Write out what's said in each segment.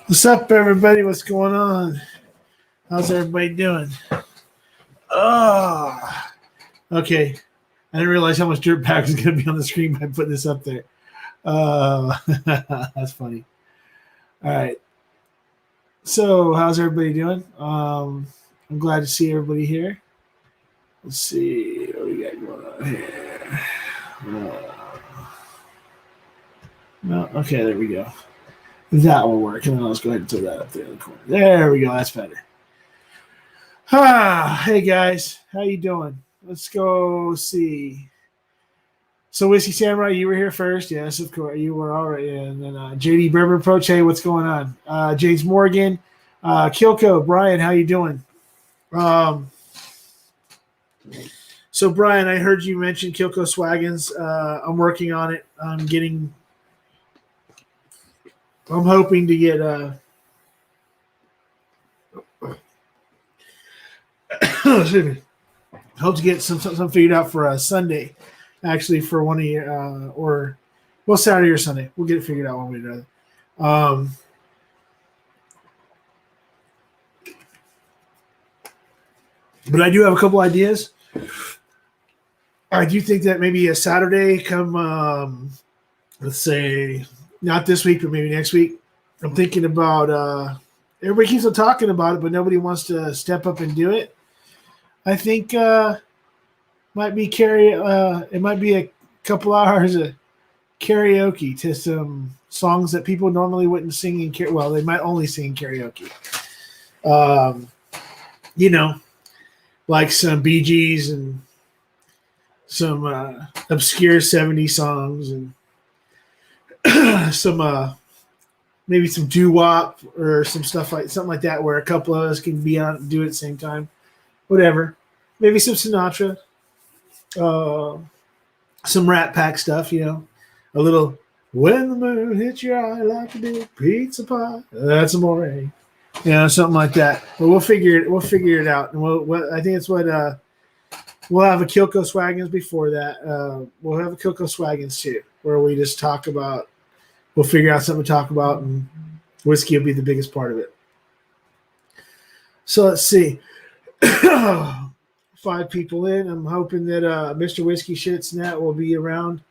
What's up, everybody? What's going on? How's everybody doing? Oh, okay. I didn't realize how much dirtbag was going to be on the screen by putting this up there. That's funny. All right. So, how's everybody doing? I'm glad to see everybody here. Let's see what we got going on here. No, okay, there we go. That will work. And then let's go ahead and throw that up there in the corner. There we go. That's better. Hey guys, how you doing? Let's go see. So Whiskey Samurai, you were here first. Yes, of course, you were all right. And then JD Berber Approach. Hey, what's going on? James Morgan, Kilko, Brian, how you doing? So Brian, I heard you mention Kilko Swaggins. I'm working on it. I'm hoping to get excuse me. Hope to get some figured out for Sunday, actually, for one of your Saturday or Sunday. We'll get it figured out one way or another. But I do have a couple ideas. I do think that maybe a Saturday come, let's say, not this week, but maybe next week. I'm thinking about everybody keeps on talking about it, but nobody wants to step up and do it. I think might be it might be a couple hours of karaoke to some songs that people normally wouldn't sing in karaoke. Well, they might only sing in karaoke. Like some Bee Gees and some obscure 70s songs and some maybe some doo-wop or something like that, where a couple of us can be on and do it at the same time. Whatever. Maybe some Sinatra. Some Rat Pack stuff, a little "When the Moon Hits Your Eye Like a Big Pizza Pie." That's amore. Something like that. But we'll figure it out. And I think it's what we'll have a Kilko Swaggins before that. We'll have a Kilko Swaggins too, where we just talk about. We'll figure out something to talk about, and whiskey will be the biggest part of it. So let's see. 5 people in. I'm hoping that Mr. Whiskey Shits Net will be around.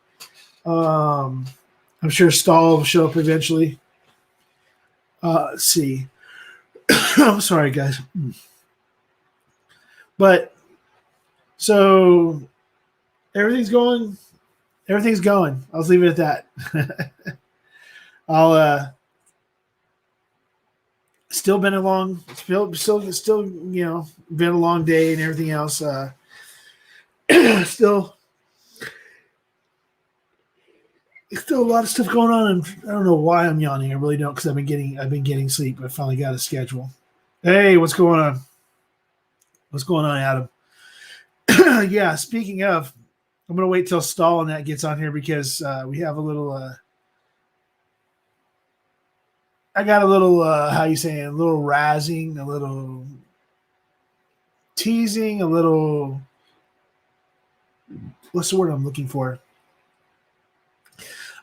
I'm sure Stahl will show up eventually. Let's see. I'm sorry, guys. But so everything's going. I'll leave it at that. Still been a long day and everything else. Still a lot of stuff going on, and I don't know why I'm yawning. I really don't, because I've been getting sleep. I finally got a schedule. Hey, what's going on? What's going on, Adam? Yeah. Speaking of, I'm gonna wait till Stahl and that gets on here, because we have a little. I got a little, how you saying, a little razzing, a little teasing, a little, what's the word I'm looking for?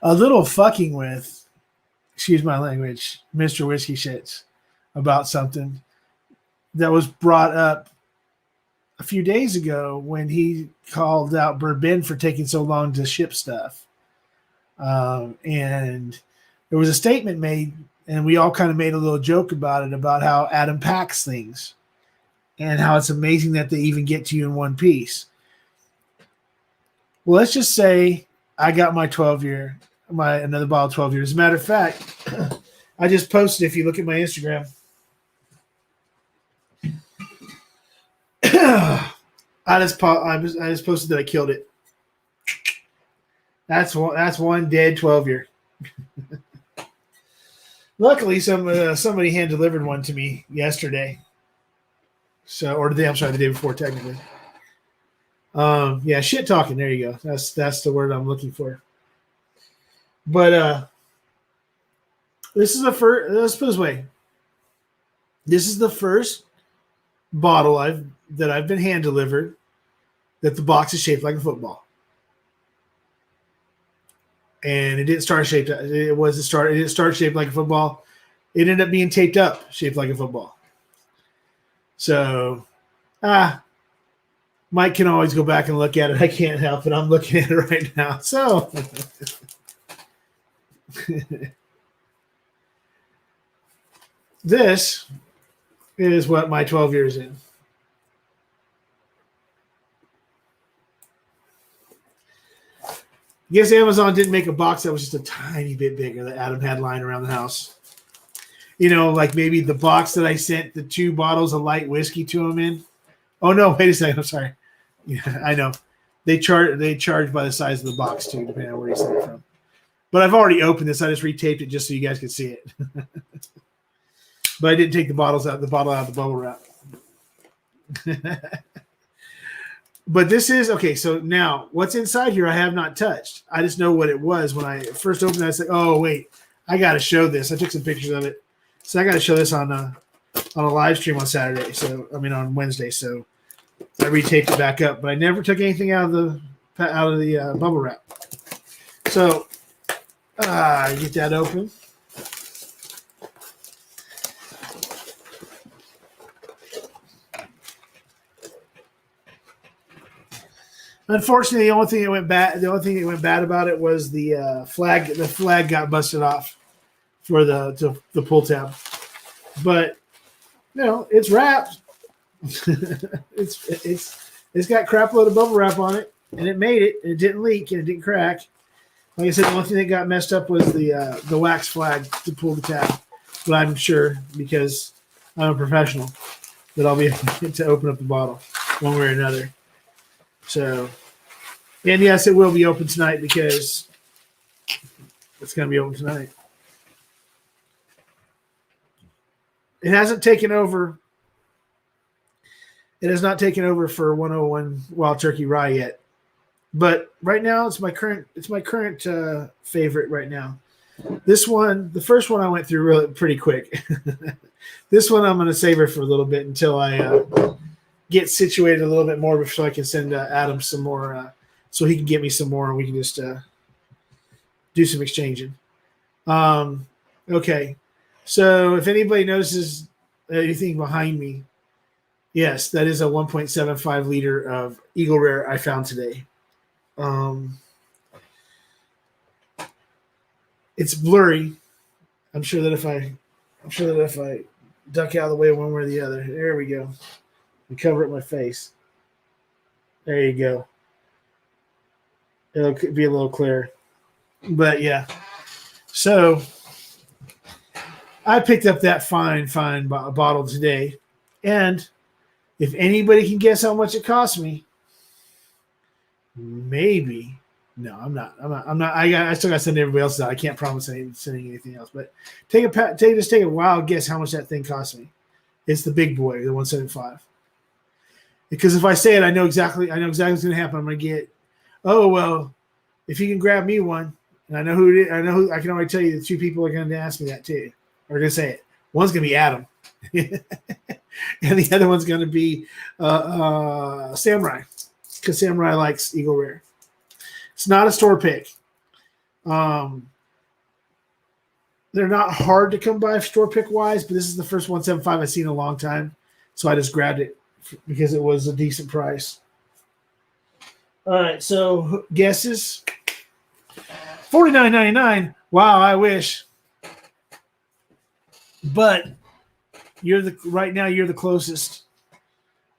A little fucking with, excuse my language, Mr. Whiskey Shits about something that was brought up a few days ago when he called out Bourbon for taking so long to ship stuff. And there was a statement made, and we all kind of made a little joke about it, about how Adam packs things and how it's amazing that they even get to you in one piece. Well, let's just say I got my another bottle of 12 years. As a matter of fact, I just posted, if you look at my Instagram, I just posted that I killed it. That's one dead 12-year. Luckily, somebody hand delivered one to me yesterday. The day before, technically. Yeah, shit talking. There you go. That's the word I'm looking for. But this is the first. Let's put it this way. This is the first bottle that I've been hand delivered that the box is shaped like a football. And it didn't start shaped. It didn't start shaped like a football. It ended up being taped up, shaped like a football. So, Mike can always go back and look at it. I can't help it. I'm looking at it right now. So, this is what my 12 years in. I guess Amazon didn't make a box that was just a tiny bit bigger that Adam had lying around the house. You know, like maybe the box that I sent the 2 bottles of light whiskey to him in. Oh, no, wait a second. I'm sorry. Yeah, I know. They charge by the size of the box, too, depending on where you sent it from. But I've already opened this. I just retaped it just so you guys could see it. But I didn't take the bottle out of the bubble wrap. But this is okay. So now what's inside here I have not touched. I just know what it was when I first opened it. I said, oh, wait, I got to show this. I took some pictures of it. So I got to show this on a live stream on Saturday. So, I mean, on Wednesday. So I retaped it back up, but I never took anything out of the bubble wrap. So get that open. Unfortunately, the only thing that went bad about it was the flag. The flag got busted off for the pull tab, but you know it's wrapped. it's got crap load of bubble wrap on it, and it made it. And it didn't leak and it didn't crack. Like I said, the only thing that got messed up was the wax flag to pull the tab. But I'm sure because I'm a professional that I'll be able to open up the bottle one way or another. So, and yes, it will be open tonight because it's going to be open tonight. It hasn't taken over. It has not taken over for 101 Wild Turkey Rye yet, but right now it's my current favorite right now. This one, the first one I went through really pretty quick. This one I'm going to savor for a little bit until I get situated a little bit more so I can send Adam some more so he can get me some more and we can just do some exchanging. Okay. So if anybody notices anything behind me, yes, that is a 1.75 liter of Eagle Rare I found today. It's blurry. I'm sure that if I duck out of the way one way or the other, there we go. And cover up my face. There you go. It'll be a little clearer. But yeah. So I picked up that fine bottle today. And if anybody can guess how much it cost me, maybe. No, I'm not. I still got to send everybody else out. I can't promise sending anything else. But take a wild guess how much that thing cost me. It's the big boy, the 175. Because if I say it, I know exactly what's going to happen. I'm going to get, oh well, if you can grab me one, and I know who it is, I can already tell you the 2 people are going to ask me that too. Or going to say it. One's going to be Adam, and the other one's going to be Samurai, because Samurai likes Eagle Rare. It's not a store pick. They're not hard to come by store pick wise, but this is the first 175 I've seen in a long time, so I just grabbed it because it was a decent price. All right, so guesses. $49.99. Wow, I wish. But right now you're the closest.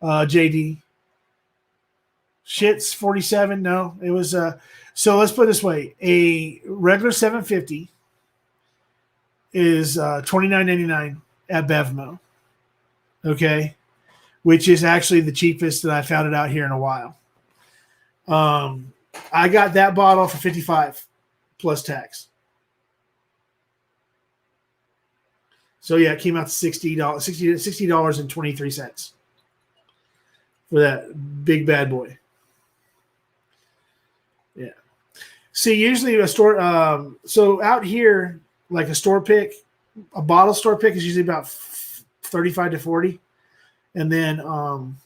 JD. Shit's 47. No, it was so let's put it this way. A regular 750 is $29.99 at Bevmo. Okay. Which is actually the cheapest that I found it out here in a while. I got that bottle for $55 plus tax. So yeah, it came out to $60.23 for that big bad boy. Yeah. See, usually a store. So out here, like a store pick, a bottle store pick is usually about 35 to 40, and then come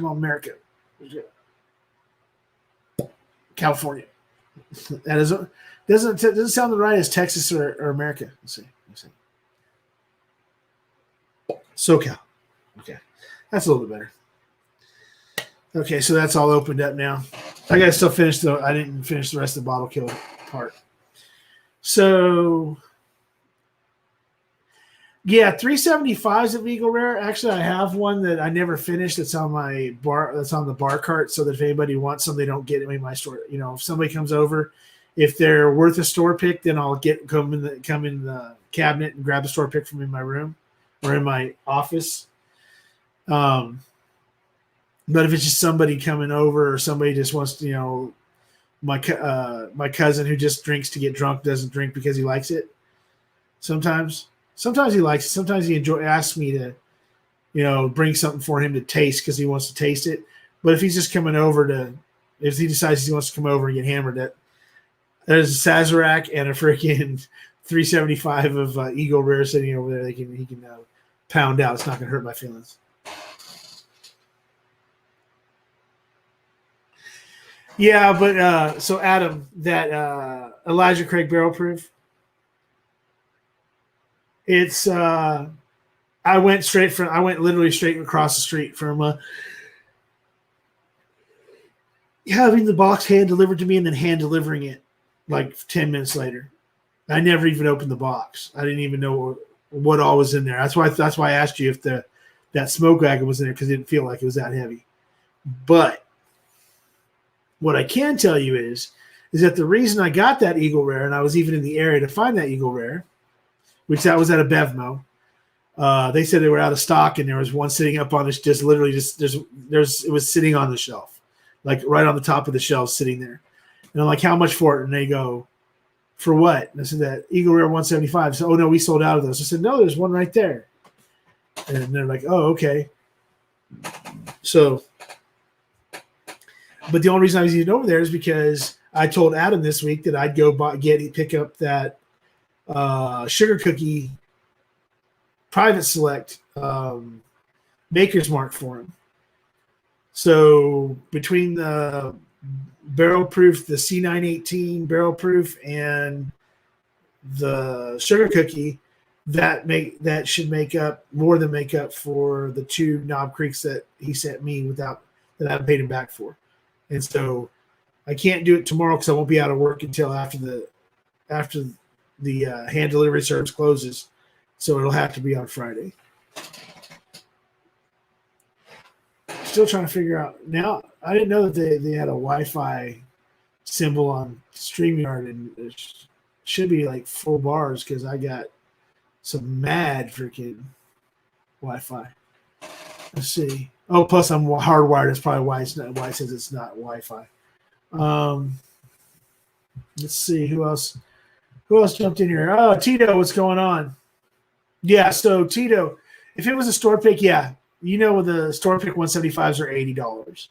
on, America, California. That is doesn't sound right as Texas or America. Let's see. SoCal. Okay, that's a little bit better. Okay, so that's all opened up now. I gotta still finish though. I didn't finish the rest of the bottle kill part. So yeah, 375s of Eagle Rare. Actually, I have one that I never finished. That's on my bar. That's on the bar cart. So that if anybody wants some, they don't get it in my store. You know, if somebody comes over, if they're worth a store pick, then I'll come in the cabinet and grab the store pick from in my room or in my office. But if it's just somebody coming over or somebody just wants to, you know, my cousin who just drinks to get drunk doesn't drink because he likes it. Sometimes he likes it. Sometimes he asks me to, you know, bring something for him to taste because he wants to taste it. But if he's just coming over if he decides he wants to come over and get hammered, there's a Sazerac and a freaking 375 of Eagle Rare sitting over there. He can pound out. It's not going to hurt my feelings. Yeah, but so Adam, that Elijah Craig barrel proof. It's I went literally straight across the street from having the box hand delivered to me and then hand delivering it like 10 minutes later. I never even opened the box. I didn't even know what all was in there. That's why I asked you if that smoke wagon was in there because it didn't feel like it was that heavy. But what I can tell you is that the reason I got that Eagle Rare, and I was even in the area to find that Eagle Rare, which that was at a Bevmo. They said they were out of stock, and there was one sitting up on this, just literally it was sitting on the shelf, like right on the top of the shelf, sitting there. And I'm like, how much for it? And they go, for what? And I said, that Eagle Rare 175. So, oh no, we sold out of those. I said, no, there's one right there. And they're like, oh, okay. So, but the only reason I was even over there is because I told Adam this week that I'd go pick up that sugar cookie private select Maker's Mark for him. So between the barrel proof, the C918 barrel proof, and the sugar cookie, that should more than make up for the 2 Knob Creeks that he sent me that I haven't paid him back for. And so I can't do it tomorrow because I won't be out of work until after the hand delivery service closes. So it'll have to be on Friday. Still trying to figure out. Now, I didn't know that they had a Wi-Fi symbol on StreamYard, and it should be like full bars because I got some mad freaking Wi-Fi. Let's see. Oh, plus I'm hardwired. That's probably why it says it's not Wi-Fi. Let's see who else jumped in here. Oh, Tito, what's going on? Yeah, so Tito, if it was a store pick, yeah, you know the store pick 175s are $80,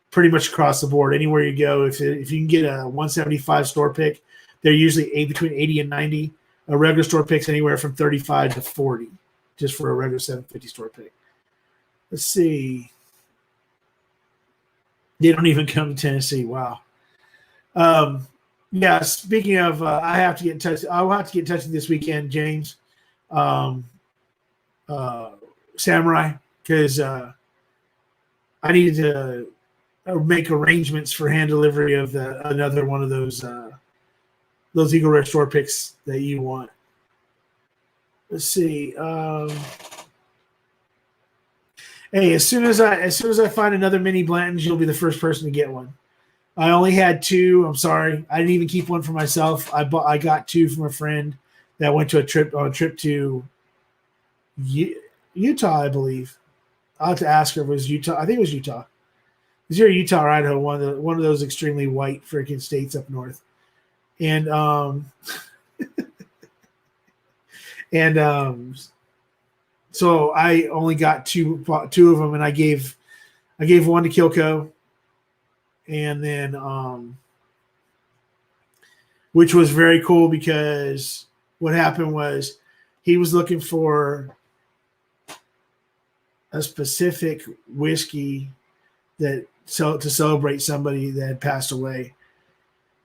pretty much across the board. Anywhere you go, if you can get a 175 store pick, they're usually between 80 and 90. A regular store pick's anywhere from 35 to 40, just for a regular 750 store pick. Let's see. They don't even come to Tennessee. Wow. Yeah. Speaking of, I have to get in touch. I'll have to get in touch with this weekend, James, Samurai, because I needed to make arrangements for hand delivery of another one of those Eagle Rare store picks that you want. Let's see. Hey, as soon as I find another mini Blanton's, you'll be the first person to get one. I only had 2. I'm sorry, I didn't even keep one for myself. I got 2 from a friend that went to a trip to Utah, I believe. I'll have to ask her if it was Utah. I think it was Utah. It's either Utah or Idaho, one of those extremely white freaking states up north. And so I only got two of them, and I gave one to Kilco, and then which was very cool because what happened was he was looking for a specific whiskey to celebrate somebody that had passed away,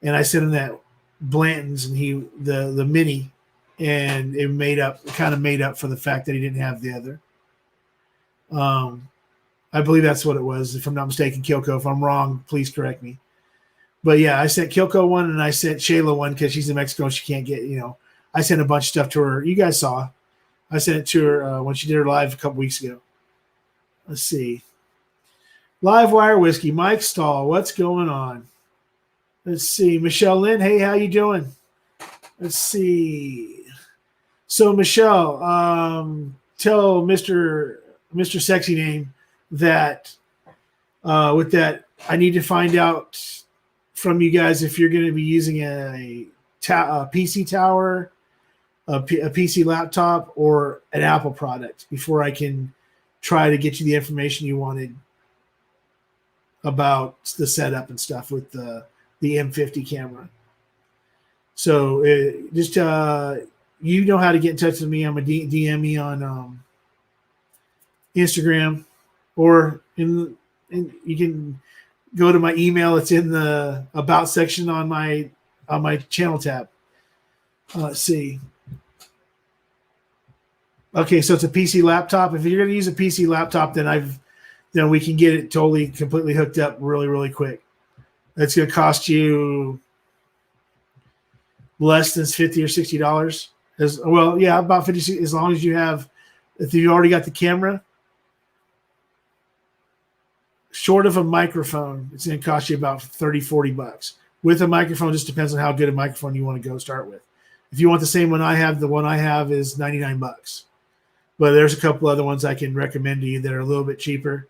and I sent him that Blanton's and the mini, and it kind of made up for the fact that he didn't have the other. I believe that's what it was, if I'm not mistaken, Kyoko. If I'm wrong, please correct me. But yeah, I sent Kyoko one and I sent Shayla one because she's in Mexico and she can't get, I sent a bunch of stuff to her. You guys saw. I sent it to her when she did her live a couple weeks ago. Let's see. Live Wire Whiskey, Mike Stahl, what's going on? Let's see. Michelle Lynn, hey, how you doing? Let's see. So Michelle, tell Mr. Sexy Name that with that, I need to find out from you guys if you're going to be using a PC tower, a PC laptop, or an Apple product before I can try to get you the information you wanted about the setup and stuff with the M50 camera. So just you know how to get in touch with me. I'm a DM me on Instagram, or you can go to my email. It's in the about section on my channel tab. Let's see. Okay, so it's a PC laptop. If you're going to use a PC laptop, then we can get it completely hooked up really, really quick. It's going to cost you less than $50 or $60. About 50, as long as if you already got the camera. Short of a microphone, it's going to cost you about $30-$40. With a microphone, just depends on how good a microphone you want to go start with. If you want the same one I have, the one I have is $99. But there's a couple other ones I can recommend to you that are a little bit cheaper.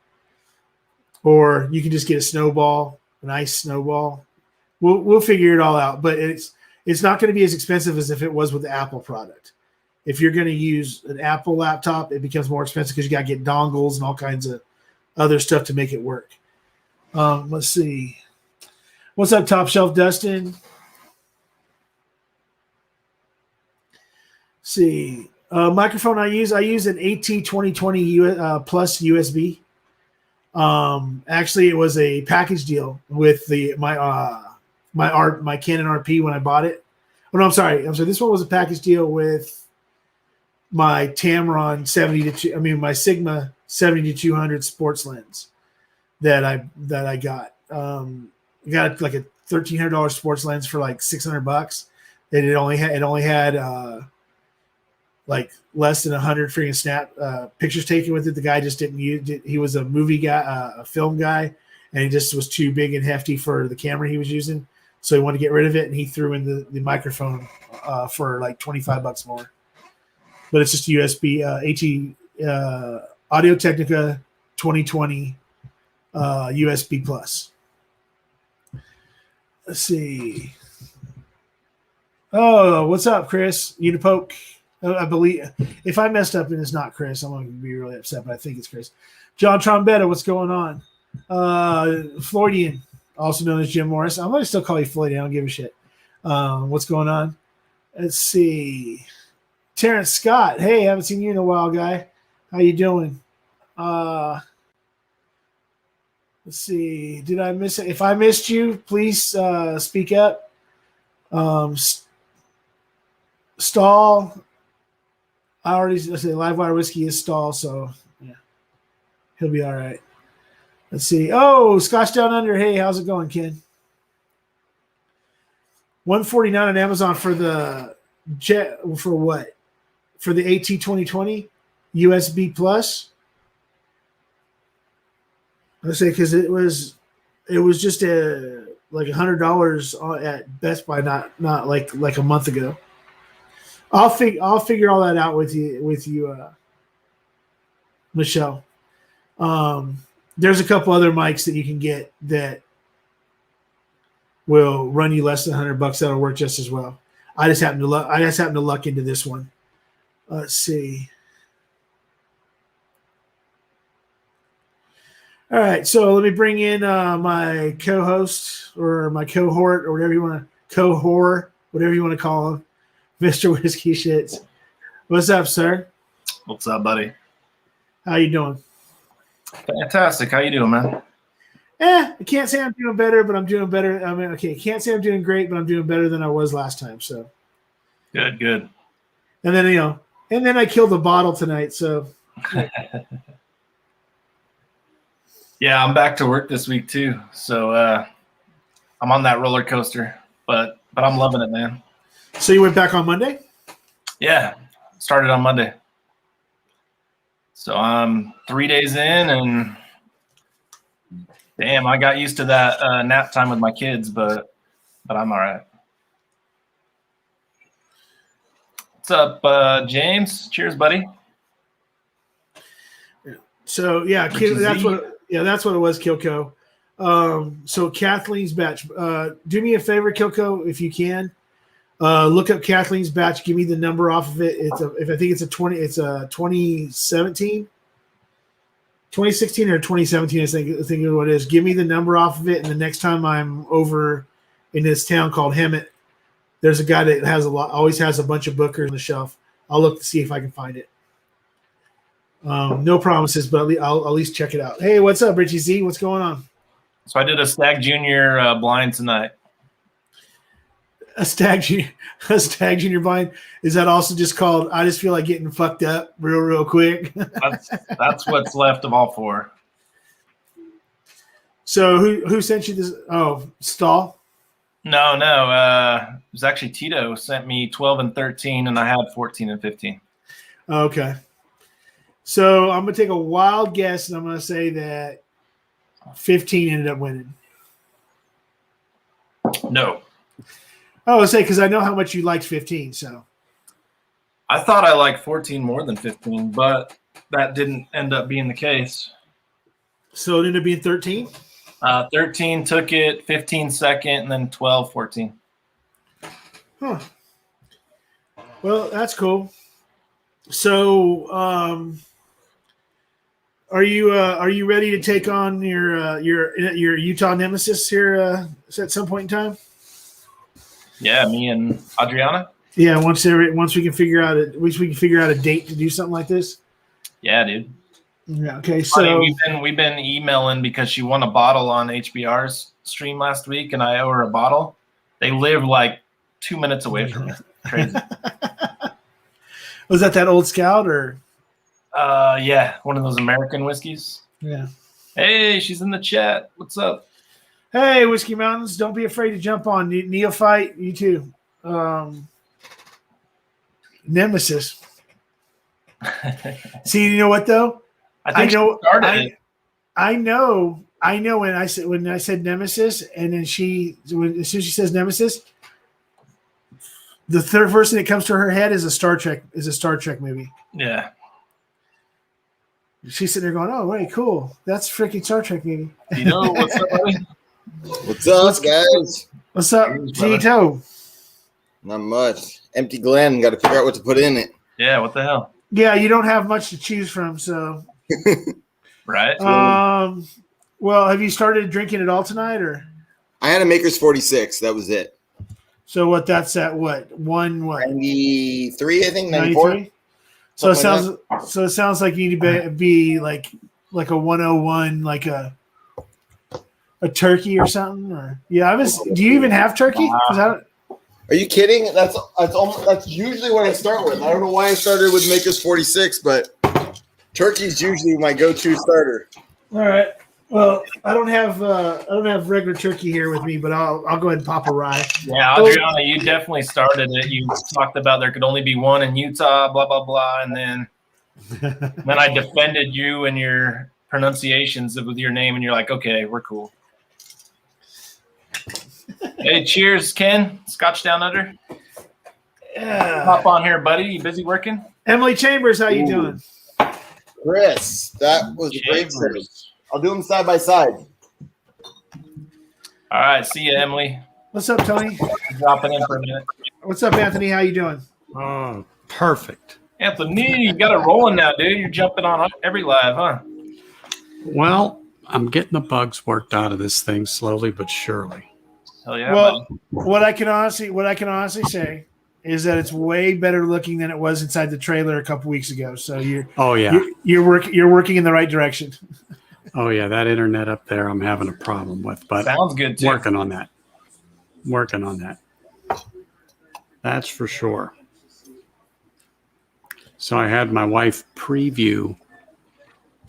Or you can just get a nice snowball. We'll figure it all out. But it's not going to be as expensive as if it was with the Apple product. If you're going to use an Apple laptop, it becomes more expensive because you got to get dongles and all kinds of other stuff to make it work. Let's see. What's up, Top Shelf Dustin? Let's see. Microphone I use an AT2020 plus USB. Actually, it was a package deal with my Canon RP when I bought it. Oh no, I'm sorry. This one was a package deal with my Tamron my Sigma 70-200 sports lens that I got. I got like a $1,300 sports lens for like $600, and it only had like less than 100 freaking snap pictures taken with it. The guy just didn't use it. He was a movie guy, a film guy, and he just was too big and hefty for the camera he was using. So he wanted to get rid of it, and he threw in the microphone for like $25 more. But it's just a USB AT Audio-Technica 2020 USB plus. Let's see. Oh, what's up, Chris? Unipoke. I believe if I messed up and it's not Chris, I'm going to be really upset, but I think it's Chris. John Trombetta, what's going on? Floydian, also known as Jim Morris. I'm going to still call you Floydian. I don't give a shit. What's going on? Let's see. Terrence Scott. Hey, haven't seen you in a while, guy. How you doing? Let's see. Did I miss it? If I missed you, please speak up. Stall. Let's say Live Wire Whiskey is Stall, so yeah, he'll be all right. Let's see. Oh, Scotch Down Under. Hey, how's it going, Ken? $149 on Amazon for the jet. For what? For the AT2020 USB plus. Let's say because it was just like $100 at Best Buy, not like a month ago. I'll figure all that out with you, Michelle. There's a couple other mics that you can get that will run you less than $100. That'll work just as well. I just happen to luck into this one. Let's see. All right, so let me bring in my co-host or my cohort or whatever you want to call him, Mr. Whiskey Shits. What's up, sir? What's up, buddy? How you doing? Fantastic. How you doing, man? I can't say I'm doing better, but I'm doing better. I mean, okay, can't say I'm doing great, but I'm doing better than I was last time. So Good. And then I killed a bottle tonight. So yeah, I'm back to work this week too. So I'm on that roller coaster, but I'm loving it, man. So you went back on Monday? Yeah, started on Monday. So I'm 3 days in, and damn, I got used to that nap time with my kids, but I'm all right. What's up, James? Cheers, buddy. So yeah, that's what it was, Kilco. So Kathleen's batch. Do me a favor, Kilco, if you can. Look up Kathleen's batch. Give me the number off of it. If I think it's a 2017, 2016 or 2017. I think what it is. Give me the number off of it, and the next time I'm over in this town called Hemet, there's a guy that always has a bunch of bookers on the shelf. I'll look to see if I can find it. No promises, but I'll at least check it out. Hey, what's up, Richie Z? What's going on? So I did a Stag Junior blind tonight. A Stag Junior blind. Is that also just called? I just feel like getting fucked up real quick. That's what's left of all four. So who sent you this? Oh, Stahl. No. It was actually Tito sent me 12 and 13, and I had 14 and 15. Okay. So I'm gonna take a wild guess, and I'm gonna say that 15 ended up winning. No. Oh, I say because I know how much you liked 15. So I thought I liked 14 more than 15, but that didn't end up being the case. So it ended up being 13. 13 took it, 15 second, and then 12, 14. Huh. Well, that's cool. So, are you ready to take on your Utah nemesis here at some point in time? Yeah, me and Adriana. Yeah, once we can figure out a date to do something like this. Yeah, dude. Yeah. Okay. So we've been emailing because she won a bottle on HBR's stream last week, and I owe her a bottle. They live like 2 minutes away from me. Crazy. Was that Old Scout or? Yeah, one of those American whiskeys. Yeah. Hey, she's in the chat. What's up? Hey, Whiskey Mountains, don't be afraid to jump on. Neophyte, you too. Nemesis. See, you know what though? I know when I said Nemesis, and then as soon as she says Nemesis, the first thing that comes to her head is a Star Trek movie. Yeah. She's sitting there going, "Oh, wait, cool. That's freaking Star Trek movie." You know what's up, buddy? What's up, guys? What's up, Tito? Not much. Empty Glen. Got to figure out what to put in it. Yeah, what the hell? Yeah, you don't have much to choose from, so. Right. Well, have you started drinking at all tonight, or? I had a Maker's 46. That was it. So what? That's at what? 93, I think. 94. 93? So it sounds like you need to be like a 101, like a turkey or something, or yeah. Do you even have turkey? Are you kidding? That's usually what I start with. I don't know why I started with Maker's 46, but turkey's usually my go-to starter. All right. Well, I don't have regular turkey here with me, but I'll go ahead and pop a rye. Yeah, Adriana, you definitely started it. You talked about there could only be one in Utah, blah blah blah, and then I defended you and your pronunciations with your name, and you're like, okay, we're cool. Hey, cheers, Ken. Scotch Down Under. Yeah. Hop on here, buddy. You busy working? Emily Chambers, how you doing? Chris, that was great service. I'll do them side by side. All right, see you, Emily. What's up, Tony? Dropping in for a minute. What's up, Anthony? How you doing? Oh, perfect. Anthony, you got it rolling now, dude. You're jumping on every live, huh? Well, I'm getting the bugs worked out of this thing slowly but surely. Hell yeah. Well, what I can honestly say is that it's way better looking than it was inside the trailer a couple weeks ago. So you're working in the right direction. Oh yeah, that internet up there I'm having a problem with, but Sounds good too. working on that. Working on that. That's for sure. So I had my wife preview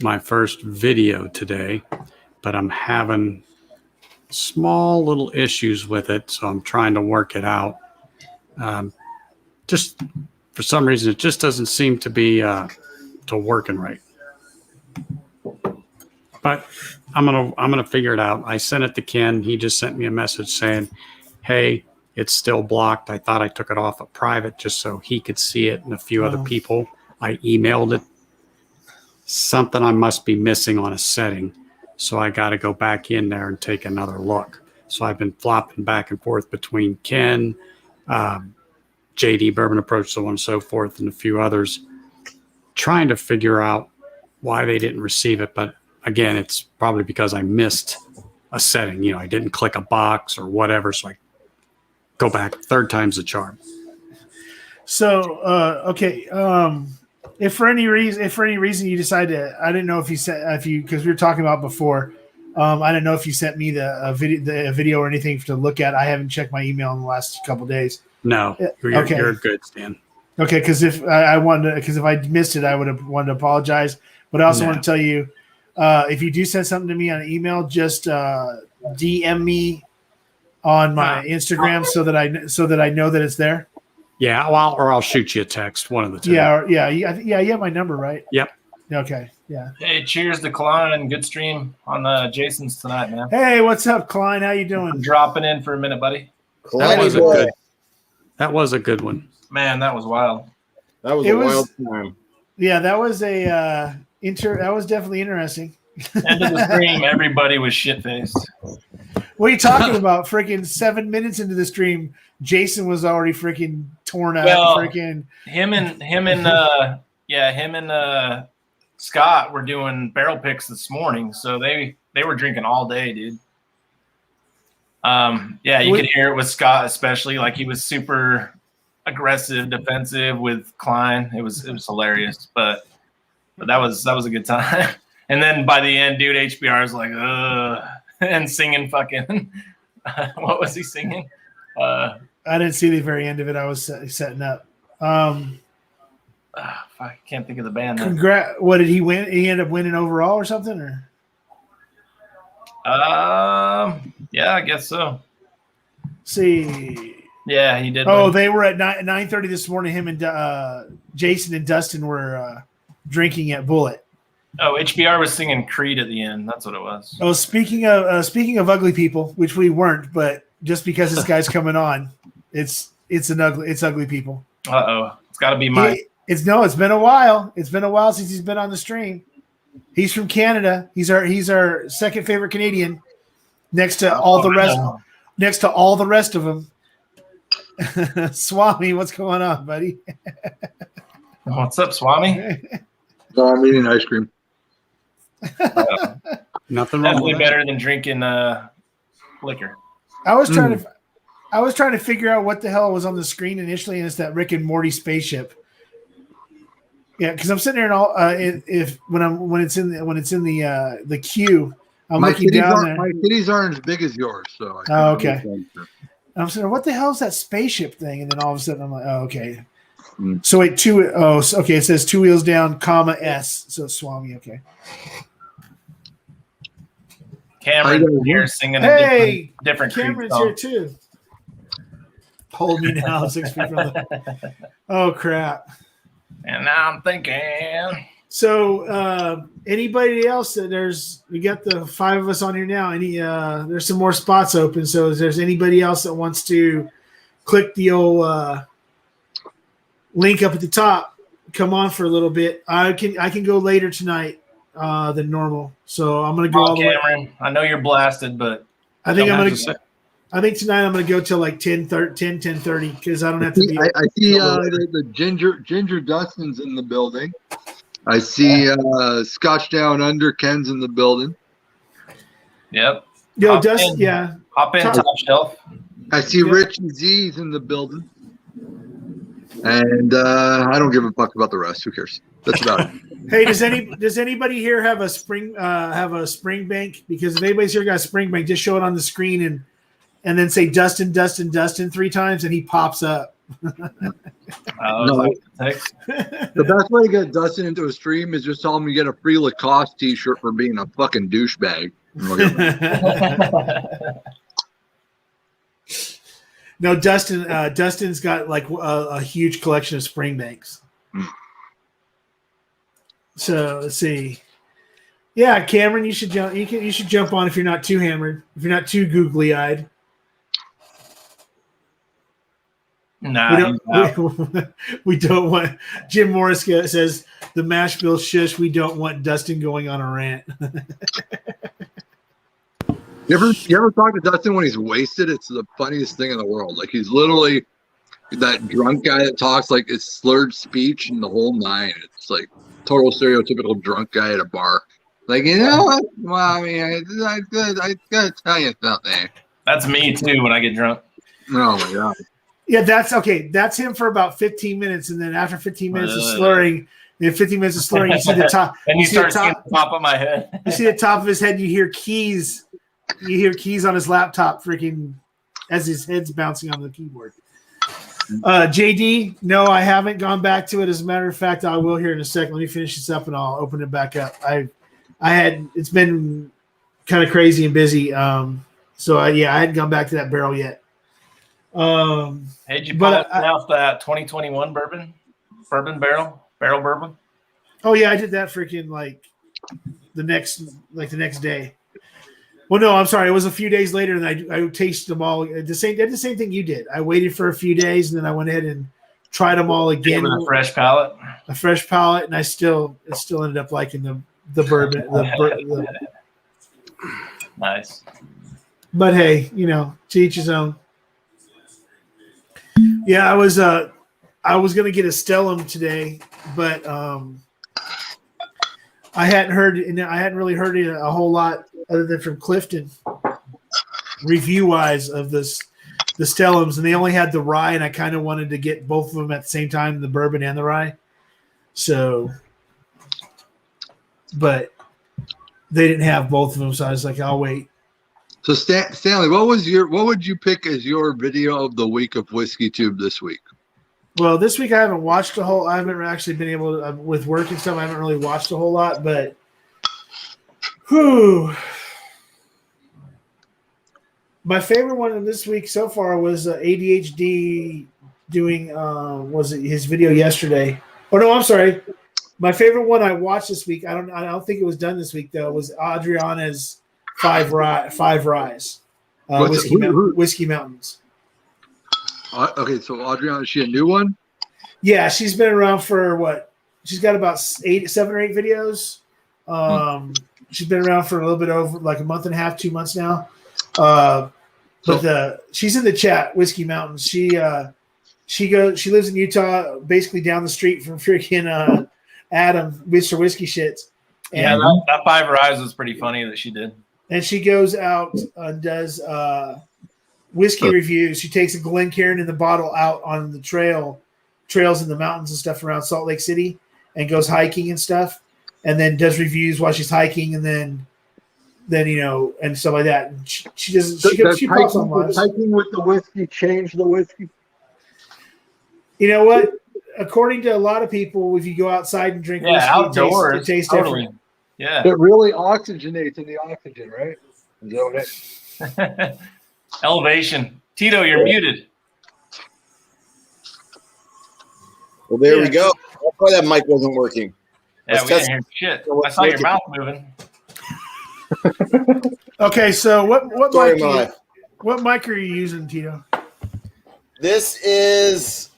my first video today, but I'm having small little issues with it, so I'm trying to work it out. Just for some reason, it just doesn't seem to be to working right. But I'm gonna figure it out. I sent it to Ken. He just sent me a message saying, "Hey, it's still blocked. I thought I took it off of private just so he could see it and a few other people. I emailed it. Something I must be missing on a setting, so I got to go back in there and take another look." So I've been flopping back and forth between Ken, JD Bourbon Approach, so on and so forth, and a few others, trying to figure out why they didn't receive it. But again, it's probably because I missed a setting. You know, I didn't click a box or whatever, so I go back. Third time's the charm. So, okay. If for any reason you decide to, I didn't know because we were talking about before. I didn't know if you sent me the video or anything to look at. I haven't checked my email in the last couple of days. No, you're good, Stan. Okay, because if I missed it, I would have wanted to apologize. But I also want to tell you, if you do send something to me on an email, just DM me on my Instagram so that I know that it's there. Yeah, well, or I'll shoot you a text. One of the two. Yeah. You have my number, right? Yep. Okay. Yeah. Hey, cheers to Klein. Good stream on Jason's tonight, man. Hey, what's up, Klein? How you I'm doing? dropping in for a minute, buddy. That was a good one. Man, that was wild. That was a wild time. Yeah, that was that was definitely interesting. End of the stream, everybody was shit faced. What are you talking about? Freaking 7 minutes into the stream, Jason was already freaking torn out. Well, Freaking him and Scott were doing barrel picks this morning, so they were drinking all day, dude. You could hear it with Scott, especially. Like, he was super aggressive, defensive with Klein. It was hilarious, but that was a good time. And then by the end, dude, HBR is like, and singing fucking. What was he singing? I didn't see the very end of it. I was setting up. I can't think of the band. What did he win? He ended up winning overall or something, or? Yeah, I guess so. See. Yeah, he did. Oh, they were at 9:30 this morning. Him and Jason and Dustin were drinking at Bullet. Oh, HBR was singing Creed at the end. That's what it was. Oh, speaking of ugly people, which we weren't, but just because this guy's coming on, it's ugly people. It's got to be Mike. It's been a while. It's been a while since he's been on the stream. He's from Canada. He's our second favorite Canadian, next to all the rest. Next to all the rest of them. Swami, what's going on, buddy? What's up, Swami? No, I'm eating ice cream. Nothing wrong. Definitely better than drinking liquor. I was trying to figure out what the hell was on the screen initially, and it's that Rick and Morty spaceship. Yeah, because I'm sitting there and when it's in the queue, I'm looking down there. My titties aren't as big as yours, so. Okay. I'm saying, what the hell is that spaceship thing? And then all of a sudden, I'm like, oh, okay. So wait, okay. It says 2 wheels down, comma S. So it's Swami. Okay. Cameron here singing a different Cameron's song. here too. Hold me now, 6 feet from the. Oh crap! And now I'm thinking. So, anybody else that we got the 5 of us on here now. There's some more spots open. So, if there's anybody else that wants to click the old link up at the top, come on for a little bit. I can go later tonight than normal. So I'm gonna go all the way. I know you're blasted, but I think tonight I'm gonna go till like 10:30 because I don't have to be. I see the Ginger Dustin's in the building. I see Scotch Down Under Ken's in the building. Yep. Yo, Dustin, yeah. Hop in, top shelf. I see Rich and Z's in the building. And I don't give a fuck about the rest. Who cares? That's about it. Hey, does anybody here have a spring bank? Because if anybody's here got a spring bank, just show it on the screen and then say Dustin, Dustin, Dustin 3 times, and he pops up. The best way to get Dustin into a stream is just tell him you get a free Lacoste T-shirt for being a fucking douchebag. No, Dustin's got like a huge collection of spring banks. So let's see. Yeah, Cameron, you should jump. You should jump on if you're not too hammered. If you're not too googly eyed. Nah, we don't want. Jim Morris says the Mashbill shush. We don't want Dustin going on a rant. You ever talk to Dustin when he's wasted? It's the funniest thing in the world. Like he's literally that drunk guy that talks like it's slurred speech and the whole nine. It's like total stereotypical drunk guy at a bar. Like, you know what? Well, I mean, I gotta tell you something. That's me too when I get drunk. Oh my god. Yeah, that's okay. That's him for about 15 minutes, and then after 15 minutes of slurring, you see the top. And you start seeing the top of my head. You see the top of his head. You hear keys. You hear keys on his laptop, freaking as his head's bouncing on the keyboard. JD, no, I haven't gone back to it. As a matter of fact, I will here in a second. Let me finish this up, and I'll open it back up. It's been kind of crazy and busy. So I hadn't gone back to that barrel yet. Hey, did you pull out that 2021 bourbon barrel bourbon? Oh yeah, I did that freaking like the next day. Well, no, I'm sorry. It was a few days later, and I tasted them all. Did the same thing you did. I waited for a few days, and then I went ahead and tried them all again with a fresh palate. And I still ended up liking the bourbon. Nice. But hey, to each his own. Yeah, I was gonna get a Stellum today, but I hadn't really heard a whole lot other than from Clifton review wise of the Stellums, and they only had the rye, and I kind of wanted to get both of them at the same time, the bourbon and the rye. So, but they didn't have both of them, so I was like, I'll wait. So Stanley, what would you pick as your video of the week of Whiskey Tube this week? Well, this week I haven't watched I haven't actually been able to, with work and stuff, I haven't really watched a whole lot, but my favorite one this week so far was ADHD doing, was it his video yesterday? Oh no, I'm sorry. My favorite one I watched this week, I don't think it was done this week though, was Adriana's Five Ryes, Whiskey Mountains. Okay, so Adriana, is she a new one? Yeah, she's been around for what? She's got about 7 or 8 videos. She's been around for a little bit over like a month and a half, 2 months now. But she's in the chat, Whiskey Mountains. She lives in Utah, basically down the street from freaking Adam, Mr. Whiskey Shits. And, yeah, that Five Ryes was pretty funny that she did. And she goes out and does whiskey reviews. She takes a Glencairn in the bottle out on the trails in the mountains and stuff around Salt Lake City, and goes hiking and stuff, and then does reviews while she's hiking, and then and stuff like that. And she pops on live. Hiking with the whiskey change the whiskey. You know what? According to a lot of people, if you go outside and drink whiskey, outdoors, it tastes totally different. Yeah, it really oxygenates in the oxygen, right? Is that what it? Elevation. Tito, you're muted. Well, there we go. That's why that mic wasn't working. Yeah, we didn't hear shit. I saw your mouth moving. Okay, so what mic are you using, Tito? This is,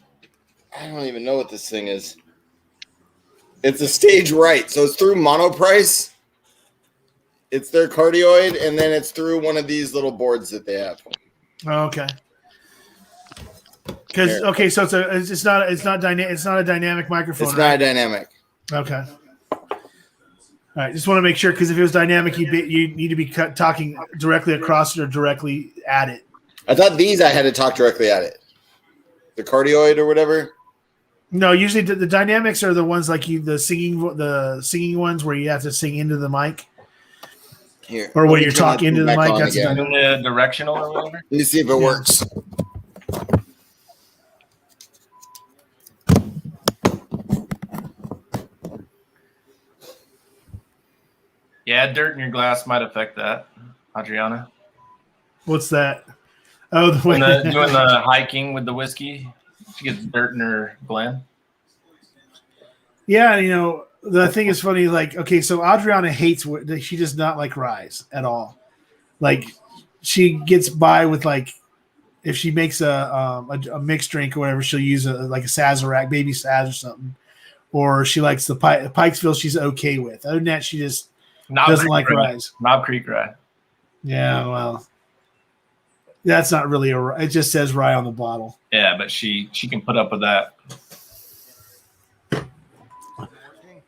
I don't even know what this thing is. It's a Stage Right, so it's through Monoprice. It's their cardioid, and then it's through one of these little boards that they have. Oh, okay. So it's not a dynamic microphone. It's not a dynamic. Okay. All right. Just want to make sure, because if it was dynamic, you need to be talking directly across it or directly at it. I thought I had to talk directly at it. The cardioid or whatever. No, usually the dynamics are the ones like the singing ones where you have to sing into the mic. Here, Or let when me you're turn that talking thing into the back mic, on that's again. done. In the directional or whatever. Let me see if it works. Yeah, dirt in your glass might affect that, Adriana. What's that? Oh, When doing the hiking with the whiskey, she gets dirt in her blend. Yeah, the thing is funny. Like, okay, so Adriana hates. She does not like rye at all. Like, she gets by with like, if she makes a mixed drink or whatever, she'll use a Sazerac, baby Saz or something. Or she likes the Pikesville. She's okay with. Other than that, she just doesn't like rye. Knob Creek rye. Yeah, well, that's not really a. It just says rye on the bottle. Yeah, but she can put up with that.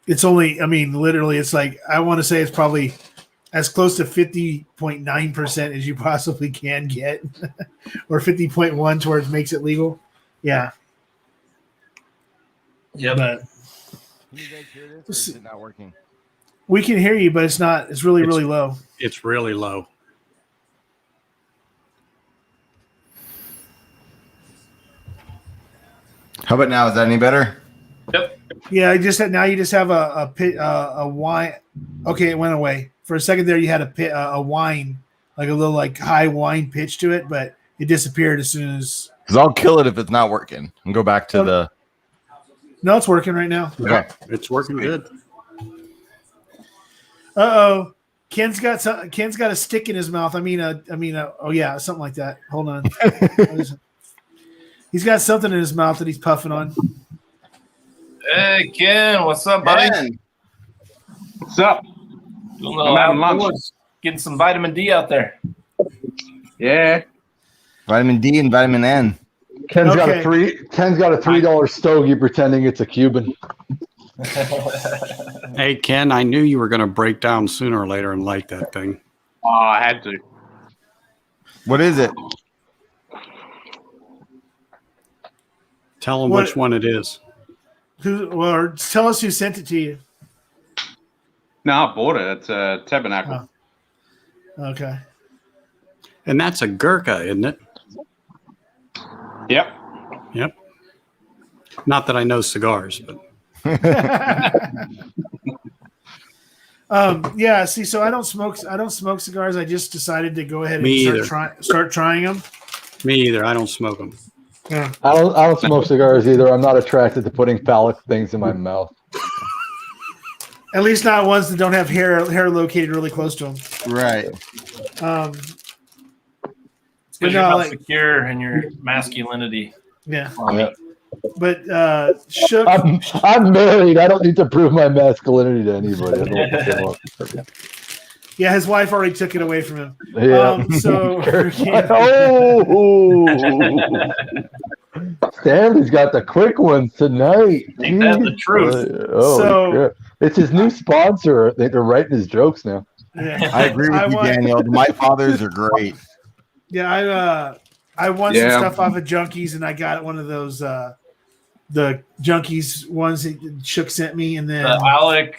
It's only, literally, it's like, I want to say it's probably as close to 50.9% as you possibly can get, or 50.1 towards makes it legal. Yeah. Yeah, but Can you guys hear this, or is it not working? we can hear you, but it's not. It's really, really low. It's really low. How about now? Is that any better? Yep. Yeah, now you just have a wine. Okay, it went away for a second there. You had a whine, like a little like high whine pitch to it, but it disappeared as soon as. Because I'll kill it if it's not working and go back to the. No, it's working right now. Okay. It's working good. Uh-oh. Ken's got a stick in his mouth. Oh yeah, something like that. Hold on. He's got something in his mouth that he's puffing on. Hey, Ken, what's up, buddy? Man, What's up? Doing a little I'm having lunch. outdoors, getting some vitamin D out there. Yeah. Vitamin D and vitamin N. Ken's got Okay. a $3 stogie pretending it's a Cuban. Hey, Ken, I knew you were going to break down sooner or later and like that thing. Oh, I had to. What is it? Tell them What- which one it is. Or tell us who sent it to you. No, I bought it. It's a Tabernacle. Okay. And that's a Gurkha, isn't it? Yep. Yep. Not that I know cigars, but Yeah. See, so I don't smoke cigars. I just decided to go ahead Me and start trying them. me either. I don't smoke them. Yeah. I don't smoke cigars either. I'm not attracted to putting phallic things in my mouth. At least not ones that don't have hair located really close to them. Right. It's But because no, you're not like- secure in your masculinity. Yeah. Yeah. But Shook. I'm married. I don't need to prove my masculinity to anybody. I don't want to give up. Yeah, his wife already took it away from him. Yeah. So Oh, Stanley's got the quick ones tonight. Ain't that the truth? Oh, So- crap. It's his new sponsor. I think they're writing his jokes now. yeah, I agree with you, Daniel. My fathers are great. yeah, I won Yeah. some stuff off of Junkies, and I got one of those the Junkies ones that Shook sent me, and then the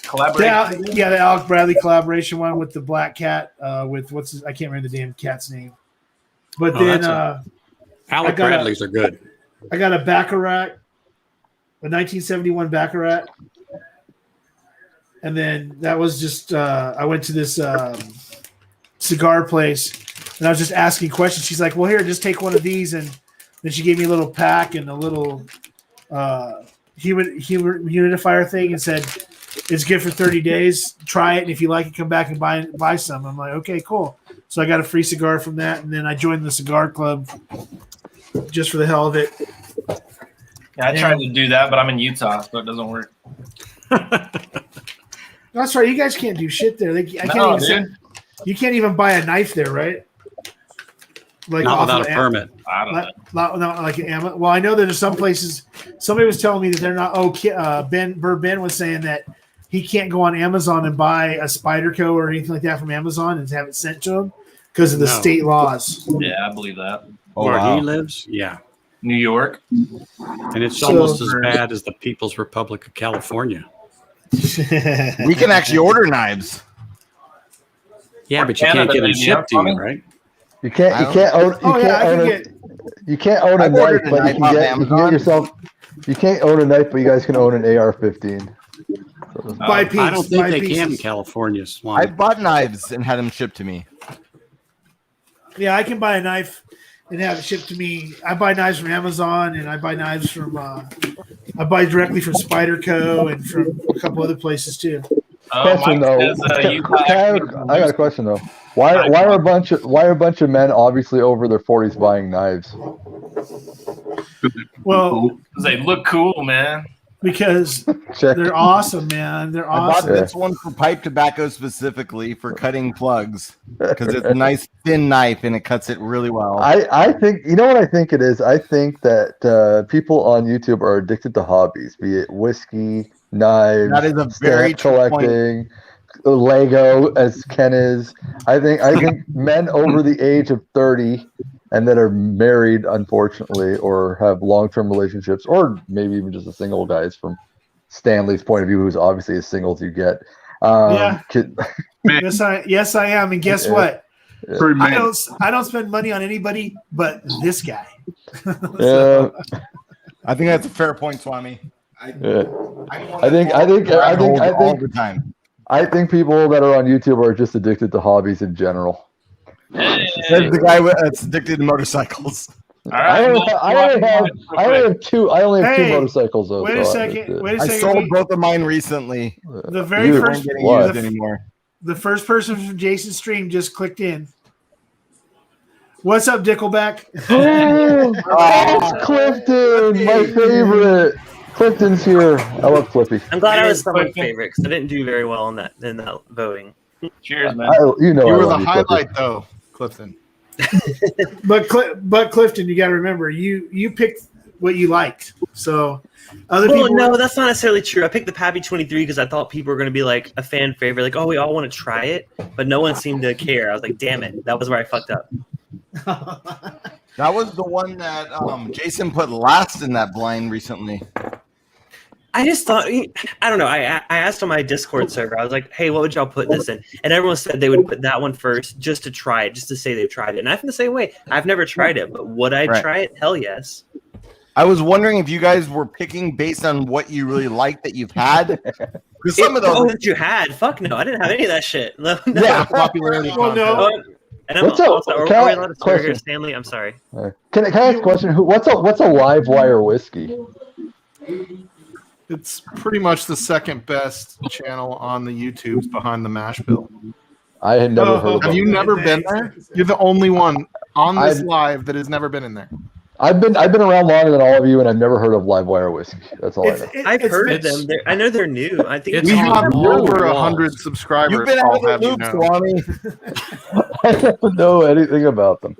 collaboration. the Alec Bradley collaboration one with the black cat with I can't remember the damn cat's name. But Oh, then that's Alec got a- Bradley's are good. I got a Baccarat, a 1971 Baccarat. And then that was just I went to this cigar place and I was just asking questions. She's like, well, here, just take one of these. And then she gave me a little pack and a little humidifier thing and said, it's good for 30 days. Try it. And if you like it, come back and buy some. I'm like, okay, cool. So I got a free cigar from that. And then I joined the cigar club just for the hell of it. Yeah, I tried to do that, but I'm in Utah, so it doesn't work. That's right. You guys can't do shit there. You can't even buy a knife there, right? Like Not off without of a permit. I don't know. Not like an Amazon. Well, I know that there's some places. Somebody was telling me that they're not. Ben was saying that he can't go on Amazon and buy a Spyderco or anything like that from Amazon and have it sent to him because of the No. state laws. Yeah, I believe that. Oh, Where wow. he lives, yeah. New York. And it's So- almost as bad as the People's Republic of California. We can actually order knives. Yeah, Or but you can't Canada, get them maybe, shipped to huh, you, Tommy? right? You can't I you don't- can't own you Oh can't yeah, I own can a, get. you can't own a I've knife, ordered a but you knife can off get Amazon. yourself. You can't own a knife, but you guys can own an AR-15. By piece. I don't think by they can in pieces. California, I Swami. bought knives and had them shipped to me. Yeah, I can buy a knife and have it shipped to me. I buy knives from Amazon, and I buy knives from. I buy directly from Spyderco and from a couple other places too. Question Mike though, says, Utah actually I got a question though. Why are a bunch of men obviously over their 40s buying knives? Well, they look cool, man. because Check. they're awesome, man. They're I bought awesome. this one for pipe tobacco specifically for cutting plugs because it's a nice thin knife and it cuts it really well. I think you know what I think it is. I think that people on YouTube are addicted to hobbies, be it whiskey, knives, That is a very stamp true point. collecting, Lego, as Ken is. I think men over the age of 30 and that are married, unfortunately, or have long-term relationships, or maybe even just a single guys from Stanley's point of view, who's obviously as single as you get. Yeah. Could, Yes, I am. And guess Yeah. what? For I men. don't spend money on anybody but this guy. yeah, I think that's a fair point, Swami. yeah. I think all the time. I think people that are on YouTube are just addicted to hobbies in general. There's the guy that's addicted to motorcycles. All right, I only have two Hey, motorcycles though. Wait a so second. Wait a I second. sold both of mine recently. The very You- first, Getting Why? used anymore. the first person from Jason's stream just clicked in. What's up, Dickleback? Oh, Clifton, my favorite. Clifton's here. I love Cliffy. I'm glad I was someone's Clifton. favorite because I didn't do very well in that voting. Cheers, man. You know, You I were the love you, Cliffy. highlight, though, Clifton. But Clifton, you got to remember, you picked what you liked. So other Well, people. no, that's not necessarily true. I picked the Pappy 23 because I thought people were going to be like a fan favorite, like, oh, we all want to try it, but no one seemed to care. I was like, damn it, that was where I fucked up. That was the one that Jason put last in that blind recently. I just thought, I don't know. I asked on my Discord server, I was like, hey, what would y'all put this in? And everyone said they would put that one first just to try it, just to say they've tried it. And I feel the same way. I've never tried it, but would I Right. try it? Hell yes. I was wondering if you guys were picking based on what you really liked that you've had. Because some of those, that you had? Fuck no, I didn't have any of that shit. No, no. yeah, Popularity Well, no. contest. And I'm What's up? also, Can are we I- allowed to swear here, question. Stanley? I'm sorry. Can I ask a question? What's a live wire whiskey? It's pretty much the second best channel on the YouTubes behind the Mashbill. I had never heard of Have it. you never been there? You're the only one on this I've- live that has never been in there. I've been around longer than all of you, and I've never heard of live wire whiskey. That's all I know. I've heard of them. I know they're new. I think It's We on have all over walls. 100 subscribers. you've been I'll out of have the you loop, know. Swami. I don't know anything about them.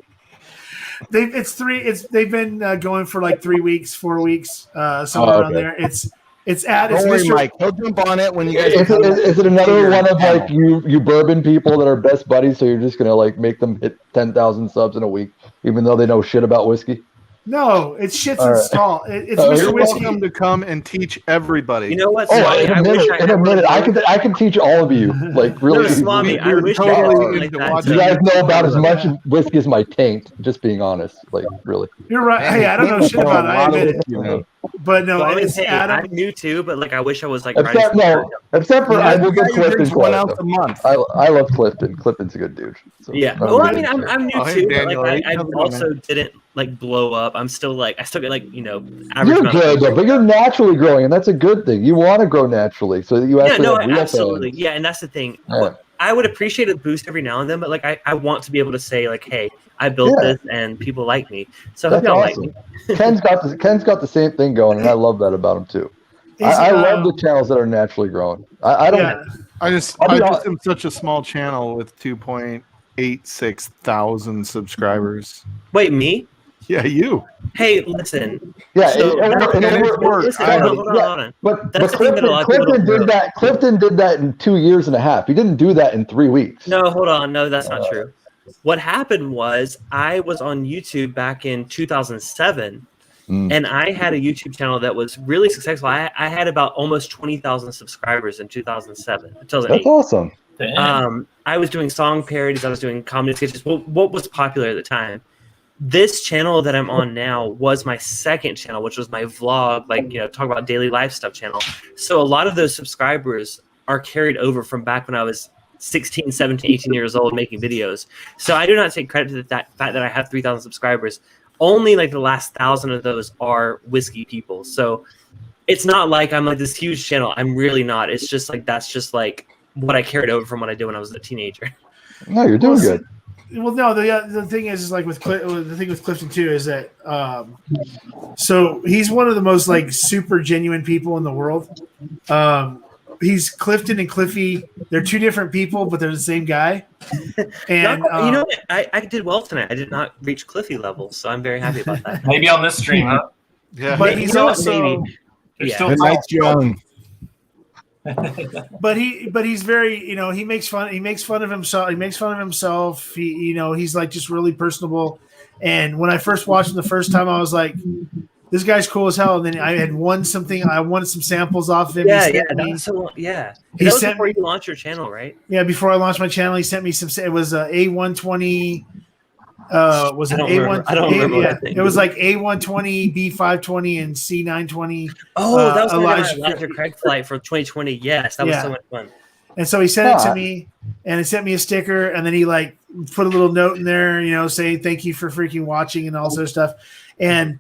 They've been going for like 3 weeks, 4 weeks, somewhere Oh, around okay. there. It's at it's Don't worry, Mr. Mike. He'll jump on it when you guys. Is it another one of like you bourbon people that are best buddies? So you're just gonna like make them hit 10,000 subs in a week, even though they know shit about whiskey? No, it's shits All and right. stall. It's Oh, Mr. You're Whiskey. welcome to come and teach everybody. You know what, Oh, Swami? in I a wish minute, I in a had minute, one. I can teach all of you like really. No, easily. Swami, I We're wish totally I had one into like that. watching You guys know about as Yeah. much whiskey as my taint. Just being honest, like really. You're right. Hey, I don't know shit about it. I admit it. But no, Well, I mean, it's hey, Adam. I'm new too, but like I wish I was like Except except for I will give Clifton one credit. ounce though. a month. I love Clifton. Clifton's a good dude. So, Yeah. no, Well, I I'm mean, good. I'm new Oh, hey, too, Daniel, but like how's I it going, also man? didn't like blow up. I still get like average. You're amount of good though, views. but you're naturally growing, and that's a good thing. You want to grow naturally, so that you Yeah, actually no, have real absolutely. fans. Yeah, and that's the thing. Yeah. I would appreciate a boost every now and then, but like I want to be able to say like, hey, I built Yeah. this and people like me. So I hope That's y'all like awesome. me. Ken's got the same thing going, and I love that about him too. I love the channels that are naturally growing. I don't. Yeah. I just am such a small channel with 2.86 thousand subscribers. Wait, me? Yeah, you. Hey, listen. Yeah, So- and it's work. Listen, I- hold on. But That's the thing that a lot of people Clifton don't did that. Clifton did that in 2 years and a half. He didn't do that in 3 weeks. No, hold on. No, that's not true. What happened was I was on YouTube back in 2007, And I had a YouTube channel that was really successful. I had about almost 20,000 subscribers in 2007, 2008. That's awesome. I was doing song parodies. I was doing comedy sketches. What was popular at the time? This channel that I'm on now was my second channel, which was my vlog, like, talk about daily life stuff channel. So a lot of those subscribers are carried over from back when I was 16, 17, 18 years old making videos. So I do not take credit to the fact that I have 3,000 subscribers. Only like the last 1,000 of those are whiskey people. So it's not like I'm like this huge channel. I'm really not. It's just like that's just like what I carried over from what I did when I was a teenager. No, you're doing good. Well, no, the thing is like the thing with Clifton too is that so he's one of the most like super genuine people in the world. He's Clifton and Cliffy. They're two different people, but they're the same guy. And I did well tonight. I did not reach Cliffy level, so I'm very happy about that. Maybe on this stream, huh? Yeah. But he's also Good night, young. But he's very, he makes fun of himself. He's like just really personable. And when I first watched him the first time, I was like, this guy's cool as hell. And then I had won something. I wanted some samples off of him. That was before you launched your channel, right? Yeah, before I launched my channel, he sent me some. It was A120. Was it A1? I don't remember. Yeah, it was like A120, B520, and C920. Oh, that was Elijah Craig flight for 2020. Yes, that was so much fun. And so he sent it to me, and he sent me a sticker, and then he like put a little note in there, saying thank you for freaking watching and all sort of stuff. And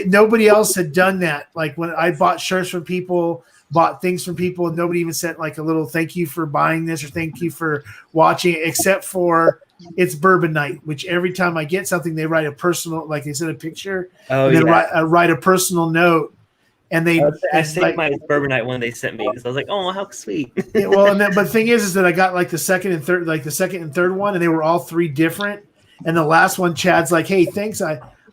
nobody else had done that. Like when I bought shirts from people, bought things from people, and nobody even sent like a little thank you for buying this or thank you for watching, except for It's Bourbon Night, which every time I get something, they write a personal, like they send a picture, and then write a personal note. And I saved my Bourbon Night one they sent me because I was like, oh, how sweet. But the thing is that I got like the second and third one, and they were all three different. And the last one, Chad's like, hey, thanks.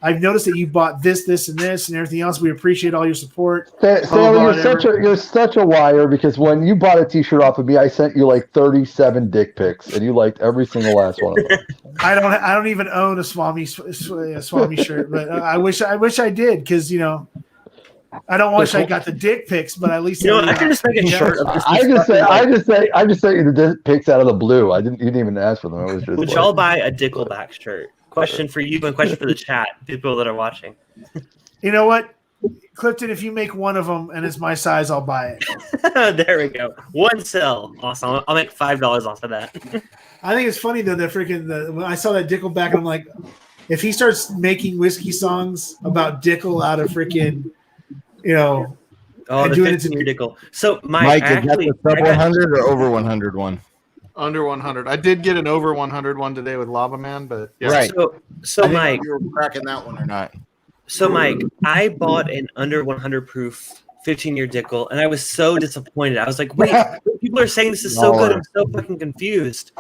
I've noticed that you bought this, and this, and everything else. We appreciate all your support. You're such a liar, because when you bought a T-shirt off of me, I sent you like 37 dick pics, and you liked every single last one of them. I don't even own a Swami shirt, but I wish I did, because I don't wish I got the dick pics, but at least I can just make a shirt. I just sent you the dick pics out of the blue. You didn't even ask for them. It was just. Would y'all buy a Dickleback shirt? Question for you and question for the chat, people that are watching. You know what, Clifton? If you make one of them and it's my size, I'll buy it. There we go. One sell. Awesome. I'll make $5 off of that. I think it's funny though that when I saw that Dickleback, I'm like, if he starts making whiskey songs about Dickel out of freaking, the doing it to Dickel. So Mike, is that the sub 100 or over 100 one? Under 100. I did get an over 100 one today with Lava Man, but yeah. Right. So Mike, you were cracking that one or not? So Mike, I bought an under 100 proof 15-year Dickel, and I was so disappointed. I was like, wait, people are saying this is so good. I'm so fucking confused.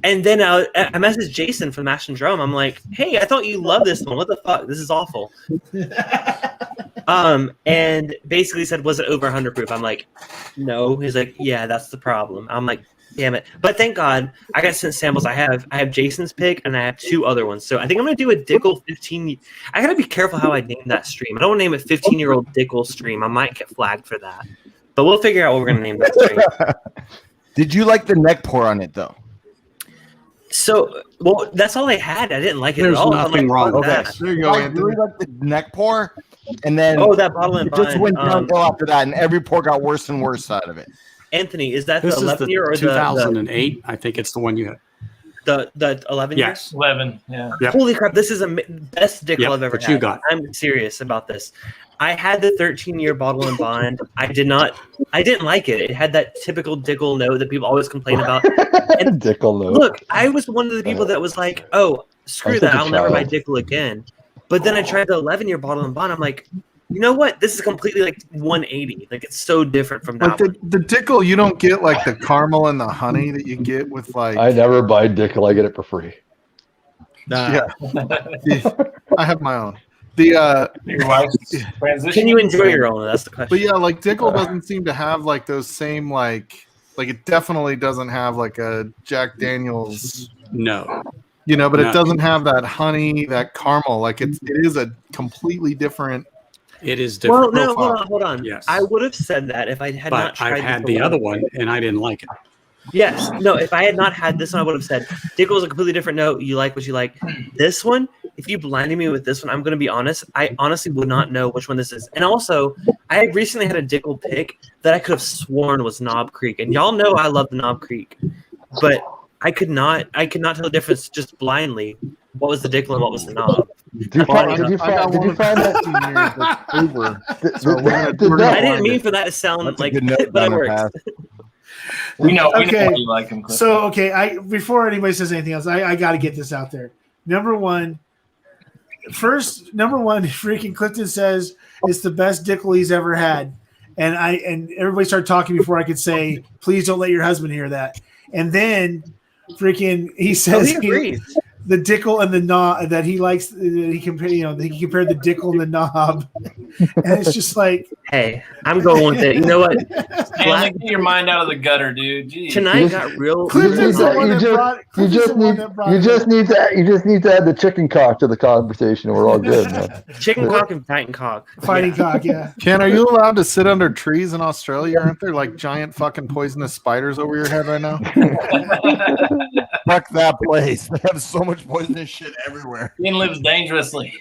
And then I messaged Jason from Mash and Drum. I'm like, hey, I thought you loved this one. What the fuck? This is awful. And basically said, was it over 100 proof? I'm like, no. He's like, yeah, that's the problem. I'm like, damn it. But thank God I got sent samples. I have Jason's pick, and I have two other ones. So I think I'm going to do a Dickel 15. I got to be careful how I name that stream. I don't want to name it 15-year-old Dickel stream. I might get flagged for that. But we'll figure out what we're going to name that stream. Did you like the neck pour on it, though? So, that's all I had. I didn't like it There's at all. nothing wrong with that. that. There you go, I Anthony. really like the neck pour, and then that bottle and it just bond. went downhill after that, and every pour got worse and worse out of it. Anthony, is that This the is 11 the year or 2008. I think it's the one you had. the 11 Yes. 11. Yeah. Yep. Holy crap! This is the best Dickel Yep, I've ever what had. you got. I'm serious about this. I had the 13-year bottle and bond. I didn't like it. It had that typical Dickel note that people always complain about. And Dickel note. look, I was one of the people that was like, oh, screw that. I'll never buy Dickel again. But then I tried the 11-year bottle and bond. I'm like, you know what? This is completely like 180. Like, it's so different from that. Like the Dickel, you don't get like the caramel and the honey that you get with like. I never buy Dickel. I get it for free. Yeah. I have my own. The Your wife's transition. Can you enjoy your own? That's the question. but yeah, like Dickel doesn't seem to have like those same like it definitely doesn't have like a Jack Daniels. No. You know, but No. it doesn't have that honey, that caramel. Like it is a completely different. It is Well, different. no, profile. hold on. Yes. I would have said that if I had not But tried I've had this the one. other one and I didn't like it. Yes. No, if I had not had this one, I would have said Dickel is a completely different note. You like what you like. This one, if you blinded me with this one, I'm going to be honest. I honestly would not know which one this is. And also, I recently had a Dickel pick that I could have sworn was Knob Creek. And y'all know I love the Knob Creek. But I could not tell the difference just blindly. What was the Dickel and what was the Knob? Did you find that? Over. So we're gonna I didn't mean for that to sound That's a like, good note, but it Donna works. Pass. We know Okay. why you like him. Cliff. So okay, before anybody says anything else, I got to get this out there. Number one, freaking Clifton says it's the best Dickel he's ever had, and everybody started talking before I could say, please don't let your husband hear that. And then freaking he says he agrees. the Dickel and the knob that he likes. That he compared, he compared the Dickel and the knob, and it's just like, Hey, I'm going with it. You know what? Stanley, get your mind out of the gutter, dude. Jeez. Tonight got real. Clifton's the one You that just- brought. You Clifton's just the one need that brought you it just up. need to add the chicken cock to the conversation, and we're all good, man. Chicken cock and fighting cock. Fighting cock, yeah. Ken, are you allowed to sit under trees in Australia? Aren't there like giant fucking poisonous spiders over your head right now? Fuck that place. They have so much poisonous shit everywhere. Ian lives dangerously.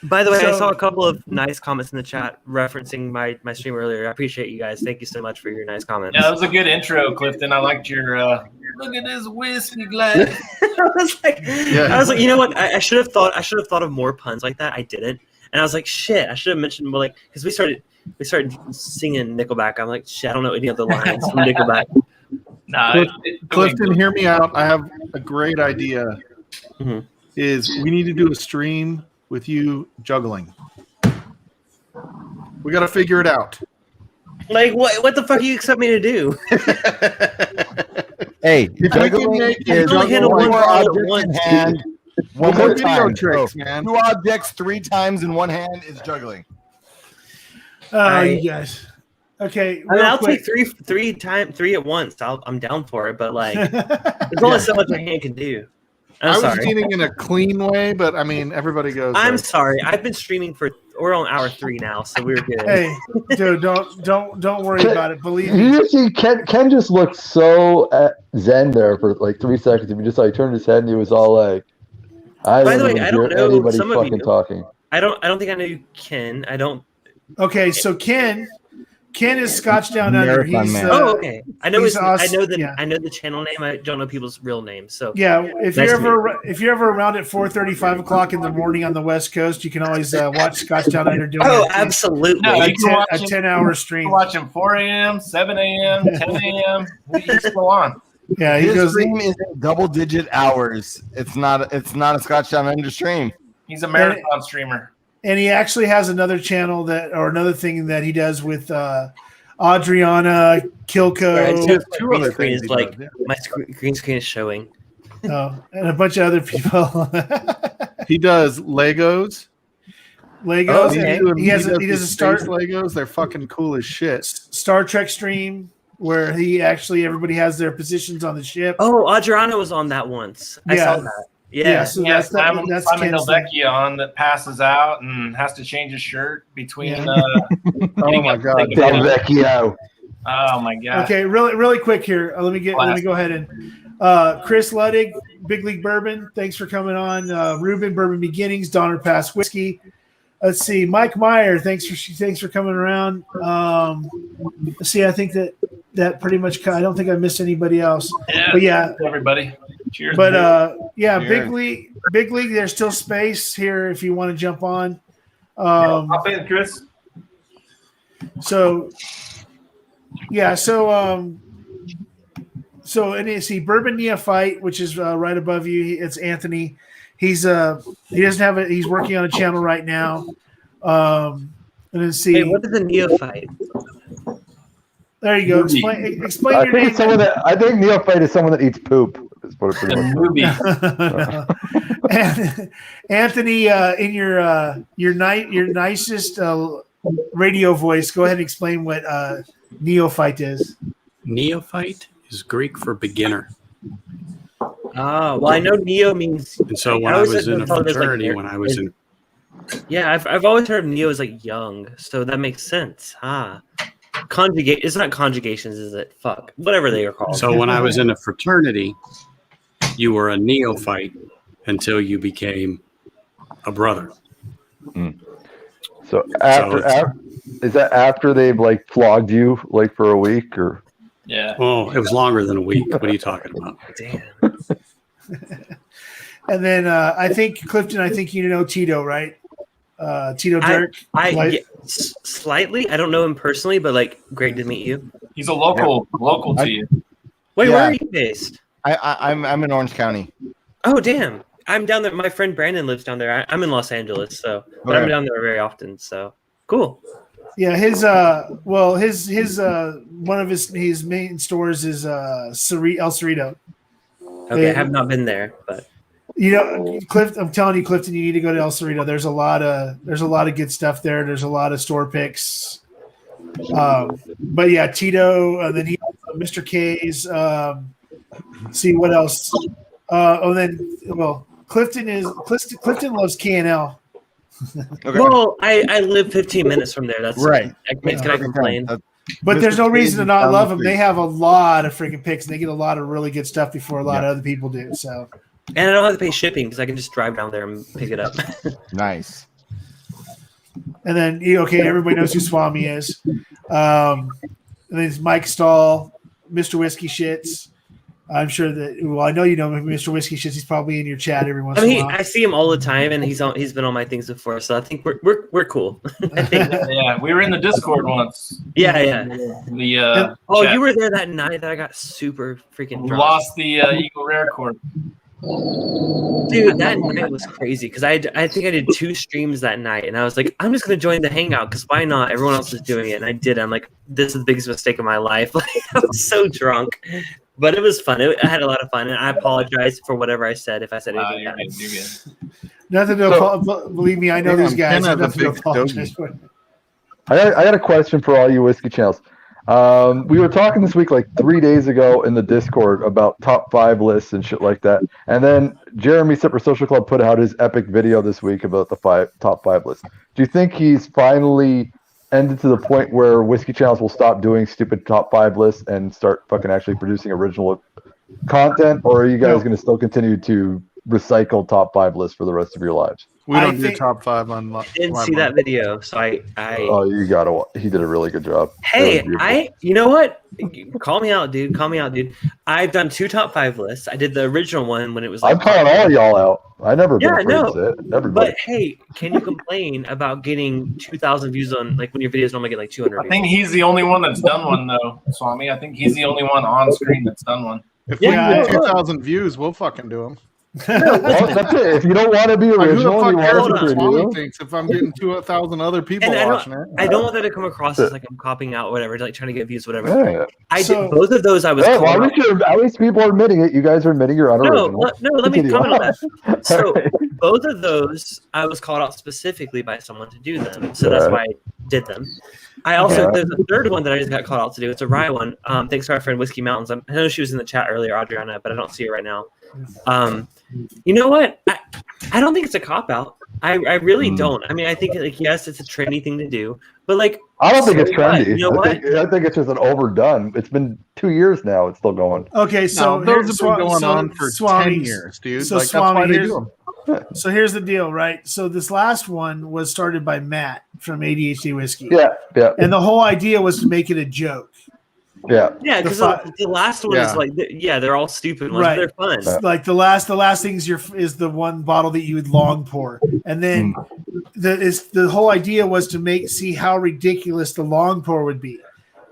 By the way, I So- saw a couple of nice comments in the chat referencing my stream earlier. I appreciate you guys. Thank you so much for your nice comments. Yeah, that was a good intro, Clifton. I liked your look at this whiskey glass. I was like, you know what? I should have thought of more puns like that. I didn't, and I was like, shit. I should have mentioned more, like, because we started singing Nickelback. I'm like, shit. I don't know any of the lines from Nickelback. Nah, Clifton, hear me out. I have a great idea. Mhm. Is we need to do a stream with you juggling. We got to figure it out. Like, what the fuck do you expect me to do? Hey, If we can juggling make is it only handle one one more ball at object once, in hand. One More more video time. tricks, So, man. 2 objects 3 times in one hand is juggling. You guys. Okay, I mean, real I'll quick. take three at once. I'm down for it, but like, there's only so much my hand can do. I I'm was sorry. meaning in a clean way, but I mean, everybody goes. I'm there. sorry. I've been streaming we're on hour 3 now, so we're good. Hey, dude, don't worry about it. Believe me. You just see Ken just looked so zen there for like 3 seconds. If you just like turned his head and he was all like, I By the don't way, even I don't hear know anybody some of fucking you. talking. I don't think I know you, Ken. I don't. Okay, so Ken is Scotch Down Under. Marathon He's man. Oh, okay. I know he's his. awesome. I know the channel name. I don't know people's real names. So Yeah, if Nice you're to ever around at 4:30, 5 o'clock in the morning on the West Coast, you can always watch Scotch Down Under doing Oh, a- absolutely. No, a you can watch 10-hour You stream. can watch him 4 a.m., 7 a.m., 10 a.m. We just go on. Yeah, he His goes. stream is in double-digit hours. It's not a Scotch Down Under stream. He's a marathon streamer. And he actually has another channel another thing that he does with Adriana Kilco, Two Green other screen things is he like does, my green screen is showing. and a bunch of other people. He does Legos. Legos. Oh, and okay. he does a these Star space Legos. They're fucking cool as shit. Star Trek stream where everybody has their positions on the ship. Oh, Adriana was on that once. I Yeah. saw that. Yeah. so Yes, that's Simon Ken's thing. Novecchia on that passes out and has to change his shirt between. Yeah. Oh my god. Del Vecchio. Oh my god. Okay, really quick here. Let me go ahead and Chris Luddig, Big League Bourbon. Thanks for coming on. Ruben, Bourbon Beginnings, Donner Pass Whiskey. Let's see, Mike Meyer. Thanks for coming around. Let's see, I think that pretty much. I don't think I missed anybody else. Yeah, But yeah, everybody. Cheers. but yeah, Cheers. Big League. There's still space here if you want to jump on. Hop in, Chris. So yeah, so and you see Bourbon Neophyte, which is right above you. It's Anthony. He doesn't have it. He's working on a channel right now. And then see. Hey, what is a neophyte? There you go. Explain I your think name. I think neophyte is someone that eats poop. Is what it pretty much. Movie. And Anthony, in your nicest radio voice, go ahead and explain what neophyte is. Neophyte is Greek for beginner. Oh, well, I know Neo means. And so when I always was heard in a them call it as, like, fraternity, when I was in Yeah, I've always heard of Neo as like young, so that makes sense. Conjugate. It's not conjugations, is it? Fuck, whatever they are called. So when I was in a fraternity, you were a neophyte until you became a brother. So after is that after they've like flogged you like for a week or? Yeah. Oh, it was longer than a week. What are you talking about? Damn. And then I think Clifton. I think you know Tito, right? Tito Dirk. Slightly. I don't know him personally, but like, great to meet you. He's a local to you. Wait, Yeah. where are you based? I'm in Orange County. Oh, damn. I'm down there. My friend Brandon lives down there. I'm in Los Angeles, so but I'm Okay. down there very often. So cool. Yeah, his one of his main stores is El Cerrito. Okay, I have not been there, but You know, I'm telling you, Clifton, you need to go to El Cerrito. There's a lot of good stuff there. There's a lot of store picks. But yeah, Tito, then he also Mr. K's. See what else? Clifton loves K&L. Okay. well, I live 15 minutes from there. That's Right. Can I complain? But there's no Mr. reason to K's not down love the them. They street. have a lot of freaking picks, and they get a lot of really good stuff before a lot of other people do. So, And I don't have to pay shipping because I can just drive down there and pick it up. Nice. and then everybody knows who Swami is. And then it's Mike Stahl, Mr. Whiskey Shits. I'm sure that. Well, I know you know Mr. Whiskey Shits. He's probably in your chat every once I in a mean, while. I see him all the time, and he's been on my things before, so I think we're cool. I think, Yeah, we were in the Discord once. yeah. The Oh, chat. you were there that night that I got super freaking We drunk. lost the Eagle Rare Corp. Dude, that night was crazy because I think I did 2 streams that night, and I was like, I'm just gonna join the hangout because why not? Everyone else is doing it, and I did. I'm like, this is the biggest mistake of my life. Like, I was so drunk, but it was fun. I had a lot of fun, and I apologize for whatever I said if I said anything You're bad. good. You're good. Nothing to believe me. I know these guys. Ken has a Nothing to big apologize stogie. for. I got a question for all you whiskey channels. We were talking this week, like 3 days ago, in the Discord about top 5 lists and shit like that. And then Jeremy Sipper Social Club put out his epic video this week about the top 5 lists. Do you think he's finally ended to the point where whiskey channels will stop doing stupid top 5 lists and start fucking actually producing original content, or are you guys going to still continue to recycle top 5 lists for the rest of your lives? We don't do think- top 5 on. Didn't see that video, so I Oh, you gotta. He did a really good job. Hey, It was beautiful. you know what? Call me out, dude. Call me out, dude. I've done 2 top 5 lists. I did the original one when it was like, I'm calling all y'all out. I never been Yeah, afraid no, to say it. Everybody. but hey, can you complain about getting 2,000 views on like when your videos normally get like 200 I views? think he's the only one that's done one though, Swami. I think he's the only one on screen that's done one. If Yeah, we get 2,000 views, we'll fucking do them. Well, that's it. If you don't want to be Like, who the original, fuck you cares want what to be Swami creative. thinks if I'm getting 2,000 other people And watching it? I don't want that to come across as like I'm copying out, whatever, like trying to get views, whatever. Yeah. I So- did both of those. I was Yeah, well, called out. at least people are admitting it. You guys are admitting you're unoriginal. Let me Continue. comment on that. So All right. both of those, I was called out specifically by someone to do them, so that's why I did them. I also there's a third one that I just got called out to do. It's a rye one. Thanks to our friend Whiskey Mountains. I know she was in the chat earlier, Adriana, but I don't see her right now. You know what? I don't think it's a cop out. I really don't. I mean, I think like yes, it's a trendy thing to do, but like I don't think it's so what? trendy. You know what? I think it's just an overdone. It's been 2 years now. It's still going. Okay, so No, those have here- been going so on for Swami- 10 years, dude. So Like, that's Swami, why they here's- do them. So here's the deal, right? So this last one was started by Matt from ADHD Whiskey. Yeah, yeah, And the whole idea was to make it a joke. yeah. Yeah, The because fi- the last one is Yeah. like they're all stupid ones. Right. But they're fun. Like the last thing is the one bottle that you would long pour, and then the whole idea was to see how ridiculous the long pour would be.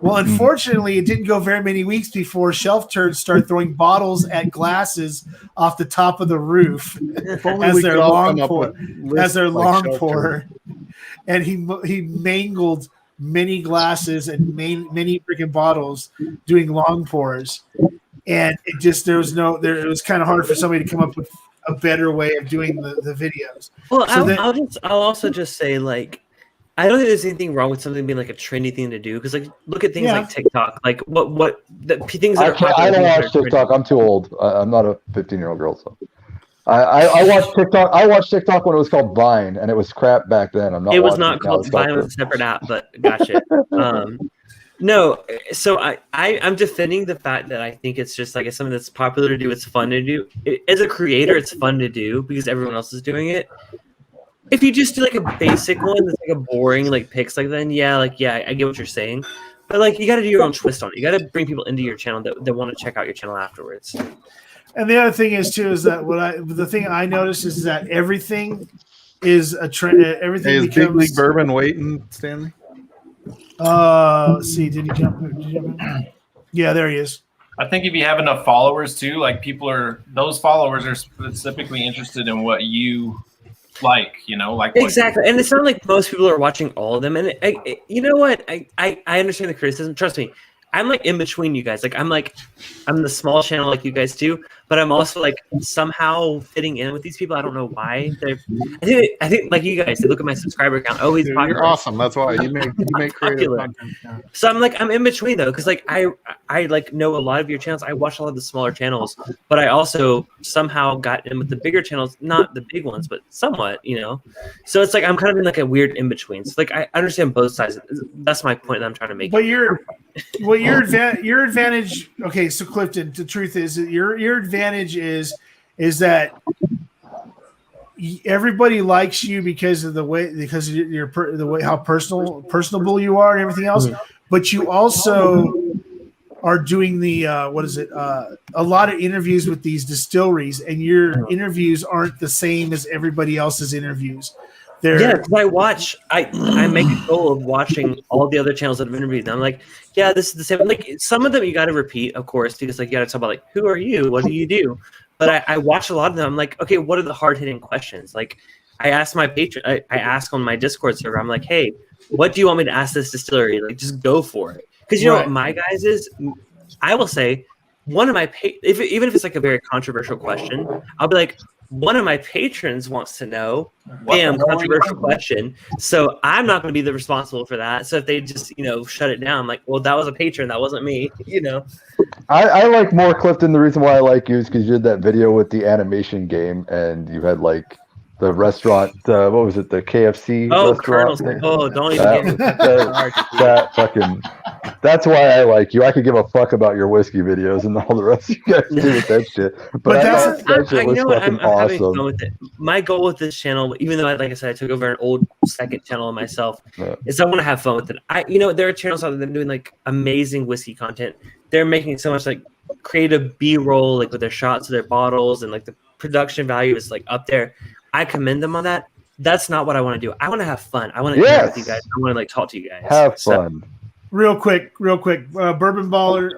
Well, unfortunately, it didn't go very many weeks before shelf turds started throwing bottles at glasses off the top of the roof If only as we their could all long come up pour, with lists as their like long Shelter. pour, and he mangled many glasses and many freaking bottles doing long pours, and it was kind of hard for somebody to come up with a better way of doing the videos. Well, So I'll also just say like I don't think there's anything wrong with something being like a trendy thing to do because like look at things like TikTok, like what the things that I don't watch TikTok. I'm too old. I'm not a 15-year-old girl, so I watched TikTok. I watched TikTok when it was called Vine, and it was crap back then. I'm not. It was not called Vine; it was a separate app, but gotcha. No, so I'm defending the fact that I think it's just like it's something that's popular to do. It's fun to do. As a creator, it's fun to do because everyone else is doing it. If you just do like a basic one that's like a boring like picks like then I get what you're saying. But like you gotta do your own twist on it. You gotta bring people into your channel that want to check out your channel afterwards. And the other thing is too is that the thing I noticed is that everything is a trend. Everything is becomes Big League Bourbon waiting, Stanley? Let's see, did he jump in? Yeah, there he is. I think if you have enough followers too, like those followers are specifically interested in what you like, like exactly. And it's not like most people are watching all of them. And you know what? I understand the criticism. Trust me, I'm like in between you guys. Like I'm the small channel like you guys do, but I'm also like somehow fitting in with these people. I don't know why. I think like you guys, they look at my subscriber count. Oh, he's popular. You're awesome. That's why you make creative content. Yeah. So I'm in between though, because like I like know a lot of your channels. I watch a lot of the smaller channels, but I also somehow got in with the bigger channels, not the big ones, but somewhat, So it's like I'm kind of in like a weird in between. So like I understand both sides. That's my point that I'm trying to make. But your advantage. Okay, so Clifton, the truth is that your advantage is that everybody likes you because of the way how personable you are and everything else. Mm-hmm. But you also are doing the a lot of interviews with these distilleries, and your interviews aren't the same as everybody else's interviews. Because I make a goal of watching all the other channels that have interviewed them. I'm like, yeah, this is the same. Like some of them you got to repeat, of course, because like you got to talk about like who are you, what do you do? But I watch a lot of them. I'm like, okay, what are the hard hitting questions? Like I ask my patron, I ask on my Discord server. I'm like, hey, what do you want me to ask this distillery? Like just go for it. Because you know what my guys is, I will say one of my even if it's like a very controversial question, I'll be like, one of my patrons wants to know. Damn, controversial question. So I'm not going to be the responsible for that. So if they just, shut it down, I'm like, well, that was a patron. That wasn't me, I like more Clifton. The reason why I like you is because you did that video with the animation game and you had like the restaurant, what was it? The KFC restaurant. Don't even get that fucking. That's why I like you. I could give a fuck about your whiskey videos and all the rest of you guys do with that shit. But that shit was fucking awesome. Having fun with it. My goal with this channel, even though, like I said, I took over an old second channel myself, is I want to have fun with it. There are channels out there that are doing like amazing whiskey content. They're making so much like creative B-roll, like with their shots of their bottles, and like the production value is like up there. I commend them on that. That's not what I want to do. I want to have fun. I want to interact with you guys. I want to like talk to you guys. Have fun. Real quick. Bourbon Baller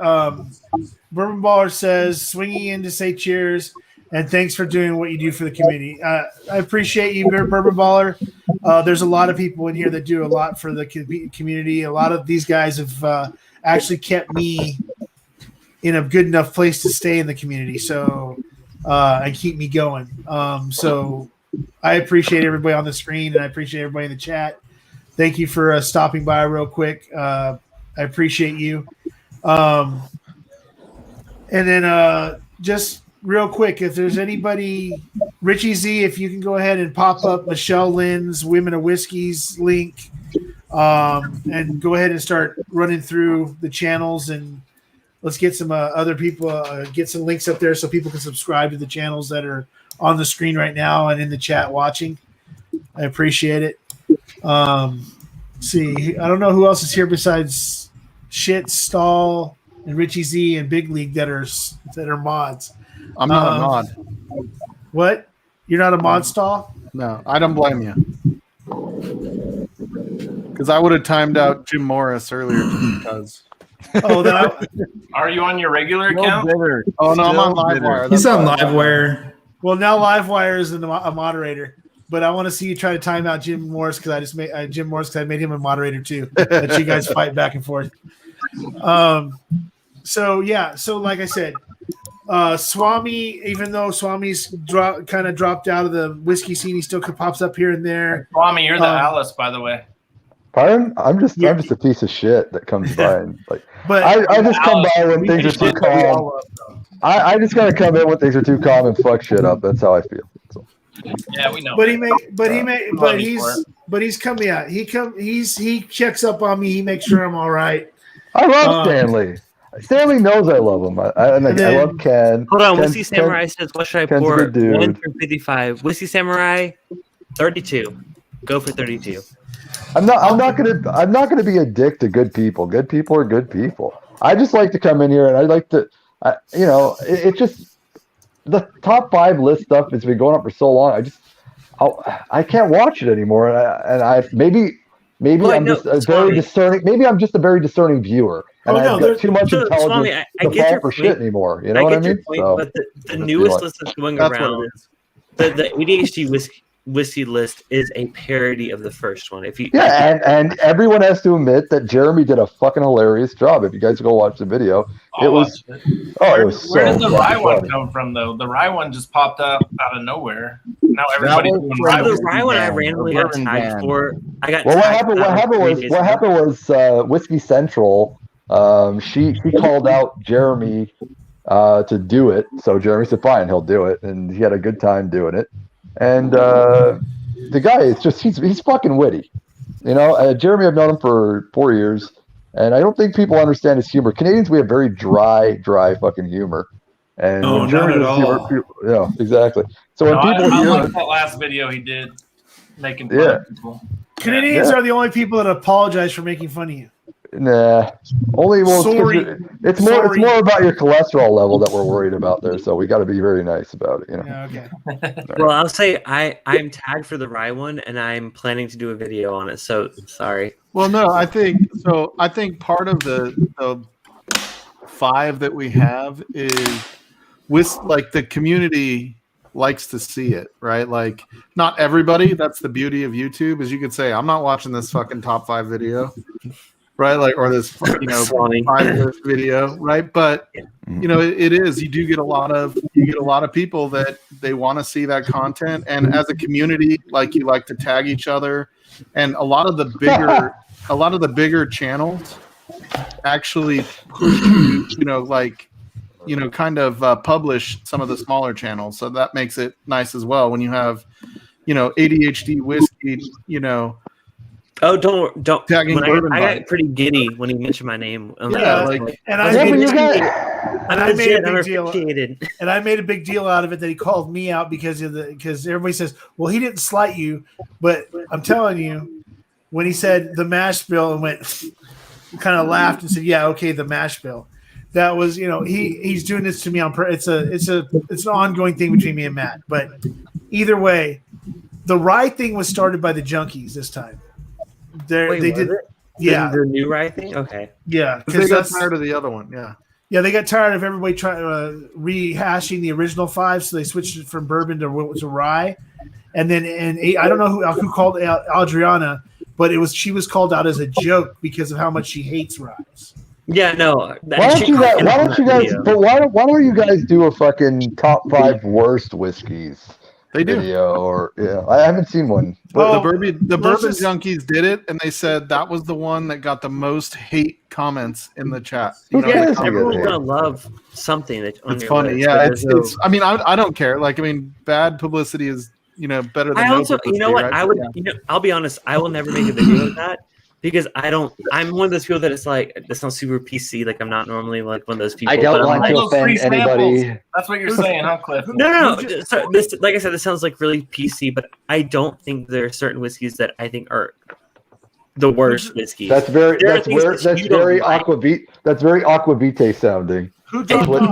says, swinging in to say cheers and thanks for doing what you do for the community. I appreciate you, Bourbon Baller. There's a lot of people in here that do a lot for the community. A lot of these guys have actually kept me in a good enough place to stay in the community, so and keep me going. So I appreciate everybody on the screen, and I appreciate everybody in the chat. Thank you for stopping by real quick. I appreciate you. And then just real quick, if there's anybody, Richie Z, if you can go ahead and pop up Michelle Lynn's Women of Whiskey's link, and go ahead and start running through the channels, and let's get some other people, get some links up there so people can subscribe to the channels that are on the screen right now and in the chat watching. I appreciate it. See, I don't know who else is here besides Shit, Stall, and Richie Z and Big League that are mods. I'm not a mod. What? You're not a mod, Stall? No, I don't blame you. Because I would have timed out Jim Morris earlier because. Are you on your regular account? Oh no, I'm on Livewire. He's on Livewire. Well, now Livewire is a moderator. But I want to see you try to time out Jim Morris because I just made Jim Morris because I made him a moderator too. That you guys fight back and forth. So like I said, Swami, even though Swami's dropped out of the whiskey scene, he still pops up here and there. Swami, you're the Alice, by the way. Pardon? I'm just a piece of shit that comes by and like. But I just come by when things are too calm. I just gotta come in when things are too calm and fuck shit up. That's how I feel. So. Yeah, we know. But that. he's coming out. He checks up on me. He makes sure I'm all right. I love Stanley. Stanley knows I love him. I love Ken. Hold on, Ken, Whiskey Samurai says, "What should I Ken's a pour?" good dude. 1 through 55. Whiskey Samurai, 32. Go for 32. I'm not gonna be a dick to good people. Good people are good people. I just like to come in here and I like to, it just the top 5 list stuff has been going on for so long. I can't watch it anymore. Maybe I'm just a very discerning. Maybe I'm just a very discerning viewer, and I've got too much intelligence Swami, I to get fall your for point. shit anymore. You know what I mean? Point, but the newest list that's going around, the ADHD whiskey list is a parody of the first one. And everyone has to admit that Jeremy did a fucking hilarious job. If you guys go watch the video, it was where did the rye one come from though? The rye one just popped up out of nowhere. Now everybody's doing rye. The rye one I randomly got tagged for. What happened was Whiskey Central. She called out Jeremy to do it. So Jeremy said, "Fine, he'll do it," and he had a good time doing it. And the guy is he's fucking witty. Jeremy, I've known him for 4 years, and I don't think people understand his humor. Canadians, we have very dry fucking humor. And when Jeremy does humor, yeah, exactly. So when people I hear like that last video he did making fun of people. Canadians are the only people that apologize for making fun of you. Nah, it's more about your cholesterol level that we're worried about there. So we got to be very nice about it. Yeah, okay. Well, I'll say I'm tagged for the rye one, and I'm planning to do a video on it. So sorry. Well, no, I think part of the 5 that we have is with like the community likes to see it, right? Like not everybody. That's the beauty of YouTube, is you could say, I'm not watching this fucking top 5 video. Right, like, or this 5 list video, right? But it is. You do get a lot of people that they want to see that content, and as a community, like you like to tag each other, and a lot of the bigger channels actually push publish some of the smaller channels, so that makes it nice as well when you have ADHD whiskey, Oh, don't. Tagging I got pretty giddy when he mentioned my name. I made a big deal out of it that he called me out because everybody says, well, he didn't slight you, but I'm telling you, when he said the Mashbill and went kind of laughed and said, yeah, okay, the Mashbill. That was, he's doing this to me on it's an ongoing thing between me and Matt. But either way, the rye thing was started by the junkies this time. They did it? Yeah, the new rye thing. Okay, yeah, because they got tired of the other one. Yeah, they got tired of everybody trying rehashing the original 5, so they switched it from bourbon to rye, and then I don't know who called Adriana, but she was called out as a joke because of how much she hates rye. Yeah, no. Why don't you guys do a fucking top 5 worst whiskeys? They do. Video I haven't seen one. The bourbon junkies did it, and they said that was the one that got the most hate comments in the chat. Everyone's gonna love something. It's funny, yeah. It's. I mean, I don't care. Like, I mean, bad publicity is better than. I also, no publicity, what right? I would. I'll be honest. I will never make a video of that. Because I'm one of those people that it's like, that sounds super PC. Like I'm not normally like one of those people. I don't want to offend anybody. That's what you're saying, huh, Cliff? No. So this, like I said, this sounds like really PC, but I don't think there are certain whiskeys that I think are the worst whiskeys. That's very aquavite sounding. That's what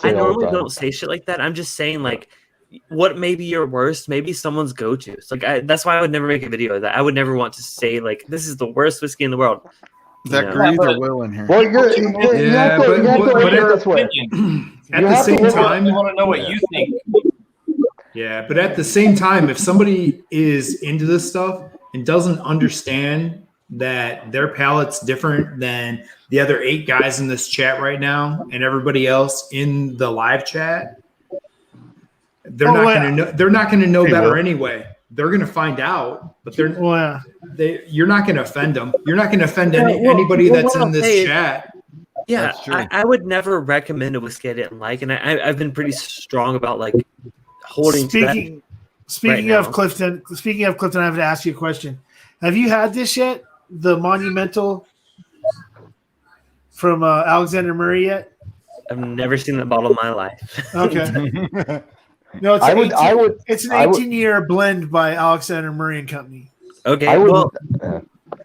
I normally don't say shit like that. I'm just saying like, what may be your worst, maybe someone's go-to. It's like that's why I would never make a video of that. I would never want to say like this is the worst whiskey in the world. Is that Grease or Will in here? Well, you have to look at it this way. At the same time, I want to know what you think. Yeah, but at the same time, if somebody is into this stuff and doesn't understand that their palate's different than the other 8 guys in this chat right now and everybody else in the live chat, they're not going to know. They're not going to know better anyway. They're going to find out, but they're. Well, you're not going to offend them. You're not going to offend Well, anybody well, that's what in I'll this say is- chat. Yeah, That's true. I would never recommend a whiskey I didn't like, and I've been pretty strong about like holding. to that. Speaking right of now. Clifton, I have to ask you a question. Have you had this yet? The Monumental from Alexander Murray yet? I've never seen that bottle in my life. Okay. No, it's an 18-year blend by Alexander Murray and Company. Okay, I would, well,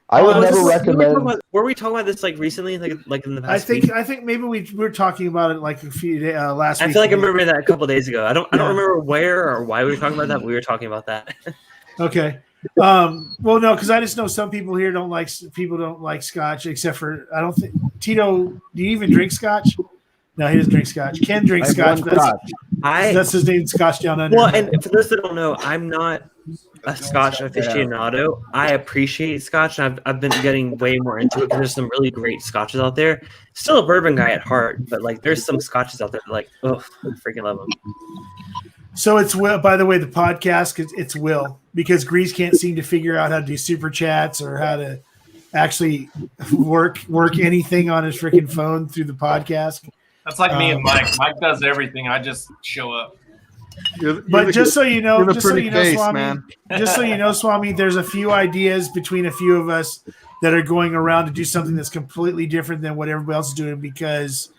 I would was never this- recommend. Were we talking about this like recently, like in the I past? week? think maybe we were talking about it like a few days last I week. feel like I remember that a couple days ago. I don't Yeah. remember where or why we were talking about that. But we were talking about that. Okay. Well, no, because I just know some people here don't like Scotch, except for I don't think Tito. Do you even drink Scotch? No, he doesn't drink Scotch. Ken drinks I've Scotch. won But Scotch. that's his name, Scotch Down Under. Well, and for those that don't know, I'm not a Scotch aficionado. I appreciate Scotch, and I've been getting way more into it because there's some really great Scotches out there. Still a bourbon guy at heart, but like there's some Scotches out there that, like, oh, I freaking love them. So it's Will. By the way, the podcast it's Will because Grease can't seem to figure out how to do super chats or how to actually work anything on his freaking phone through the podcast. That's like me and Mike. Mike does everything. I just show up. But just so you know, you're the just so pretty you know, face, Swami, man. just so you know, Swami, there's a few ideas between a few of us that are going around to do something that's completely different than what everybody else is doing because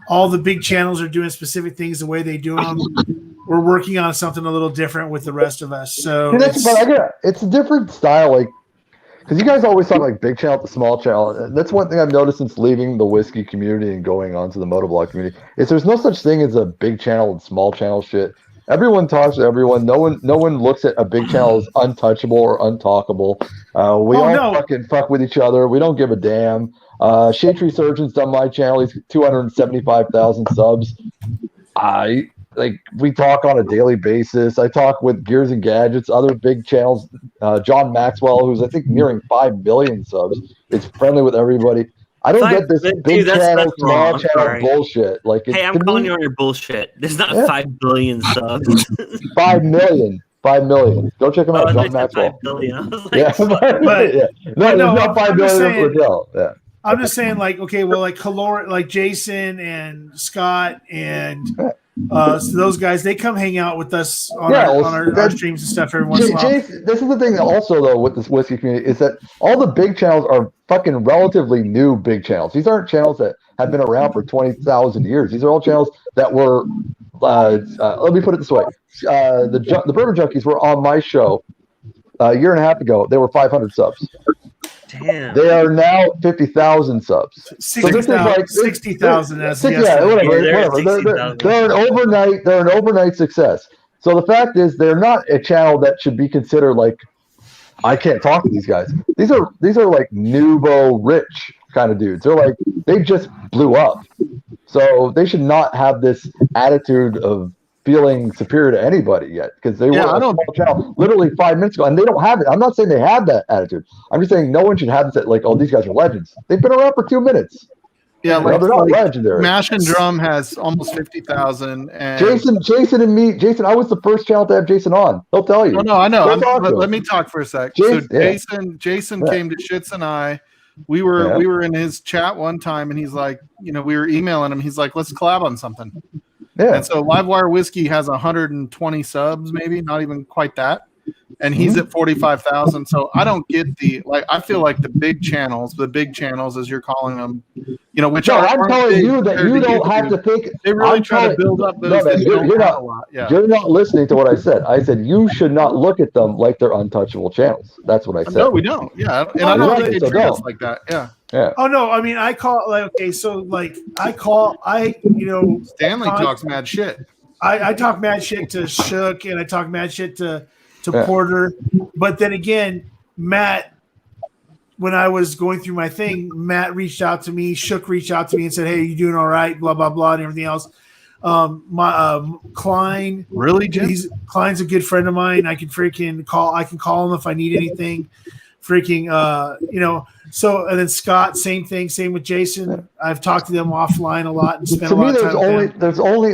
all the big channels are doing specific things the way they do them. We're working on something a little different with the rest of us. So it's a different style, like because you guys always talk like big channel to small channel. That's one thing I've noticed since leaving the whiskey community and going on to the motoblog community is there's no such thing as a big channel and small channel shit. Everyone talks to everyone. No one looks at a big channel as untouchable or untalkable. Fucking fuck with each other. We don't give a damn. Shade Surgeon's done my channel. He's 275,000 subs. We talk on a daily basis. I talk with Gears and Gadgets, other big channels. John Maxwell, who's I think nearing 5 billion subs, is friendly with everybody. I don't get this big channel, small channel bullshit. Like, hey, I'm calling you on your bullshit. There's not 5 billion subs. 5 million. 5 million. Go check him out, John Maxwell. 5 billion. I was like, Yeah, But no, not 5 billion. Yeah. I'm just saying, like, okay, well, like like Jason and Scott and so those guys, they come hang out with us on our streams and stuff every once in a while. This is the thing also, though, with this whiskey community is that all the big channels are fucking relatively new big channels. These aren't channels that have been around for 20,000 years. These are all channels that were, let me put it this way. The Bourbon Junkies were on my show a year and a half ago. They were 500 subs. Damn. They are now 50,000 subs. 60,000 as whatever. They're an overnight success. So the fact is, they're not a channel that should be considered like I can't talk to these guys. These are like nouveau rich kind of dudes. They're like they just blew up. So they should not have this attitude of feeling superior to anybody yet because they were a small channel literally 5 minutes ago and they don't have it. I'm not saying they have that attitude. I'm just saying no one should have this like, oh, these guys are legends. They've been around for 2 minutes. Yeah, they're not legendary. Mash and Drum has almost 50,000. And Jason and me. Jason, I was the first channel to have Jason on. He'll tell you. No, I know. Let me talk for a sec. Jason came to Shits and I. We were in his chat one time, and he's like, we were emailing him. He's like, let's collab on something. Yeah. And so Livewire Whiskey has 120 subs, maybe not even quite that. And he's at 45,000. So I don't get I feel like the big channels as you're calling them, which I'm telling you that you don't have to think. They really try to build up those. You're not listening to what I said. I said you should not look at them like they're untouchable channels. That's what I said. No, we don't. Yeah. And I don't think they treat us like that. Yeah. Yeah. Oh no! I mean, I call Stanley talks mad shit. I talk mad shit to Shook, and I talk mad shit to Porter. But then again, Matt, when I was going through my thing, Matt reached out to me. Shook reached out to me and said, "Hey, you doing all right?" Blah blah blah, and everything else. Klein, really, Jim? Klein's a good friend of mine. I can call him if I need anything. freaking, so, and then Scott, same thing. Same with Jason. I've talked to them offline a lot and spent To a lot me, of time with them.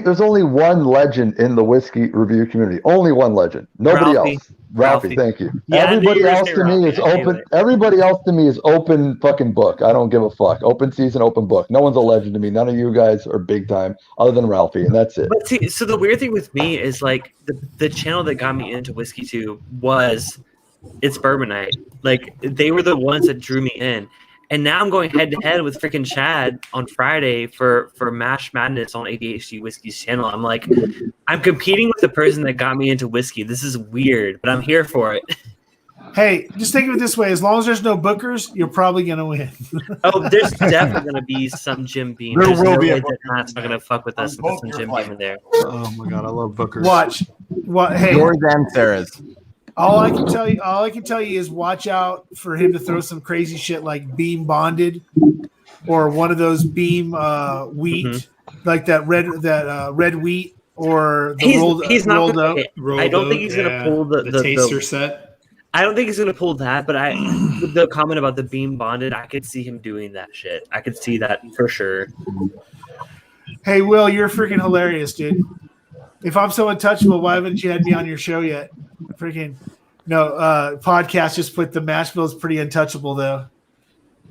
there's only one legend in the whiskey review community. Only one legend. Nobody else. Ralphie, thank you. Yeah, Everybody else to me is open. Everybody else to me is open fucking book. I don't give a fuck. Open season, open book. No one's a legend to me. None of you guys are big time, other than Ralphie, and that's it. But see, so the weird thing with me is like the channel that got me into whiskey too was It's Bourbon Night. Like they were the ones that drew me in. And now I'm going head to head with freaking Chad on Friday for Mash Madness on ADHD Whiskey's channel. I'm like, I'm competing with the person that got me into whiskey. This is weird, but I'm here for it. Hey, just think of it this way: as long as there's no bookers, you're probably gonna win. Oh, there's definitely gonna be some Jim Beam. There will be a Matt's not gonna fuck with us with some Jim Beam in there. Oh my god, I love bookers. Watch. What? Hey, Yours and Sarah's. all I can tell you is watch out for him to throw some crazy shit like beam bonded, or one of those beam wheat, like that red wheat, or the he's not rolled gonna, up. I don't think he's gonna pull the taster set. I don't think he's gonna pull that, but with the comment about the beam bonded, I could see him doing that shit. I could see that for sure. Hey, Will, you're freaking hilarious, dude. If I'm so untouchable, why haven't you had me on your show yet? Freaking podcast just put the Mashbill is pretty untouchable though.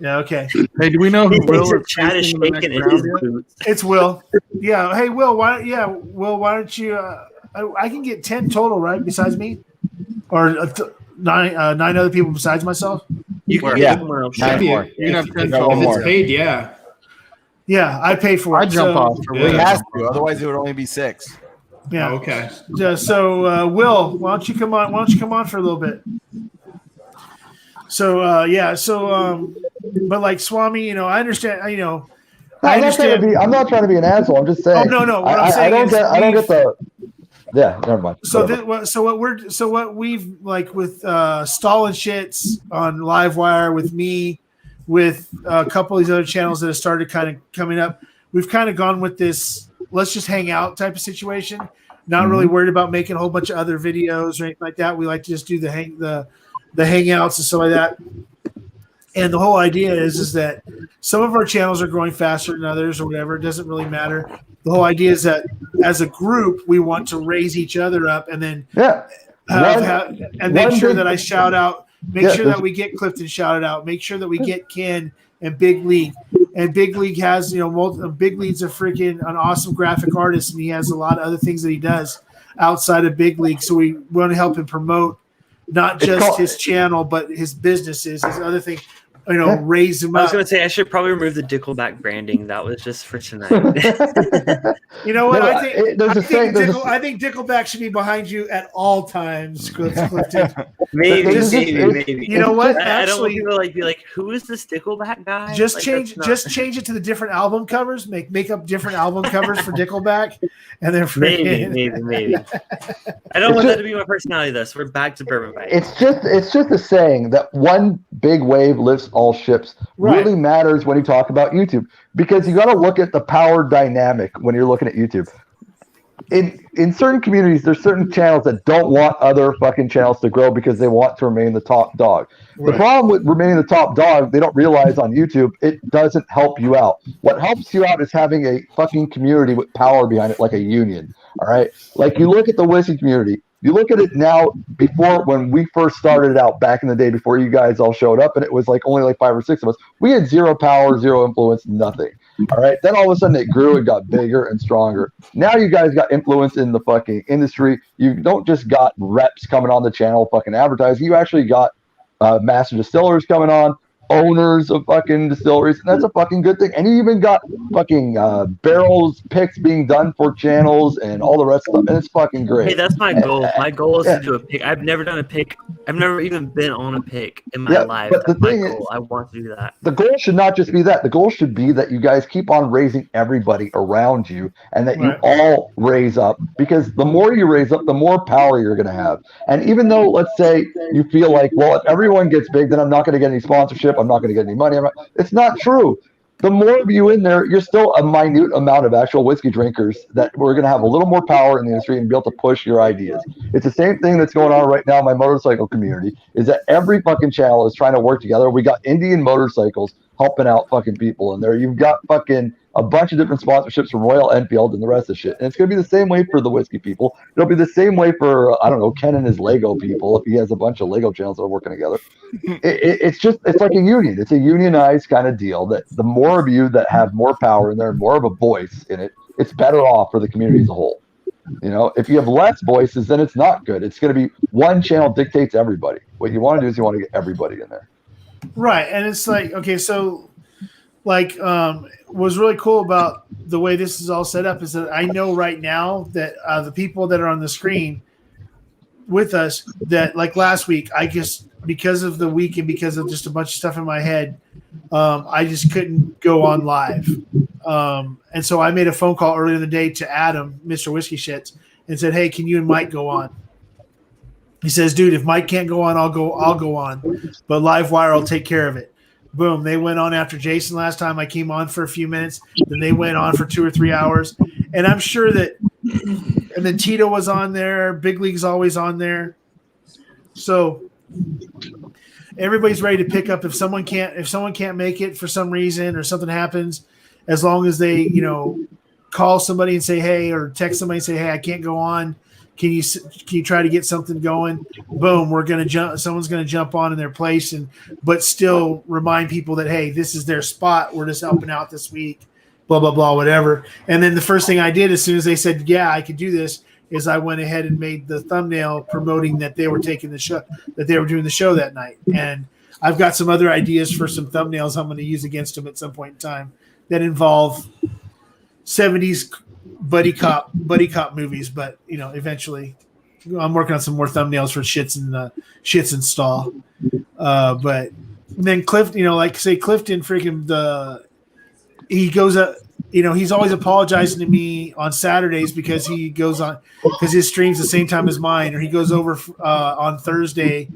Yeah, okay. Hey, do we know who Will is Chad is facing in the shaking next in his round yet? boots. It's Will. Yeah. Hey, Will. Why don't you? I can get 10 total, right? Besides me, or nine other people besides myself. You can Yeah. get one else. Nine more. You can have 10 Got one If total. it's paid, yeah. Yeah, I pay for it. I jump so, off for He Will. has to, otherwise it would only be 6. Yeah. Oh, okay. Yeah, so Will, why don't you come on? Why don't you come on for a little bit? So but like Swami, I understand. I'm not trying to be an asshole. I'm just saying. Oh no. What I'm saying I is don't get the. Yeah, never mind. What we've like with Stalin shits on Livewire with me, with a couple of these other channels that have started kind of coming up. We've kind of gone with this let's just hang out type of situation. Not really worried about making a whole bunch of other videos or anything like that. We like to just do the hangouts and stuff like that. And the whole idea is that some of our channels are growing faster than others or whatever. It doesn't really matter. The whole idea is that as a group, we want to raise each other up and then make sure that I shout out, make sure that we get Clifton shouted out, make sure that we get Ken and Big League. And Big League has, Big League's a freaking an awesome graphic artist, and he has a lot of other things that he does outside of Big League. So we want to help him promote not just his channel, but his businesses, his other thing. Raise him up. I was going to say I should probably remove the Dickleback branding. That was just for tonight. You know what? No, I think Dickleback should be behind you at all times, Clifton. maybe. You know what? I don't want Actually, people be like, who is this Dickleback guy? just Like, change it to the different album covers. Make up different album covers for Dickleback, and then maybe. I don't want that to be my personality though. So we're back to Bourbon Fight. It's just a saying that one big wave lifts all ships. Really matters when you talk about YouTube, because you got to look at the power dynamic when you're looking at YouTube. In certain communities, there's certain channels that don't want other fucking channels to grow because they want to remain the top dog. The problem with remaining the top dog, they don't realize on YouTube, it doesn't help you out. What helps you out is having a fucking community with power behind it, like a union. All right? Like you look at the whiskey community. You look at it now, before when we first started out back in the day, before you guys all showed up, and it was like only like 5 or 6 of us. We had zero power, zero influence, nothing. All right. Then all of a sudden it grew and got bigger and stronger. Now you guys got influence in the fucking industry. You don't just got reps coming on the channel fucking advertising. You actually got master distillers coming on, owners of fucking distilleries, and that's a fucking good thing. And you even got fucking barrels picks being done for channels and all the rest of them, and it's fucking great. Hey, that's my goal. My goal is to do a pick. I've never done a pick. I've never even been on a pick in my life. But that's the my thing goal. is, I want to do that. the goal should not just be that. The goal should be that you guys keep on raising everybody around you, and that you all raise up, because the more you raise up, the more power you're going to have. And even though, let's say, you feel like, well, if everyone gets big, then I'm not going to get any sponsorship, I'm not going to get any money. It's not true. the more of you in there, you're still a minute amount of actual whiskey drinkers that we're going to have a little more power in the industry and be able to push your ideas. It's the same thing that's going on right now in my motorcycle community, is that every fucking channel is trying to work together. We got Indian motorcycles helping out fucking people in there. You've got fucking a bunch of different sponsorships from Royal Enfield and the rest of the shit. And it's going to be the same way for the whiskey people. It'll be the same way for, I don't know, Ken and his Lego people, if he has a bunch of Lego channels that are working together. It's like a union. It's a unionized kind of deal that the more of you that have more power in there and more of a voice in it, it's better off for the community as a whole. You know, if you have less voices, then it's not good. It's going to be one channel dictates everybody. What you want to do is you want to get everybody in there. Right. And it's like, okay, so like what's really cool about the way this is all set up is that I know right now that the people that are on the screen with us, that like last week, I just, because of the week and because of just a bunch of stuff in my head, I just couldn't go on live. And so I made a phone call earlier in the day to Adam, Mr. Whiskey Shits, and said, hey, can you and Mike go on? He says, dude, if Mike can't go on, I'll go on, but Livewire will take care of it. Boom. They went on after Jason last time. I came on for a few minutes. Then they went on for 2 or 3 hours. And I'm sure that, and then Tito was on there. Big League's always on there. So everybody's ready to pick up if someone can't make it for some reason or something happens, as long as they, you know, call somebody and say, hey, or text somebody and say, hey, I can't go on. Can you try to get something going? Boom, we're gonna jump. Someone's gonna jump on in their place, but still remind people that, hey, this is their spot. We're just helping out this week. Blah blah blah, whatever. And then the first thing I did as soon as they said, yeah, I could do this, is I went ahead and made the thumbnail promoting that they were taking the show, that they were doing the show that night. And I've got some other ideas for some thumbnails I'm going to use against them at some point in time that involve 70s buddy cop movies, but you know, eventually I'm working on some more thumbnails for Shits and Stall. But then Clifton, you know, like say Clifton he goes up, you know, he's always apologizing to me on Saturdays because he goes on, because his stream's the same time as mine, or he goes over on Thursday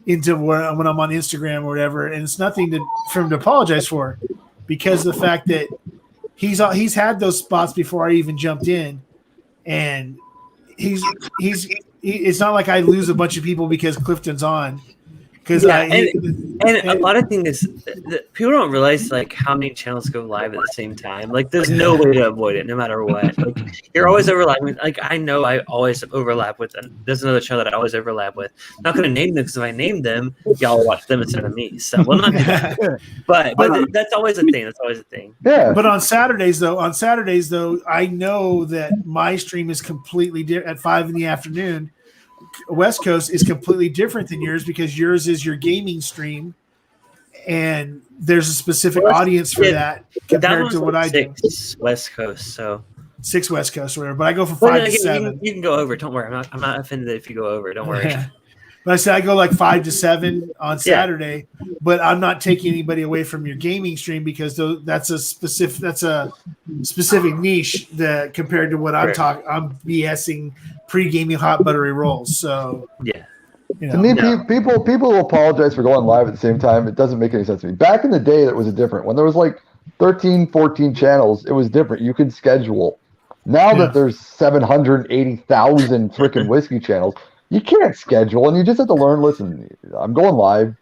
into when I'm on Instagram or whatever. And it's nothing for him to apologize for, because the fact that he's had those spots before I even jumped in, and it's not like I lose a bunch of people because Clifton's on. Because and a lot of things that people don't realize, like how many channels go live at the same time. Like there's no way to avoid it, no matter what. Like you're always overlapping. Like I know I always overlap with. There's another channel that I always overlap with. I'm not going to name them because if I name them, y'all watch them instead of me. So we'll not do that. But that's always a thing. That's always a thing. Yeah. But on Saturdays though, I know that my stream is completely different at 5 p.m. West Coast is completely different than yours, because yours is your gaming stream, and there's a specific audience for that compared to what I do. 6 West Coast, so 6 West Coast, or whatever. But I go from 5 to 7. You can go over. Don't worry. I'm not offended if you go over. Don't worry. But I said I go like 5 to 7 on Saturday, but I'm not taking anybody away from your gaming stream, because that's a specific niche that compared to what I'm talking. I'm BSing pre-gaming hot buttery rolls. So yeah. You know. To me, people will apologize for going live at the same time. It doesn't make any sense to me. Back in the day, that was different. When there was like 13, 14 channels, it was different. You could schedule. Now that there's 780,000 freaking whiskey channels, you can't schedule, and you just have to learn. Listen, I'm going live.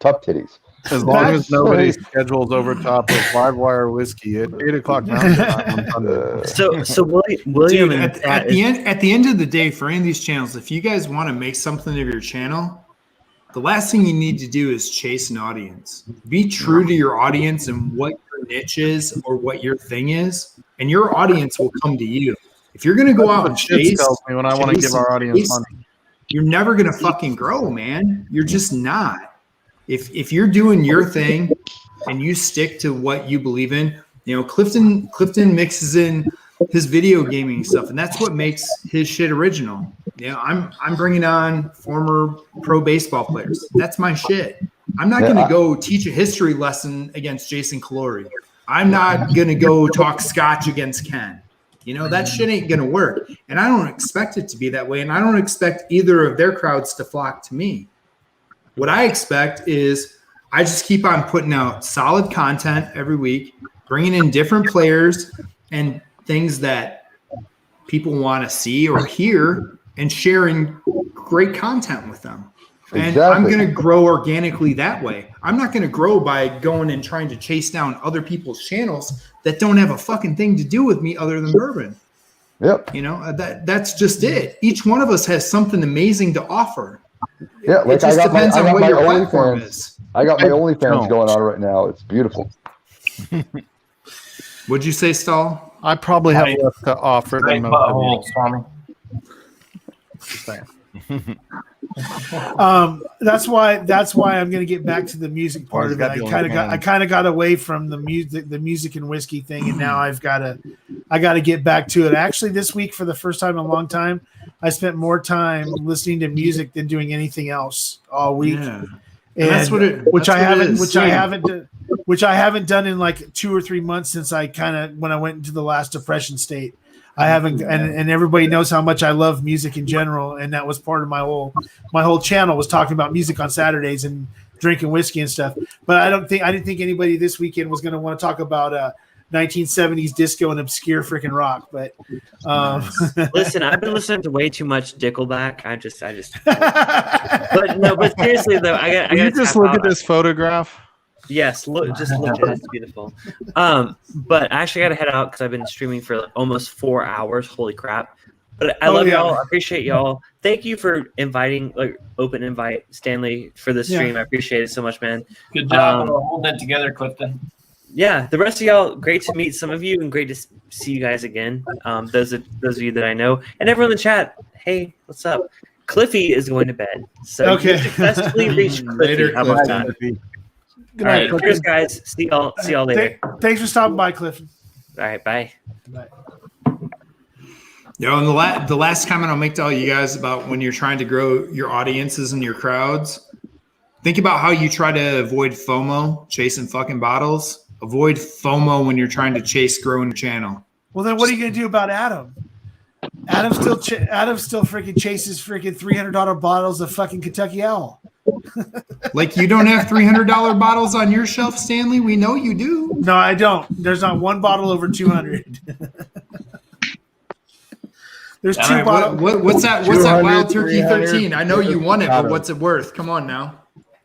Tough titties. As long as nobody schedules over top of Livewire whiskey at 8:00 Mountain Time on Sunday. So William, dude, at the end of the day, for any of these channels, if you guys want to make something of your channel, the last thing you need to do is chase an audience. Be true to your audience and what your niche is or what your thing is, and your audience will come to you. If you're going to go out and chase, tells me when I want to give our audience money, you're never going to fucking grow, man. You're just not. If you're doing your thing and you stick to what you believe in, you know, Clifton mixes in his video gaming stuff, and that's what makes his shit original. You know, I'm bringing on former pro baseball players. That's my shit. I'm not going to go teach a history lesson against Jason Calori. I'm not going to go talk scotch against Ken. You know, that shit ain't going to work. And I don't expect it to be that way. And I don't expect either of their crowds to flock to me. What I expect is I just keep on putting out solid content every week, bringing in different players and things that people want to see or hear, and sharing great content with them. And I'm going to grow organically that way. I'm not going to grow by going and trying to chase down other people's channels that don't have a fucking thing to do with me other than bourbon. Yep. You know, that's just it. Each one of us has something amazing to offer. Yeah, like it just depends on what your platform OnlyFans. is. I got my OnlyFans going on right now. It's beautiful. What'd you say, Stahl? I probably have enough to offer them. Swami. That's why I'm going to get back to the music part of it. I kind of got away from the music and whiskey thing, and now I got to get back to it. Actually, this week, for the first time in a long time, I spent more time listening to music than doing anything else all week. Yeah. And that's which I haven't done in like 2 or 3 months since when I went into the last depression state. I haven't, and everybody knows how much I love music in general, and that was part of my whole channel was talking about music on Saturdays and drinking whiskey and stuff. But I didn't think anybody this weekend was going to want to talk about 1970s disco and obscure freaking rock. But listen, I've been listening to way too much Nickelback. I just. But seriously though, I got. You just look at this photograph. Yes, just look at it. It's beautiful. But I actually got to head out because I've been streaming for almost 4 hours. Holy crap! But I love y'all. I appreciate y'all. Thank you for inviting, open invite Stanley for the stream. I appreciate it so much, man. Good job holding it together, Clifton. Yeah, the rest of y'all, great to meet some of you and great to see you guys again. Those of you that I know, and everyone in the chat. Hey, what's up? Cliffy is going to bed, so you successfly reached Cliffy. Later, how about that? Good All night, right, cheers, guys. See y'all later. Thanks for stopping by, Cliff. All right, bye. Bye. And the last comment I'll make to all you guys about when you're trying to grow your audiences and your crowds, think about how you try to avoid FOMO, chasing fucking bottles. Avoid FOMO when you're trying to chase growing your channel. Well, then what are you going to do about Adam? Adam still freaking chases freaking $300 bottles of fucking Kentucky Owl. Like you don't have $300 bottles on your shelf, Stanley? We know you do. No, I don't. There's not one bottle over 200. There's two bottles. What's that? What's that Wild Turkey 13? I know you won it, but what's it worth? Come on now.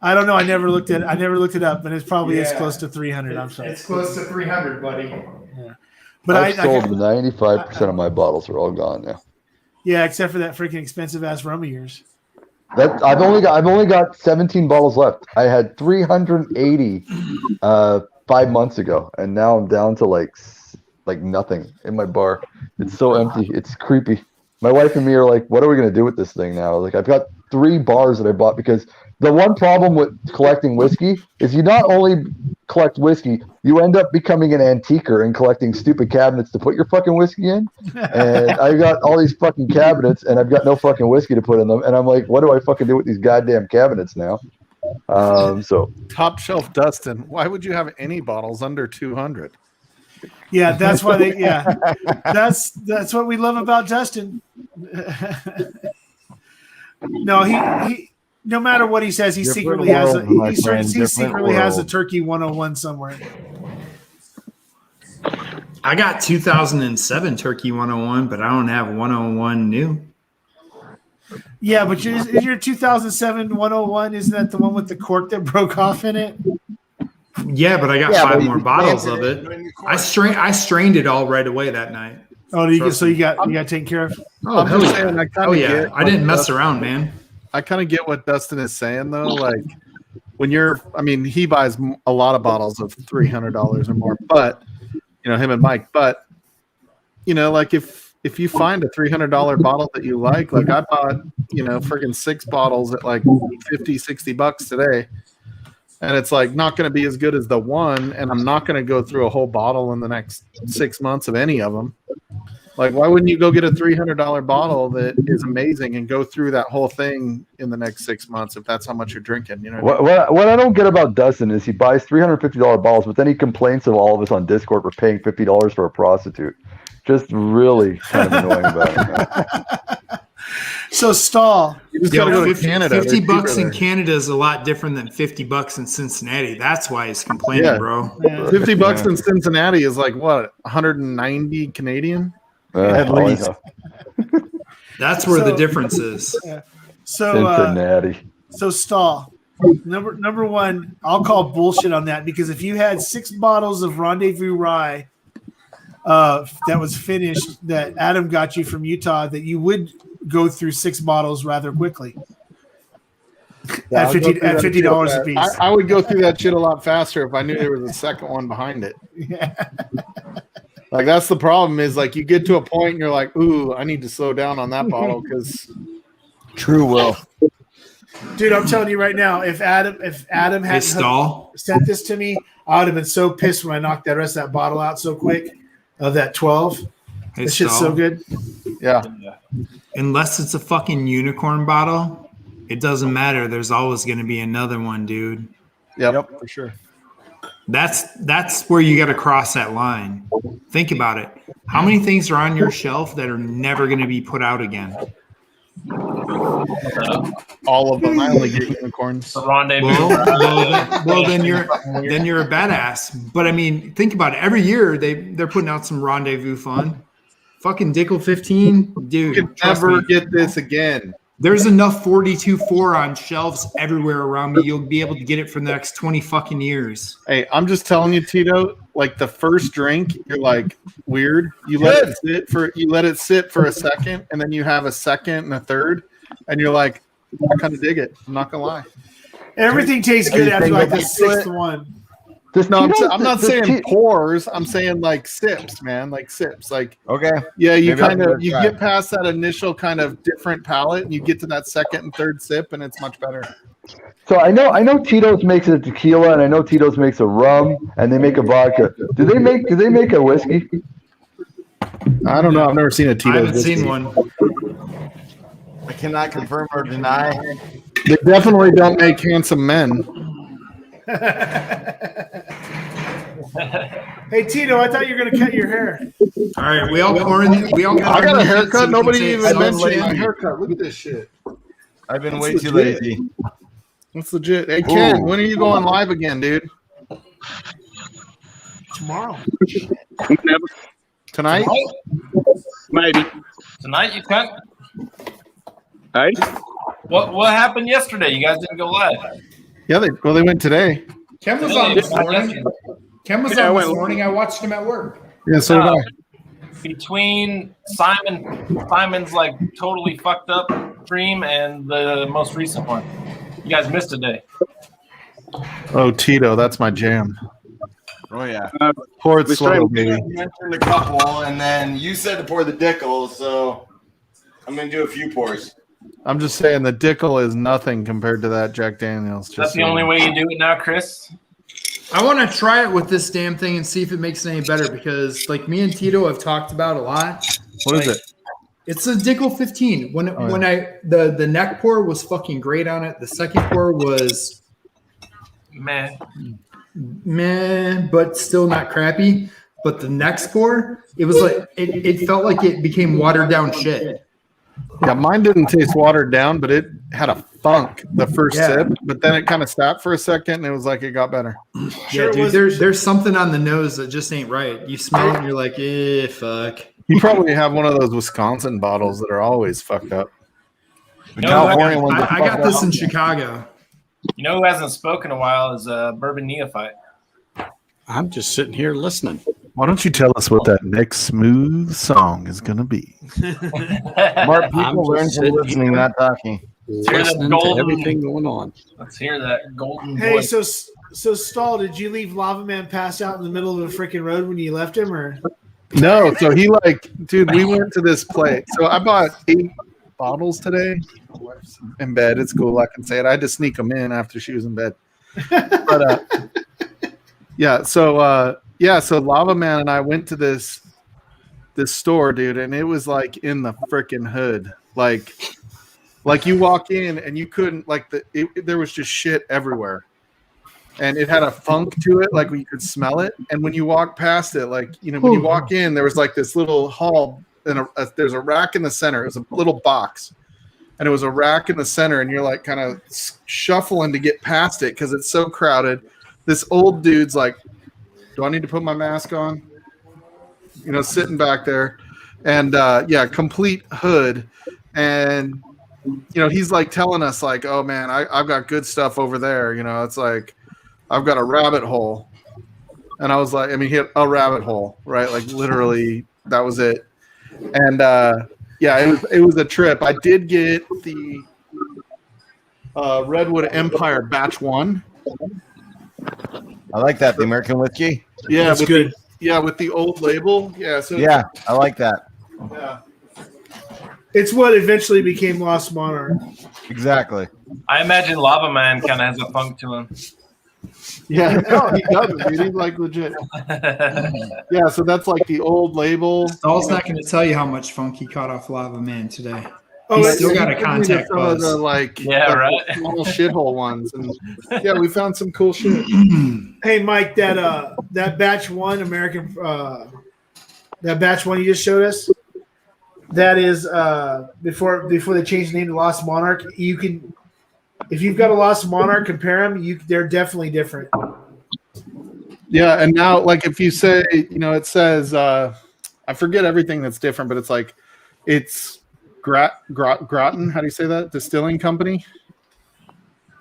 I don't know. I never looked it up, but it's probably is close to 300. I'm sorry. It's close to 300, buddy. Yeah. But I've sold 95% of my bottles are all gone now. Yeah, except for that freaking expensive ass rum of yours. I've only got 17 bottles left. I had 380 5 months ago, and now I'm down to like nothing in my bar. It's so empty. It's creepy. My wife and me are like, what are we gonna do with this thing now? Like, I've got 3 bars that I bought because the one problem with collecting whiskey is you not only collect whiskey, you end up becoming an antiquer and collecting stupid cabinets to put your fucking whiskey in. And I got all these fucking cabinets and I've got no fucking whiskey to put in them. And I'm like, what do I fucking do with these goddamn cabinets now? So Top Shelf Dustin, why would you have any bottles under 200? Yeah, that's why that's what we love about Dustin. No, he no matter what he says, he secretly has a Turkey 101 somewhere. I got 2007 Turkey 101, but I don't have 101 new. Yeah, but your 2007 101, isn't that the one with the cork that broke off in it? Yeah, but I got 5 more bottles of it. I strained it all right away that night. Oh, so you got taken care of? Oh, yeah. I didn't mess around, man. I kind of get what Dustin is saying though. Like when he buys a lot of bottles of $300 or more, but him and Mike, but like if you find a $300 bottle that you like I bought, freaking 6 bottles at like $50-$60 today. And it's like not going to be as good as the one, and I'm not going to go through a whole bottle in the next 6 months of any of them. Like, why wouldn't you go get a $300 bottle that is amazing and go through that whole thing in the next 6 months if that's how much you're drinking? What I don't get about Dustin is he buys $350 bottles, but then he complains to all of us on Discord for paying $50 for a prostitute. Just really kind of annoying about it. So Stall. You just Yo, gotta go to 50, Canada. $50 in Canada is a lot different than $50 in Cincinnati. That's why he's complaining, Yeah. bro. $50 in Cincinnati is like what, 190 Canadian? At least. That's where the difference is. So Cincinnati. So Stall. Number one, I'll call bullshit on that because if you had 6 bottles of Rendezvous Rye that was finished that Adam got you from Utah, that you would go through 6 bottles rather quickly. Yeah, at $50 a piece. I would go through that shit a lot faster if I knew there was a second one behind it. Yeah. Like that's the problem is like you get to a point and you're like, ooh, I need to slow down on that bottle because True will. Dude, I'm telling you right now, if Adam had sent this to me, I would have been so pissed when I knocked that rest of that bottle out so quick of that 12. This shit's so good. Yeah. Unless it's a fucking unicorn bottle, it doesn't matter. There's always going to be another one, dude. Yep, for sure. That's where you got to cross that line. Think about it. How many things are on your shelf that are never going to be put out again? All of them. I only get unicorns. The Rendezvous. Well, then you're a badass. But I mean, think about it. Every year they're putting out some Rendezvous fun. Fucking Dickel 15, dude. You can never get this again. There's enough 42.4 on shelves everywhere around me. You'll be able to get it for the next 20 fucking years. Hey, I'm just telling you, Tito. Like the first drink, you're like weird. You let it sit for a second, and then you have a second and a third, and you're like, I kind of dig it. I'm not gonna lie. Everything tastes good after like the 6th one. No, I'm not saying pours. I'm saying like sips, man. Like sips. Like okay. Yeah, you get past that initial kind of different palate, and you get to that second and third sip, and it's much better. So I know Tito's makes a tequila, and I know Tito's makes a rum, and they make a vodka. Do they make a whiskey? I don't know. I've never seen a Tito's. I haven't whiskey. seen one. I cannot confirm or deny. They definitely don't make handsome men. Hey Tito, I thought you were gonna cut your hair. All right, we all pouring. I got a haircut. Nobody even mentioned lazy. my haircut. Look at this shit. I've been That's way too legit. lazy. That's legit. Hey Ken, when are you going live again, dude? Tomorrow. Tonight? Maybe. Tonight you cut? Hey? What happened yesterday? You guys didn't go live. Yeah, they went today. Ken was on this morning. Ken was on this morning. I watched him at work. Yeah, so did I. Between Simon's like totally fucked up dream and the most recent one. You guys missed a day. Oh, Tito, that's my jam. Oh yeah. Pour it slow, You baby. mentioned a couple, and then you said to pour the Dickel, so I'm gonna do a few pours. I'm just saying the Dickel is nothing compared to that Jack Daniels. That's the only way you do it now, Chris. I want to try it with this damn thing and see if it makes it any better because, like me and Tito have talked about a lot. What is it? It's a Dickel 15. The neck pour was fucking great on it. The second pour was Man. meh, but still not crappy. But the next pour, it was like it felt like it became watered down shit. Yeah, mine didn't taste watered down, but it had a funk the first sip, but then it kind of stopped for a second and it was like it got better. Yeah, dude, there's something on the nose that just ain't right. You smell it and you're like, fuck. You probably have one of those Wisconsin bottles that are always fucked up. The California ones. I got this in Chicago. You know who hasn't spoken in a while is Bourbon Neophyte. I'm just sitting here listening. Why don't you tell us what that next smooth song is going to be? Smart people learn from listening, not talking. Listening to everything going on. Let's hear that golden Hey, voice. so Stall, did you leave Lava Man pass out in the middle of a freaking road when you left him, or? No, so he dude, we went to this place. So I bought 8 bottles today. My wife's in bed. It's cool. I can say it. I had to sneak them in after she was in bed. But so Lava Man and I went to this store, dude, and it was like in the freaking hood. Like you walk in and you couldn't there was just shit everywhere. And it had a funk to it, like you could smell it. And when you walk past it, when you walk in, there was like this little hall there's a rack in the center. It was a little box, and it was a rack in the center, and you're like kind of shuffling to get past it because it's so crowded. This old dude's like, do I need to put my mask on? You know, sitting back there, and complete hood, and you know, he's like telling us like, oh man, I've got good stuff over there. You know, it's like I've got a rabbit hole, and I was like, I mean, he had a rabbit hole, right? Like literally, that was it. And it was a trip. I did get the Redwood Empire Batch 1. I like that. The American whiskey. Yeah, That's good. With the old label. Yeah. So Yeah, I like that. yeah. It's what eventually became Lost Monarch. Exactly. I imagine Lava Man kind of has a funk to him. Yeah, no, he doesn't, dude. He's like legit. Yeah, so that's like the old label. Stahl's not going to tell you how much funk he caught off Lava Man today. Oh, He's it's- still got a Some contact of buzz. the like, Right. small shithole ones, and yeah, we found some cool shit. Hey, Mike, that batch 1 American, that batch 1 you just showed us, that is before they changed the name to Lost Monarch. You can, if you've got a Lost Monarch, compare them. They're definitely different. Yeah, and now like if you say, you know, it says I forget everything that's different, but it's like it's Groton. How do you say that? Distilling company.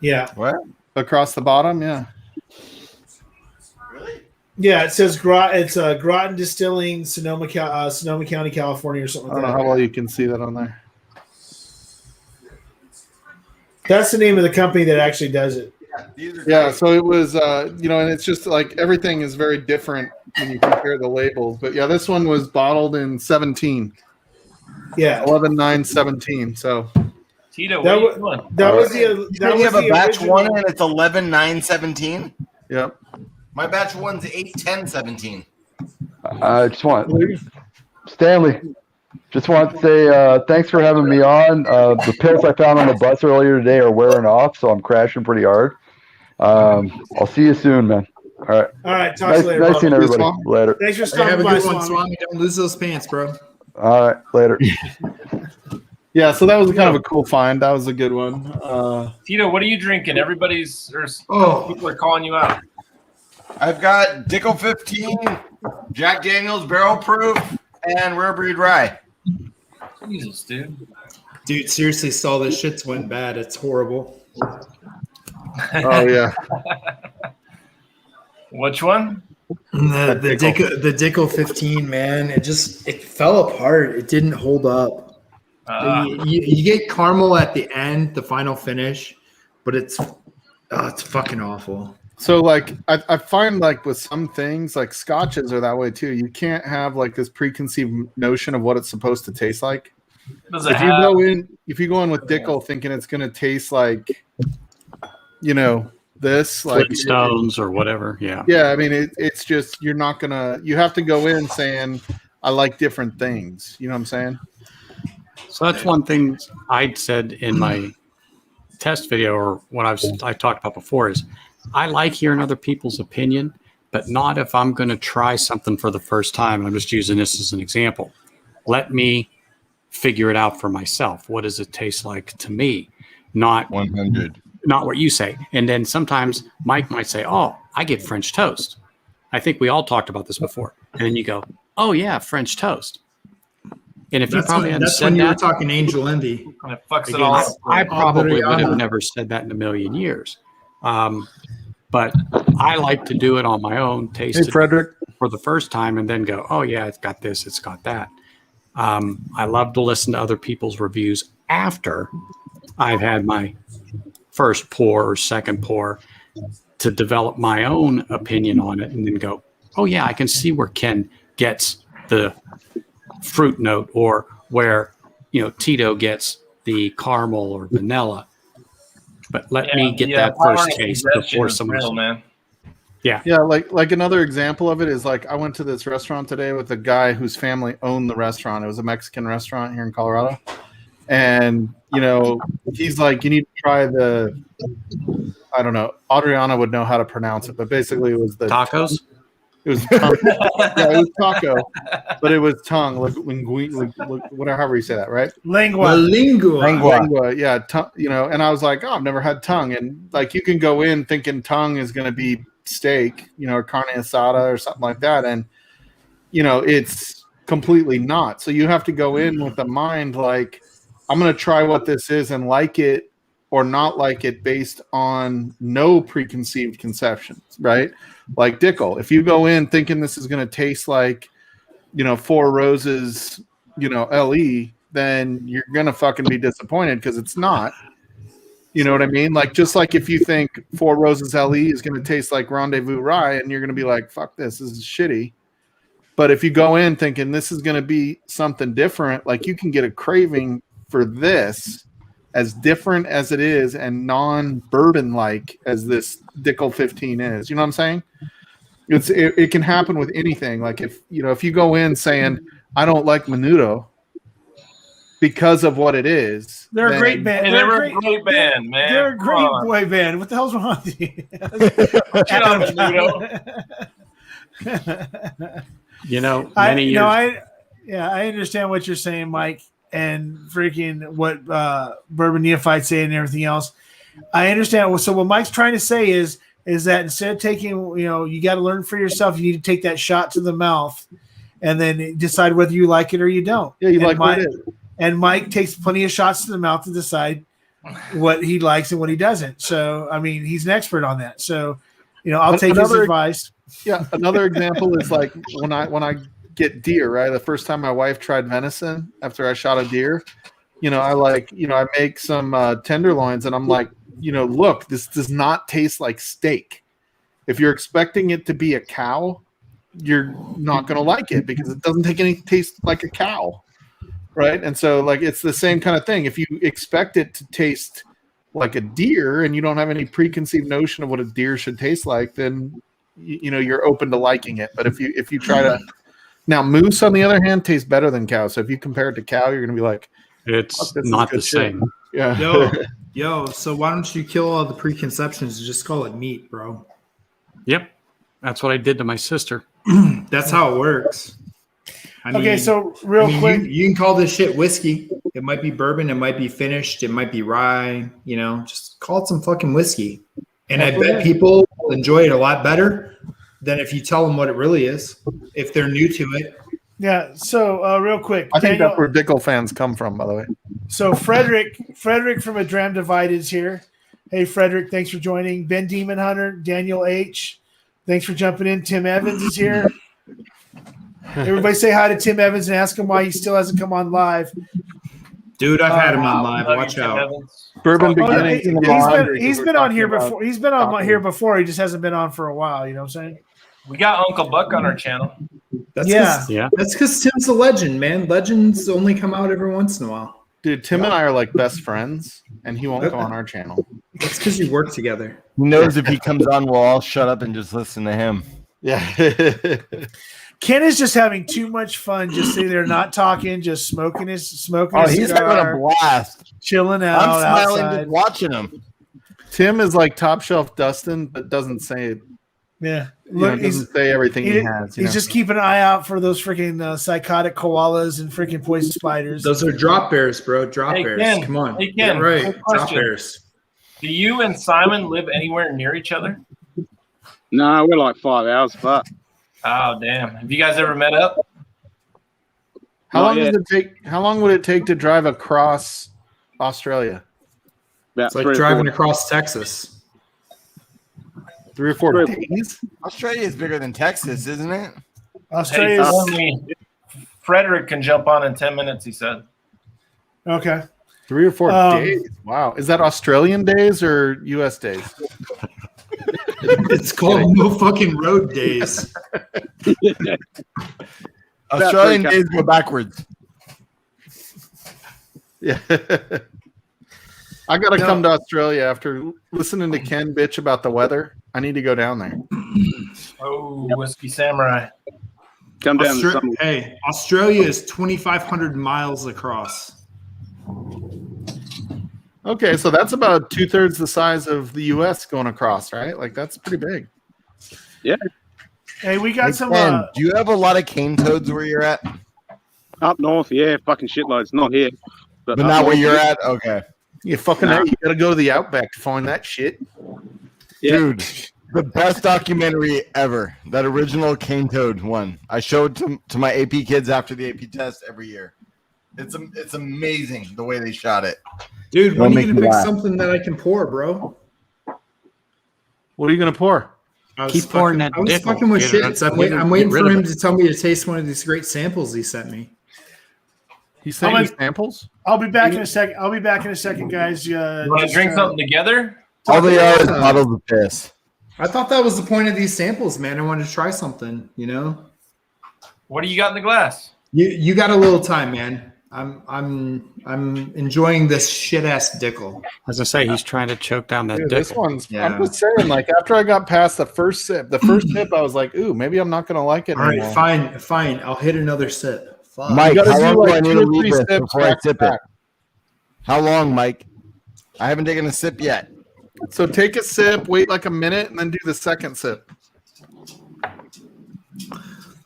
Yeah. What? Across the bottom, yeah. Yeah, it says it's Groton Distilling, Sonoma County, California, or something I like don't know that. how well you can see that on there. That's the name of the company that actually does it. Yeah, so it was, you know, and it's just like everything is very different when you compare the labels. But yeah, this one was bottled in 17. Yeah. 11/9/17. So Tito, That what was are you doing? that was the that You was have a the batch original- 1 and it's 11/9/17. yep. My batch 1's 8/10/17. I just want Stanley. Just want to say thanks for having me on. The pills I found on the bus earlier today are wearing off, so I'm crashing pretty hard. I'll see you soon, man. All right. All right, talk Nice, to you later. nice Bob. seeing everybody. Later. Thanks for Hey, stopping have a by, good one, Swami. Swami. Don't lose those pants, bro. All right. Later. Yeah, so that was kind of a cool find. That was a good one. Tito, what are you drinking? Oh. People are calling you out. I've got Dickel 15, Jack Daniels Barrel Proof, and Rare Breed Rye. Jesus, dude. Dude, seriously, Stahl, this shit's went bad. It's horrible. Oh yeah. Which one? The Dickel 15, man, it fell apart. It didn't hold up. You get caramel at the end, the final finish, but it's fucking awful. So like I find like with some things like scotches are that way too. You can't have like this preconceived notion of what it's supposed to taste like. Does it If you go in with Dickel thinking it's gonna taste like, you know, this like Flintstones or whatever. Yeah. yeah, I mean it's just you have to go in saying I like different things. You know what I'm saying? So that's one thing I'd said in my test video, or what I talked about before, is I like hearing other people's opinion, but not if I'm going to try something for the first time. And I'm just using this as an example. Let me figure it out for myself. What does it taste like to me? Not 100. Not what you say. And then sometimes Mike might say, "Oh, I get French toast." I think we all talked about this before. And then you go, "Oh yeah, French toast." And if you probably hadn't That's said when you were that, talking Angel Envy. And it fucks it again, all up. I probably would have Adriana. never said that in a million years. But I like to do it on my own, taste Hey it Frederick. for the first time, and then go, "Oh yeah, it's got this, it's got that." I love to listen to other people's reviews after I've had my first pour or second pour to develop my own opinion on it, and then go, "Oh yeah, I can see where Ken gets the fruit note, or where Tito gets the caramel or vanilla." But let me get that first taste before someone real, man. Yeah, like another example of it is like I went to this restaurant today with a guy whose family owned the restaurant. It was a Mexican restaurant here in Colorado. And, he's like, you need to try I don't know, Adriana would know how to pronounce it, but basically it was the tacos. It was tongue. Yeah, it was taco, but it was tongue. Whatever, however you say that, right? Lingua. Lingua. Yeah, and I was like, oh, I've never had tongue, and like you can go in thinking tongue is going to be steak, or carne asada or something like that, and it's completely not. So you have to go in with the mind like, I'm going to try what this is and like it or not like it based on no preconceived conceptions, right? Like Dickel, if you go in thinking this is going to taste like, Four Roses, LE, then you're going to fucking be disappointed because it's not. You know what I mean? Like, just like if you think Four Roses LE is going to taste like Rendezvous Rye and you're going to be like, fuck this is shitty. But if you go in thinking this is going to be something different, like you can get a craving for this as different as it is and non-bourbon like as this Dickel 15 is. You know what I'm saying? It can happen with anything. Like if you go in saying I don't like Menudo because of what it is, they're a great band. They're a great band, man. They're a great boy band. What the hell's wrong with you? Get on Menudo. Many years. I understand what you're saying, Mike, and freaking what Bourbon Neophytes say and everything else. I understand. So what Mike's trying to say is that instead of taking, you got to learn for yourself. You need to take that shot to the mouth, and then decide whether you like it or you don't. Yeah, you like Mike, what it is. And Mike takes plenty of shots to the mouth to decide what he likes and what he doesn't. So I mean, he's an expert on that. So I'll take his advice. Yeah, another example is like when I get deer, right? The first time my wife tried venison after I shot a deer, I make some tenderloins and I'm like, look, this does not taste like steak. If you're expecting it to be a cow, you're not going to like it because it doesn't taste like a cow, right? And so like it's the same kind of thing. If you expect it to taste like a deer and you don't have any preconceived notion of what a deer should taste like, then you're open to liking it. But if you try to now moose on the other hand tastes better than cow. So if you compare it to cow, you're gonna be like, it's not the same. Yeah. Yo, so why don't you kill all the preconceptions and just call it meat, bro? Yep. That's what I did to my sister. That's how it works. So real quick, you can call this shit whiskey. It might be bourbon. It might be finished. It might be rye. Just call it some fucking whiskey. And I bet people will enjoy it a lot better than if you tell them what it really is, if they're new to it. Yeah. So real quick, I think that's where Dickel fans come from, by the way. So Frederick from A Dram Divide is here. Hey, Frederick, thanks for joining. Ben Demon Hunter, Daniel H. Thanks for jumping in. Tim Evans is here. Everybody say hi to Tim Evans and ask him why he still hasn't come on live. Dude, I've had him on live. Watch out. Bourbon beginning. He's been on here before. He's been on here before. He just hasn't been on for a while. You know what I'm saying? We got Uncle Buck on our channel. That's because Tim's a legend, man. Legends only come out every once in a while. Dude, Tim and I are like best friends, and he won't come on our channel. That's because you work together. He knows if he comes on, we'll all shut up and just listen to him. Yeah. Ken is just having too much fun, just sitting there not talking, just smoking his he's cigar, having a blast, chilling out. I'm smiling outside. just watching him. Tim is like top shelf Dustin, but doesn't say it. Yeah, Look, doesn't say everything he has. He's just keeping an eye out for those freaking psychotic koalas and freaking poison spiders. Those are drop bears, bro. Drop bears. Ken, Come on. Hey, Ken, right. Drop question. bears. Do you and Simon live anywhere near each other? No, we're like 5 hours apart. Oh, damn. Have you guys ever met up? How long does it take? How long would it take to drive across Australia? It's like driving across Texas. 3 or 4 days. Australia is bigger than Texas, isn't it? Australia is only Frederick can jump on in 10 minutes, he said. Okay. 3 or 4 days. Wow. Is that Australian days or US days? It's called no fucking road days. Australian days go backwards. Yeah. I got to come to Australia after listening to Ken bitch about the weather. I need to go down there. Oh, Whiskey Samurai. Come down to summer. Hey, Australia is 2,500 miles across. Okay, so that's about 2/3 the size of the U.S. going across, right? Like, that's pretty big. Yeah. Hey, we got Hey, some. Ken, do you have a lot of cane toads where you're at? Up north, yeah, fucking shitloads. Not here, But up not where north, you're yeah. at? Okay. You fucking Nah. you gotta go to the Outback to find that shit. Yeah. Dude, the best documentary ever. That original cane toad one. I show it to my AP kids after the AP test every year. It's amazing the way they shot it. Dude, It'll when are make you gonna you pick laugh. something that I can pour, bro? What are you gonna pour? I was Keep pouring fucking- that I was dickle. fucking with Get it- shits. I'm, get it- I'm waiting get rid for of him it. to tell me to taste one of these great samples he sent me. He sent How you much- samples? I'll be back in a second. guys. You want to drink something together? All they are is bottles of piss. I thought that was the point of these samples, man. I wanted to try something, you know. What do you got in the glass? You got a little time, man. I'm enjoying this shit ass dickle. As I say, he's trying to choke down that Dude, dick. this one's. Yeah. I'm just saying, like after I got past the first sip, I was like, "Ooh, maybe I'm not gonna like it All right, anymore." fine. I'll hit another sip. Fuck. Mike, gotta how do long like do I need 2 to or leave 3 this sips before I back to sip it? back. How long, Mike? I haven't taken a sip yet. So take a sip, wait like a minute, and then do the second sip.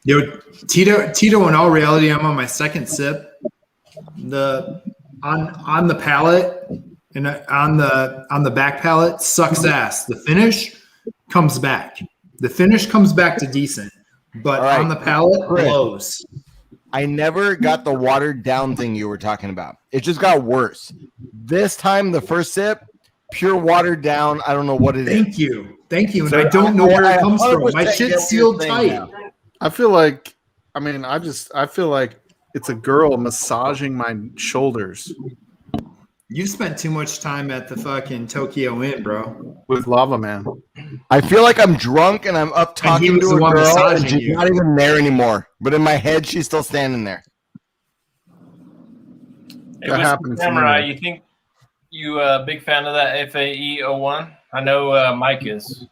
Yo, Tito. In all reality, I'm on my second sip. On the palate and on the back palate sucks ass. The finish comes back. The finish comes back to decent, but All right. on the palate Chris. blows. I never got the watered down thing you were talking about. It just got worse. This time, the first sip, pure watered down. I don't know what it is. Thank you. And So I don't know where it comes from. 100% My get shit's what sealed you're saying tight. now. I feel like, I feel like it's a girl massaging my shoulders You spent too much time at the fucking Tokyo Inn, bro. with Lava Man. I feel like I'm drunk and I'm up And he talking was to the a one girl and massaging she's you. not even there anymore. But in my head, she's still standing there. Hey, That Whiskey happens to me, Samurai, man. you think you a big fan of that FAE 01? I know Mike is.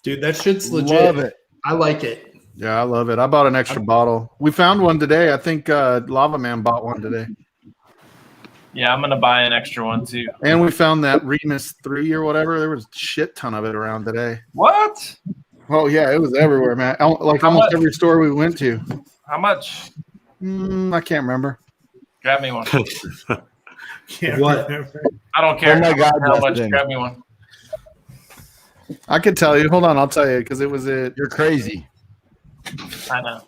Dude, that shit's legit. Love it. I like it. Yeah, I love it. I bought an extra bottle. We found one today. I think Lava Man bought one today. Yeah, I'm gonna buy an extra one too. And we found that Remus 3 or whatever. There was a shit ton of it around today. What? Oh, yeah, it was everywhere, man. Like How almost much? every store we went to. How much? I can't remember. Grab me one. Can't What? remember. I don't care Oh my God, how much. Justin. Grab me one. I could tell you. Hold on, I'll tell you because it was it. You're crazy. I know.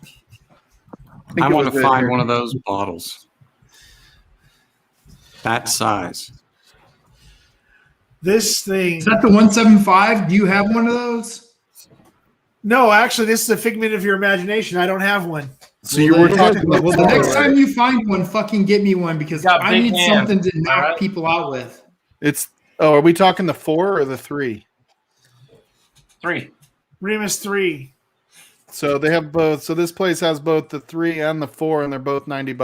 I want to find here. one of those bottles. That size. This thing. Is that the 175? Do you have one of those? No, actually, this is a figment of your imagination. I don't have one. So you were talking about Well, the next time you find one, fucking get me one because Got I big need hands, something to knock alright? people out with. It's. Oh, are we talking the 4 or the 3? 3. Remus 3. So they have both. So this place has both the 3 and the 4, and they're both $90.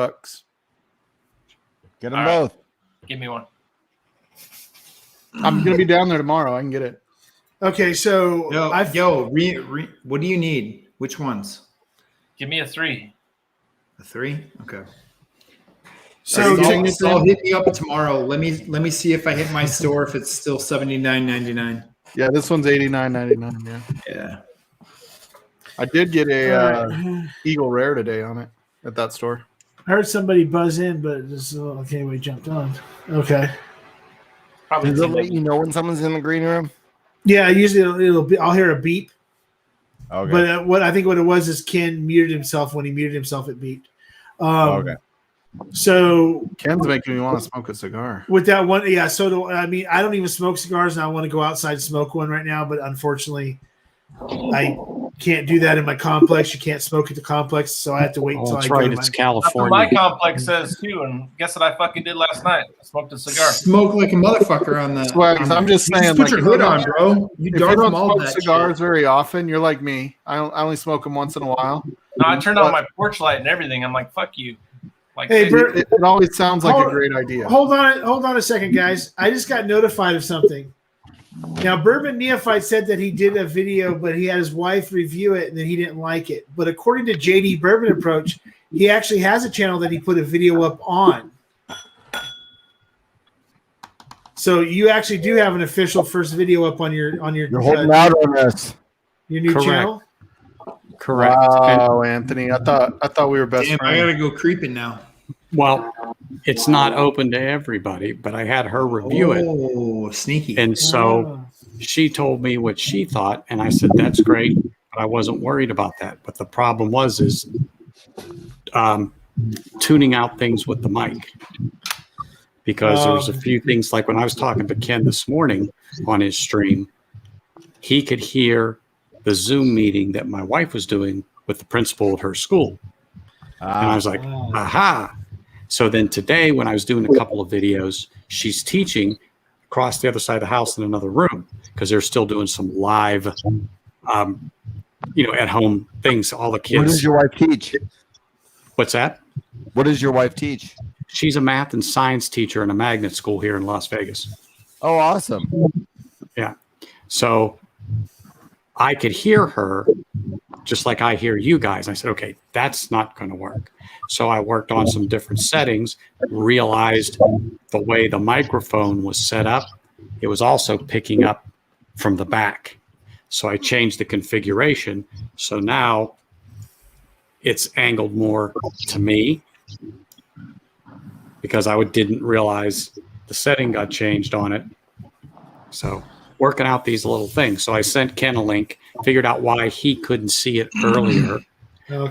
Get them All right. both. Give me one. I'm gonna be down there tomorrow. I can get it. Okay, so What do you need? Which ones? Give me a 3. The 3? Okay. so Are you to- getting it So then? hit me up tomorrow. Let me see if I hit my store if it's still $79.99. Yeah, this one's $89.99. Yeah, Yeah. I did get a Alright. Eagle Rare today on it at that store. I heard somebody buzz in, but just okay, we jumped on. Okay. Probably Does it too let big. you know when someone's in the green room? Yeah, usually it'll be. I'll hear a beep, Okay. but what I think what it was is Ken muted himself. When he muted himself, it beeped. Okay. So Ken's making me want to smoke a cigar. with that one, yeah. So do, I mean, I don't even smoke cigars, and I want to go outside and smoke one right now. But unfortunately, I can't do that in my complex. You can't smoke at the complex, so I have to wait Oh, until that's I go right. to It's That's what California. my complex says too. And guess what I fucking did last night? I smoked a cigar. Smoke like a motherfucker on the. Swags, I'm just saying, Put your like, hood if you on, don't- bro. You If you dart don't them all smoke that cigars shit. very often, you're like me. I only smoke them once in a while. No, I turned on my porch light and everything. I'm like, fuck you. Like, Hey, Bert, It always sounds like a Hold- great idea. Hold on a second, guys. I just got notified of something. Now, Bourbon Neophyte said that he did a video, but he had his wife review it and then he didn't like it. But according to JD Bourbon Approach, he actually has a channel that he put a video up on. So you actually do have an official first video up on your You're holding out on us. your new Correct. channel. Correct. Wow, Anthony. I thought we were best Damn, I friends. gotta go creeping now. Well, it's not open to everybody, but I had her review it. Oh, sneaky. And so she told me what she thought, and I said, that's great, but I wasn't worried about that. But the problem is tuning out things with the mic. Because there was a few things, like when I was talking to Ken this morning on his stream, he could hear the Zoom meeting that my wife was doing with the principal of her school. And I was like, aha. So then today, when I was doing a couple of videos, she's teaching across the other side of the house in another room because they're still doing some live, at home things. All the kids. What does your wife teach? What's that? What does your wife teach? She's a math and science teacher in a magnet school here in Las Vegas. Oh, awesome. Yeah. So I could hear her just like I hear you guys. I said, okay, that's not going to work. So I worked on some different settings, realized the way the microphone was set up, it was also picking up from the back. So I changed the configuration. So now it's angled more to me because I didn't realize the setting got changed on it. So working out these little things. So I sent Ken a link, figured out why he couldn't see it earlier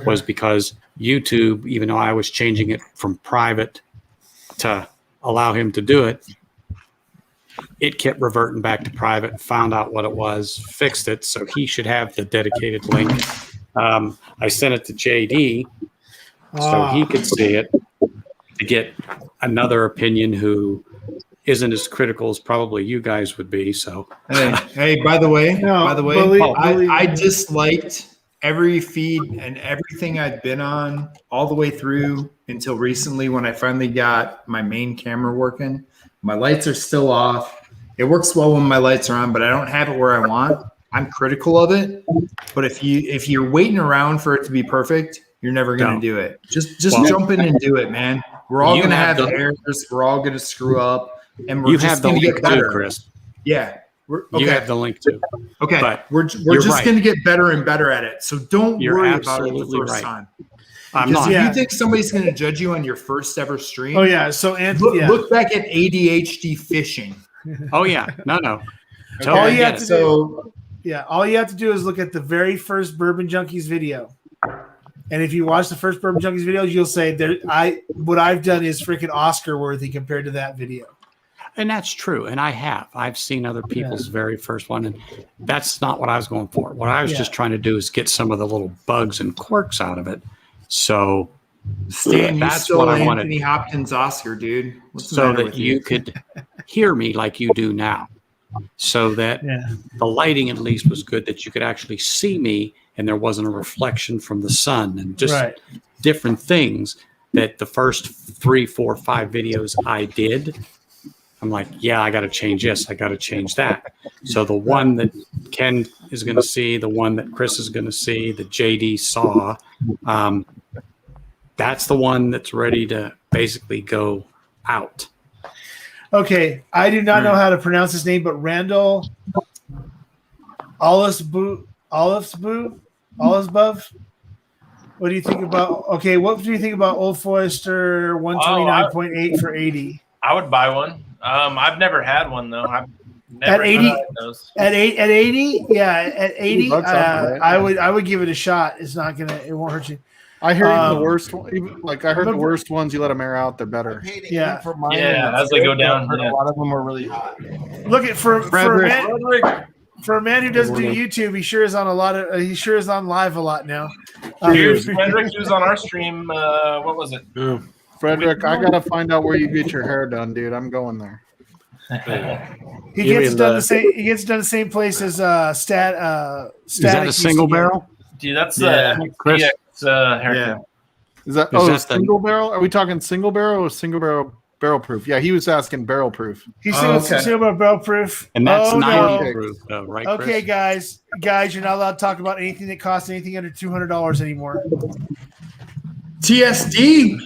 was because YouTube, even though I was changing it from private to allow him to do it, it kept reverting back to private, found out what it was, fixed it. So he should have the dedicated link. I sent it to JD so he could see it to get another opinion who isn't as critical as probably you guys would be. So, hey, by the way, I disliked every feed and everything I'd been on all the way through until recently when I finally got my main camera working. My lights are still off. It works well when my lights are on, but I don't have it where I want. I'm critical of it. But if you're waiting around for it to be perfect, you're never going to do it. Just jump in and do it, man. We're all going to have errors. We're all going to screw up, and we're just going to get better, Chris. Yeah, you have the link too. Okay, but we're just going to get better and better at it. So don't worry about it the first time. Because if you think somebody's going to judge you on your first ever stream, So look back at ADHD fishing. Oh yeah, no. All you have to do is look at the very first Bourbon Junkies video. And if you watch the first Bourbon Junkies video, you'll say what I've done is freaking Oscar worthy compared to that video. And that's true. And I've seen other people's very first one, and that's not what I was going for. What I was just trying to do is get some of the little bugs and quirks out of it. So Stan, that's you stole what I Anthony wanted. Hopkins Oscar, dude. What's the So matter that with you could hear me like you do now. So that the lighting at least was good, that you could actually see me and there wasn't a reflection from the sun and just different things that the first 3, 4, 5 videos I did. I'm like, I got to change this. I got to change that. So the one that Ken is going to see, the one that Chris is going to see, that JD saw, that's the one that's ready to basically go out. Okay, I do not know how to pronounce his name, but Randall Olisbov. What do you think about? Okay, what do you think about Old Forester 129.8 for 80? I would buy one. I've never had one though. I've never At 80, tried those. at 80, at 80, I would give it a shot. It's not gonna, it won't hurt you. I hear even the worst one. I heard the worst ones. You let them air out, they're better. As they go down. A lot of them are really hot. Look at for a man who doesn't do YouTube, he sure is on live a lot now. Here's Frederick, who's on our stream. What was it? Frederick, I gotta find out where you get your hair done, dude. I'm going there. He gets done the same. He gets done the same place as Static. Is that a single barrel? Dude, that's Chris. haircut. Is that single barrel? Are we talking single barrel or single barrel proof? Yeah, he was asking barrel proof. He's single barrel proof. And that's 90 proof, right? Okay, Chris? guys, you're not allowed to talk about anything that costs anything under $200 anymore. TSD.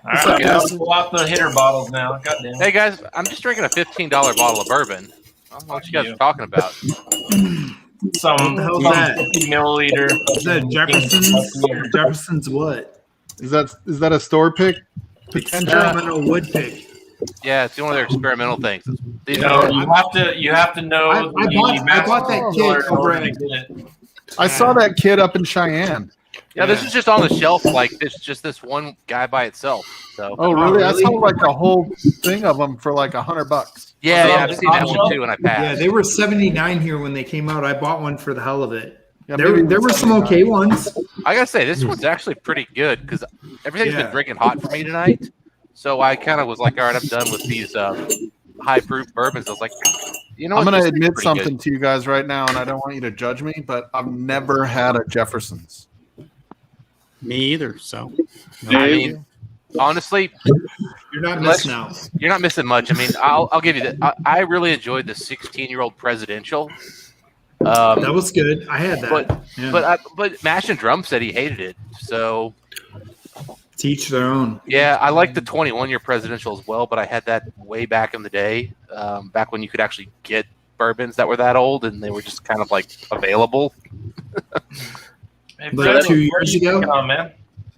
All right, guys, pull out the hitter bottles now. Goddamn. Hey guys, I'm just drinking a $15 bottle of bourbon. I don't know what you guys are talking about. some hell's 50 milliliter. Is that Jefferson's what? Is that a store pick? Experimental wood pick. Yeah, it's one of their experimental things. You have to know. I bought that kit over at. I saw that kid up in Cheyenne. Yeah, this is just on the shelf, like this one guy by itself. So. Oh, really? I saw like a whole thing of them for like $100. Yeah, I've seen that one too, and I passed. Yeah, they were $79 here when they came out. I bought one for the hell of it. Yeah, there were some okay ones. I gotta say, this one's actually pretty good because everything's been drinking hot for me tonight. So I kind of was like, all right, I'm done with these high proof bourbons. I was like, you know, I'm going to admit something to you guys right now, and I don't want you to judge me, but I've never had a Jefferson's. Me either. So, I mean, honestly, you're not missing out. You're not missing much. I mean, I'll give you that. I really enjoyed the 16-year-old presidential. That was good. I had that. But Mash and Drum said he hated it. So. Teach their own. Yeah, I like the 21-year presidential as well, but I had that way back in the day, back when you could actually get bourbons that were that old, and they were just kind of like available. Like 2 years ago, man.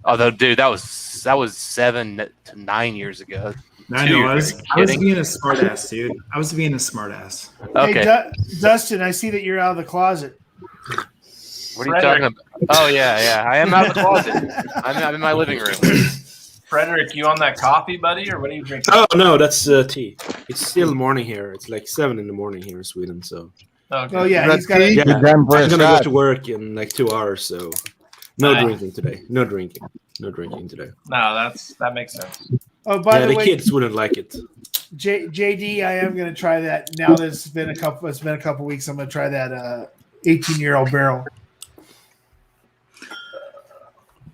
Oh, dude, that was 7 to 9 years ago. I know. I was being a smartass, dude. I was being a smartass. Okay, hey, Dustin, I see that you're out of the closet. What are you talking about? Oh, yeah. I am out of the closet. I'm in my living room. Frederick, you on that coffee, buddy, or what are you drinking? Oh, no, that's tea. It's still morning here. It's like 7 in the morning here in Sweden, so. Okay. Oh, yeah. He's got I'm going to go to work in like 2 hours, so no drinking today. No drinking today. No, that makes sense. Oh, by the way, kids wouldn't like it. JD, I am going to try that. Now that it's been a couple weeks, I'm going to try that 18-year-old barrel.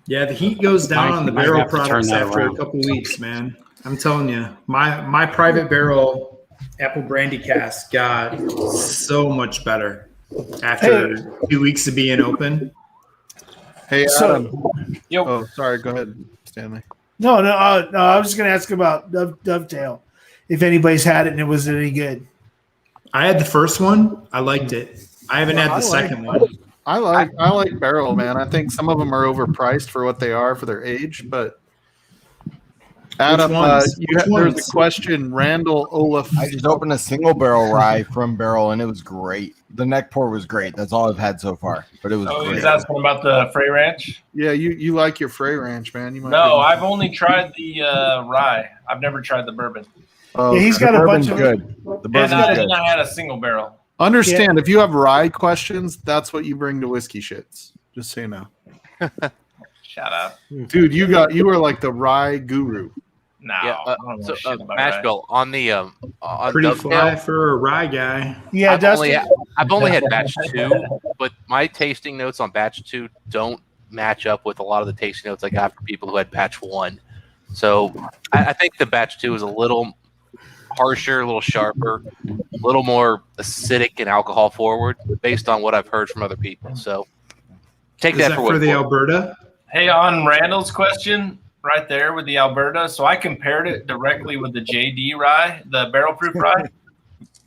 Yeah, the heat goes down on the barrel products after a couple weeks, man. I'm telling you, my private barrel apple brandy cask got so much better after 2 weeks of being open. Hey, So- oh, sorry. Go ahead, Stanley. No. I was just going to ask about Dovetail, if anybody's had it and it was any good. I had the first one. I liked it. I haven't had the second one. I like barrel, man. I think some of them are overpriced for what they are for their age, but Adam, there's a question. Randall Olaf. I just opened a single barrel rye from barrel, and it was great. The neck pour was great. That's all I've had so far, but it was great. He's asking about the Frey Ranch? Yeah, you like your Frey Ranch, man. No, I've only tried the rye. I've never tried the bourbon. Yeah, he's got a bunch of good. The bourbon's And good. I had a single barrel. Understand, if you have rye questions, that's what you bring to Whiskey Shits. Just so you know. Shout out. Dude, you were like the rye guru. No, Yeah, I don't know shit about Mashbill on the on Pretty Dovetail, fly for a rye guy. Yeah, I've only had batch 2, but my tasting notes on batch 2 don't match up with a lot of the tasting notes I got from people who had batch 1. So I think the batch 2 is a little harsher, a little sharper, a little more acidic and alcohol forward, based on what I've heard from other people. So take Is that that for what for the it's worth. Alberta? Hey, on Randall's question right there with the Alberta, so I compared it directly with the JD rye, the barrel proof rye,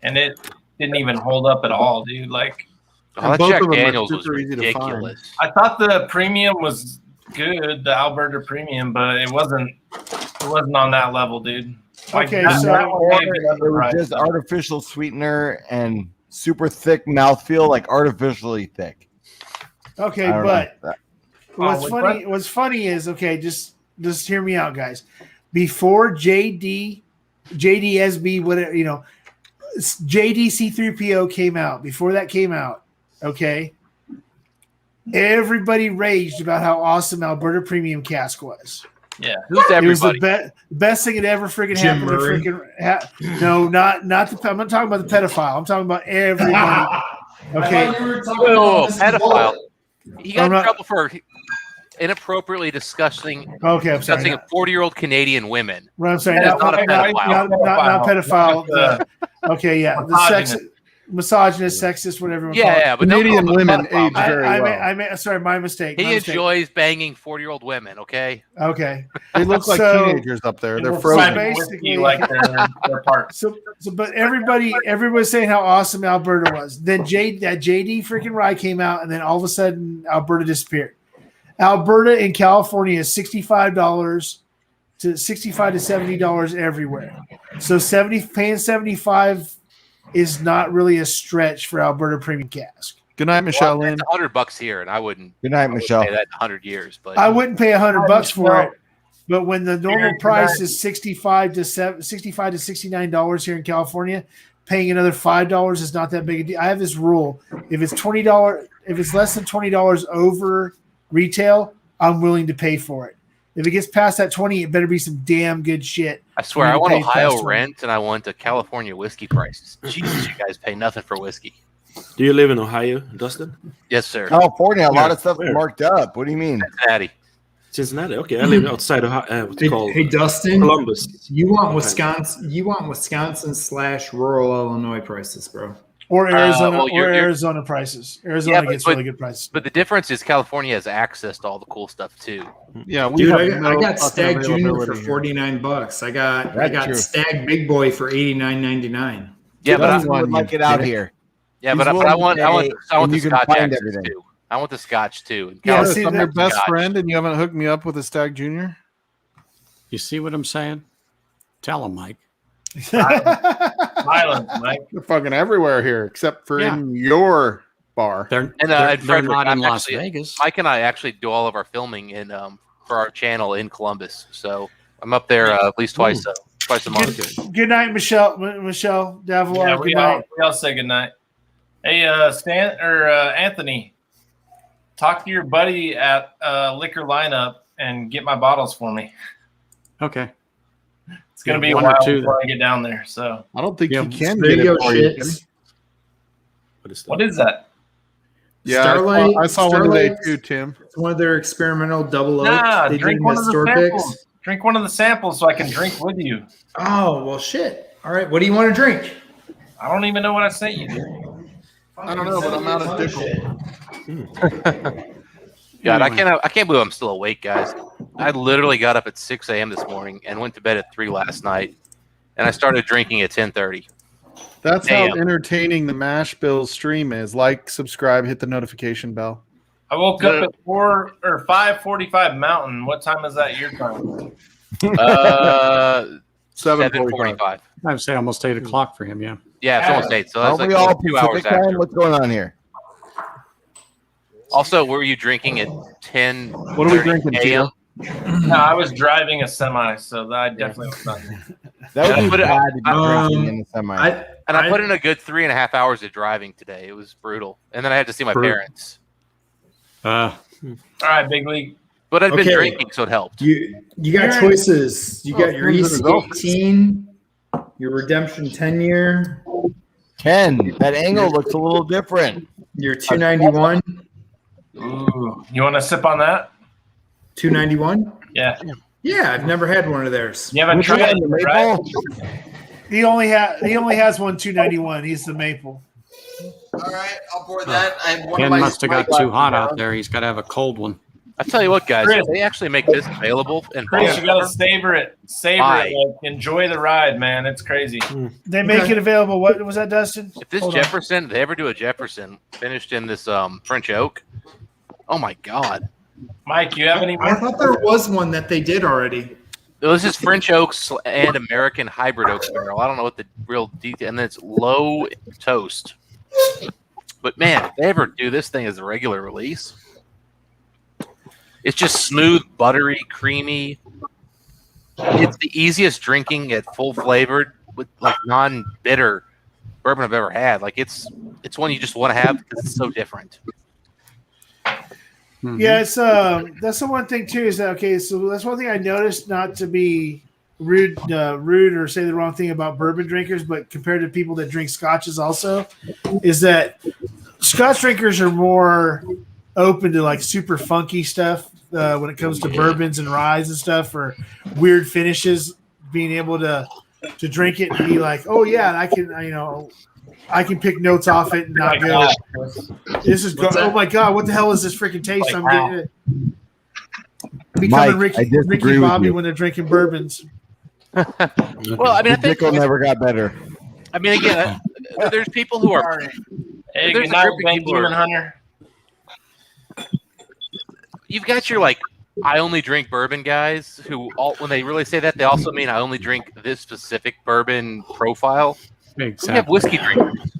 and it didn't even hold up at all, dude. Like, Oh, that both Jack of them are Daniels was super easy to find. ridiculous. I thought the premium was good, the Alberta premium, but it wasn't on that level, dude. Like, Okay, that- so- that one may be It was underpriced. just artificial sweetener and super thick mouthfeel, like artificially thick. Okay, I don't but know. what's funny is, okay, just hear me out, guys. Before JDSB, whatever, JDC3PO came out, before that came out, okay, everybody raged about how awesome Alberta Premium Cask was. Yeah. Who's It was the everybody? best thing that ever freaking Jim happened. Murray. No, not the. I'm not talking about the pedophile. I'm talking about everybody. Okay. Whoa, pedophile. He got I'm in not- trouble for inappropriately discussing Okay, I'm sorry. discussing 40-year-old Canadian women. What I'm saying, That is not a pedophile. not pedophile. Okay, yeah, the sex. misogynist, sexist, whatever. Yeah, but no, Canadian women not a age problem. very well. Sorry, my mistake. He my mistake. enjoys banging 40-year-old women. Okay. Okay. They look like So- teenagers up there. They're We'll frozen. find whiskey like their parts. But everybody's saying how awesome Alberta was. Then JD freaking ride came out, and then all of a sudden Alberta disappeared. Alberta in California is $65 to $70 everywhere. So paying $75 is not really a stretch for Alberta Premium Cask. Good night, Michelle Lynn. It's $100 here, and I wouldn't. Good night, Michelle. Pay that in 100 years, but I wouldn't pay $100 for Michelle. it. But when the normal price is $65 to $69 here in California, paying another $5 is not that big a deal. I have this rule: if it's $20, if it's less than $20 over retail, I'm willing to pay for it. If it gets past that 20, it better be some damn good shit. I swear, for I me to want pay past Ohio 20. rent, and I want a California whiskey prices. Jesus, you guys pay nothing for whiskey. Do you live in Ohio, Dustin? Yes, sir. California, a lot of stuff Where? marked up. What do you mean? Cincinnati. Cincinnati. Okay, I live outside of what's it called? Hey, Dustin, Columbus. you want Wisconsin / rural Illinois prices, bro. Or Arizona, well, you're- Arizona prices. Arizona but- gets really good prices. But the difference is California has access to all the cool stuff too. Yeah, we Dude, have I no got fucking Stag Junior for availability here. $49. I got That's true. Stag Big Boy for $89.99. Yeah, but Dustin would like it out here. yeah, He's but I willing want to I want pay, I want and the you can Scotch find access everything. too. I want the Scotch too. And Yeah, Chris, see, I'm your that- best Scotch. friend, and you haven't hooked me up with a Stag Junior. You see what I'm saying? Tell him, Mike. Violence, Mike. They're fucking everywhere here, except for Yeah. in your bar. They're, And they're, and they're Frederick, not in I'm Las actually- Vegas. Mike and I actually do all of our filming in for our channel in Columbus. So I'm up there at least twice a month. Good night, Michelle. Michelle Davila. Yeah, good we night. all say good night. Hey, Anthony, talk to your buddy at Liquor Lineup and get my bottles for me. Okay. It's gonna be a One or while two before I get down there. So I don't think Yeah, you can There get you it go, for you. shits. what is that? Yeah, Starlight- I saw one today Starlight- too, Tim. It's one of their experimental double oaks. Nah, they did drink in one the of the store samples. picks. Drink one of the samples so I can drink with you. Oh, well, shit. All right, what do you want to drink? I don't even know what I sent you. Dude. I don't know, but I'm out of dickle. God, I can't believe I'm still awake, guys. I literally got up at 6 a.m. this morning and went to bed at 3 last night, and I started drinking at 10:30. That's how Damn. entertaining the Mashbill stream is. Like, subscribe, hit the notification bell. I woke up at 5:45 Mountain. What time is that your time? 7:45. I would say almost 8 o'clock for him. Yeah. Yeah, it's almost 8. So that's Are like we all 2 hours Pacific time? after. What's going on here? Also, were you drinking at 10? What are we drinking, Tio? No, I was driving a semi, so I definitely was not. That would be But, bad to be drinking in the semi. I put in a good 3.5 hours of driving today. It was brutal, and then I had to see my parents. All right, big league. But I'd been Okay. drinking, so it helped. You got choices. You got your things are EC18, your Redemption 10-year, Ken, that angle looks a little different. your 291, Ooh, you want to sip on that? 291. Yeah. Yeah, I've never had one of theirs. You haven't Which one, tried the it, right? maple? He only has one 291. He's the maple. All right, I'll pour that. I have one Ken of my must have got Sprite too hot glasses out there. He's got to have a cold one. I tell you what, guys, Chris. they actually make this available in Chris, bulk. you gotta savor it. Savor Why? it. Like, enjoy the ride, man. It's crazy. They make it available. What was that, Dustin? If this Hold on. Jefferson, if they ever do a Jefferson finished in this French oak, oh my God. Mike, you have any I more? thought there was one that they did already. This is French oak and American hybrid oak barrel. I don't know what the real detail, and then it's low toast. But man, if they ever do this thing as a regular release, it's just smooth, buttery, creamy. It's the easiest drinking at full flavored with like non-bitter bourbon I've ever had. Like it's one you just want to have because it's so different. Yeah, it's that's the one thing too. Is that okay? So that's one thing I noticed. Not to be rude or say the wrong thing about bourbon drinkers, but compared to people that drink scotches, also, is that Scotch drinkers are more open to like super funky stuff when it comes to bourbons and ryes and stuff, or weird finishes. Being able to drink it and be like, oh yeah, I can, I can pick notes off it and not go. This is What's that? oh my god, what the hell is this freaking taste? Like I'm how? getting becoming Mike, I Ricky disagree with Bobby you. when they're drinking bourbons. Well, I mean, I The think Dickel never got better. I mean, again, there's people who are. Hey, There's good a night, group of Ben people who are- Demon Hunter. You've got your like, I only drink bourbon guys who, when they really say that, they also mean I only drink this specific bourbon profile. We have whiskey drinkers,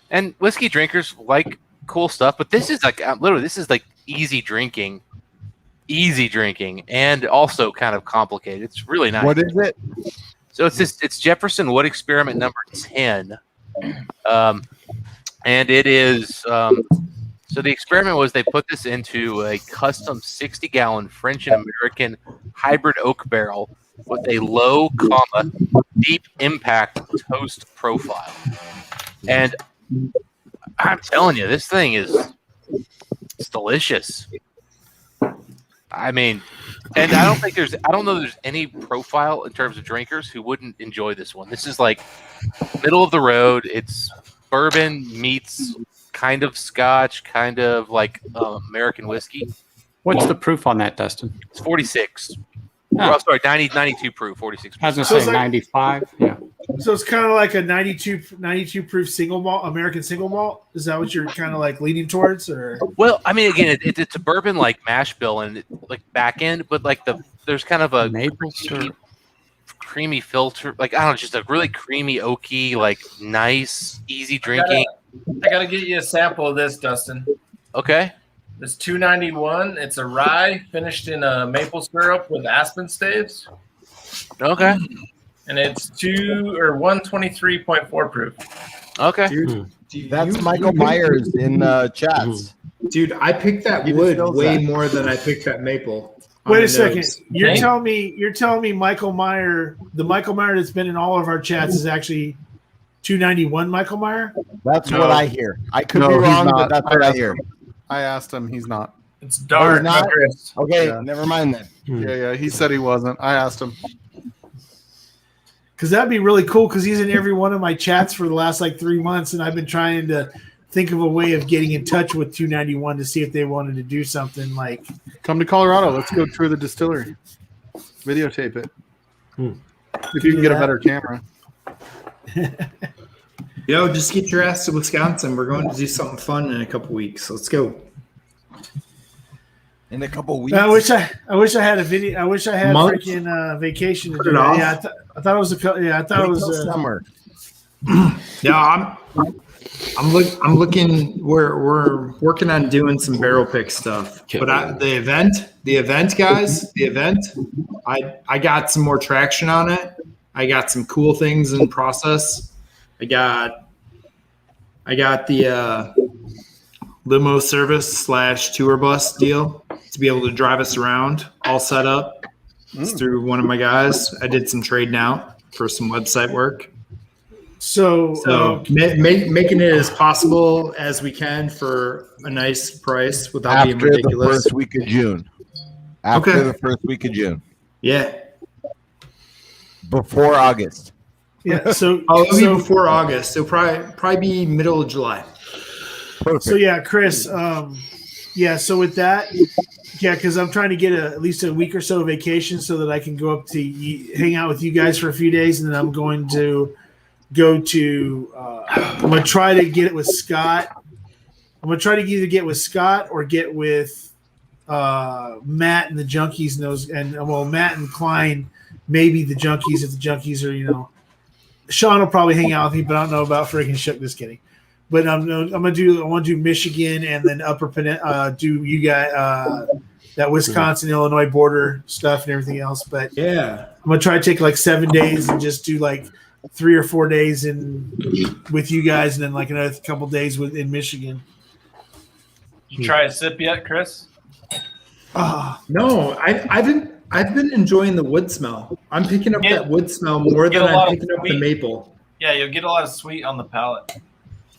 and whiskey drinkers like cool stuff, but this is like literally this is like easy drinking, and also kind of complicated. It's really nice. What is it? So it's Jefferson Wood Experiment number 10, and it is. So the experiment was they put this into a custom 60-gallon French and American hybrid oak barrel with a low, deep impact toast profile. And I'm telling you, this thing it's delicious. I mean, and I don't know there's any profile in terms of drinkers who wouldn't enjoy this one. This is like middle of the road. It's bourbon meets kind of scotch, kind of like American whiskey. What's the proof on that, Dustin? It's 46. Oh. Oh, sorry, 92 proof, 46. I was going So to it's say like- 95. Yeah. So it's kind of like a 92 proof single malt, American single malt. Is that what you're kind of like leaning towards, or? Well, I mean, again, it's a bourbon like Mashbill and like back end, but like there's kind of a maple syrup, creamy filter, like I don't know, just a really creamy, oaky, like nice, easy drinking. I gotta get you a sample of this, Dustin. Okay. It's 291. It's a rye finished in a maple syrup with aspen staves. Okay. And it's 123.4 proof. Okay. That's Michael Myers in chats. Dude, I picked that He wood distills way that. more than I picked that maple. on Wait a the second. nose. You're telling me Michael Meyer, the Michael Meyer that's been in all of our chats is actually 291 Michael Meyer? That's No. what I hear. I could No, be he's wrong, not. but that's what I hear. I asked him. He's not. It's Oh, dark. he's not? Chris. Okay, Yeah. never mind then. Yeah. He said he wasn't. I asked him. Because that'd be really cool because he's in every one of my chats for the last like 3 months, and I've been trying to think of a way of getting in touch with 291 to see if they wanted to do something like. Come to Colorado. Let's go tour the distillery. Videotape it. If you can get a better camera. Yo, just get your ass to Wisconsin. We're going to do something fun in a couple weeks. Let's go. In a couple weeks. I wish I had a video. I wish I had Months? freaking vacation to Put do it that. off? Yeah, I thought it was I thought it was summer. Yeah, I'm looking. We're working on doing some barrel pick stuff. But the event, guys, I got some more traction on it. I got some cool things in process. I got the limo service / tour bus deal to be able to drive us around, all set up. It's through one of my guys. I did some trading out for some website work. So making it as possible as we can for a nice price without being After ridiculous. the first week of June. After the first week of June. Yeah. Before August. Yeah. So it'll be before August. It'll probably be middle of July. Perfect. So yeah, Chris. Yeah. So with that, yeah, because I'm trying to get at least a week or so vacation so that I can go up to hang out with you guys for a few days, and then I'm going to go to. I'm gonna try to get it with Scott. I'm gonna try to either get with Scott or get with Matt and the Junkies and those, and well, Matt and Klein, maybe the Junkies if the Junkies are Sean will probably hang out with me, but I don't know about freaking Shook. Just kidding. But I want to do Michigan and then do you guys that Wisconsin Illinois border stuff and everything else. But yeah, I'm gonna try to take like 7 days and just do like 3 or 4 days with you guys, and then like another couple days in Michigan. You try a sip yet, Chris? No, I've been enjoying the wood smell. I'm picking up that wood smell more get than a lot I'm of picking up the sweet. maple. Yeah, you'll get a lot of sweet on the palate.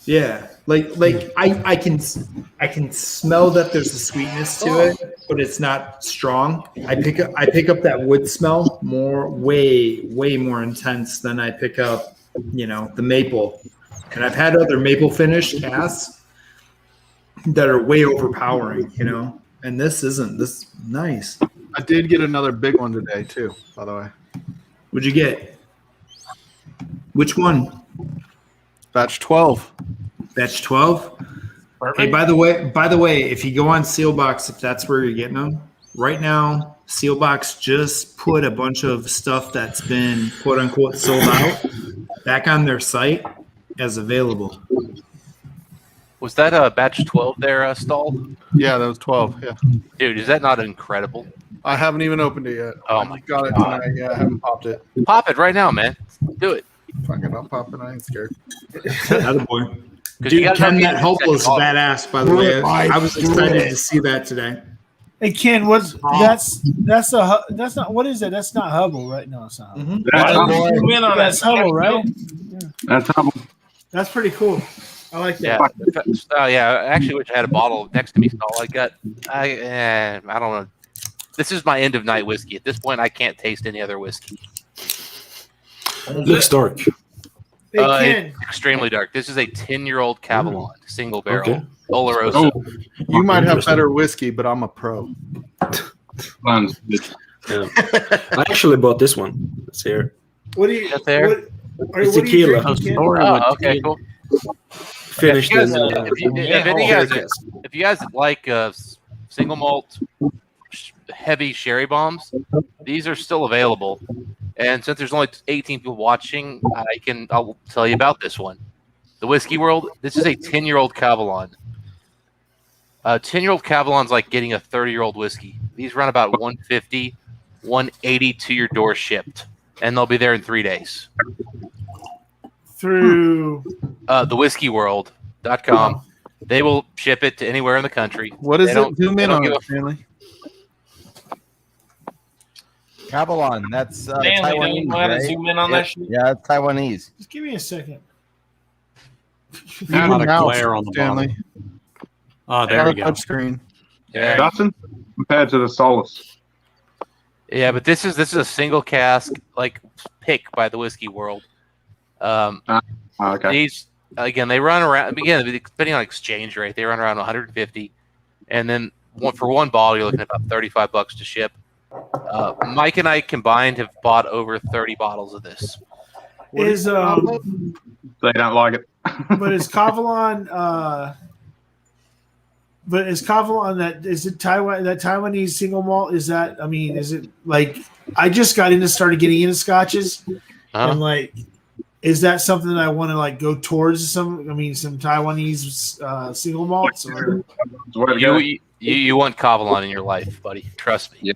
Yeah, like I can smell that there's a sweetness to it, but it's not strong. I pick up that wood smell way more intense than I pick up, the maple. And I've had other maple finish casks that are way overpowering, you know. And this isn't. This nice. I did get another big one today too, by the way. What'd you get? Which one? Batch 12. Batch 12. Perfect. Hey, by the way, if you go on Sealbox, if that's where you're getting them, right now, Sealbox just put a bunch of stuff that's been quote unquote sold out back on their site as available. Was that a batch 12 there, Stall? Yeah, that was 12. Yeah. Dude, is that not incredible? I haven't even opened it yet. Oh I my just got it God. tonight. Yeah, I haven't popped it. Pop it right now, man. Do it. Fuck it, I'll pop it. I ain't scared. Attaboy. 'Cause you Dude, gotta Ken, get that Hopeful is second badass, by the way. I was excited to see that today. Hey Ken, that's not what is that? That's not Hubble, right? No, it's not. Hubble. Why don't you zoom in on That's that? Hubble, right? That's Hubble. That's pretty cool. I like that. Yeah. Oh, yeah. I actually wish I had a bottle next to me, Stall. I don't know. This is my end of night whiskey. At this point, I can't taste any other whiskey. Looks dark. Hey Ken, It's extremely dark. This is a 10-year-old Cavalon, single barrel, Okay. Oloroso. Oh, you might have better whiskey, but I'm a pro. Mine's good. Yeah. I actually bought this one. Let's hear. what do you? That there? What, It's what are you tequila. drinking, Ken? Oh, okay, cool. Finished If you in. guys, if you guys like single malt heavy sherry bombs, these are still available. And since there's only 18 people watching, I'll tell you about this one. The Whiskey World. This is a 10-year-old Cavalon. A 10-year-old Cavalon's like getting a 30-year-old whiskey. These run about 150, 180 to your door shipped, and they'll be there in 3 days. Through thewhiskeyworld.com. They will ship it to anywhere in the country. What is They it? don't- Zoom they in don't on give it, a- Stanley. Cavalon. That's Stanley, don't you Taiwanese, know how to right? zoom in on Yeah, that shit? yeah, it's Taiwanese. just give me a second. A lot of Mouse, glare on the Stanley. bottom. Oh, there we go. Touch screen. Yeah. Dustin, compared to the Solus. Yeah, but this is a single cask like pick by the Whiskey World. Okay. These again, they run around again depending on exchange rate. They run around 150, and then for one bottle, you're looking at about $35 to ship. Mike and I combined have bought over 30 bottles of this. Is They don't like it. but is Cavalon that is it Taiwan that Taiwanese single malt? Is that is it like I just started getting into scotches and like is that something that I want to like go towards some Taiwanese single malts or You want Cavalon in your life, buddy. Trust me. Yeah.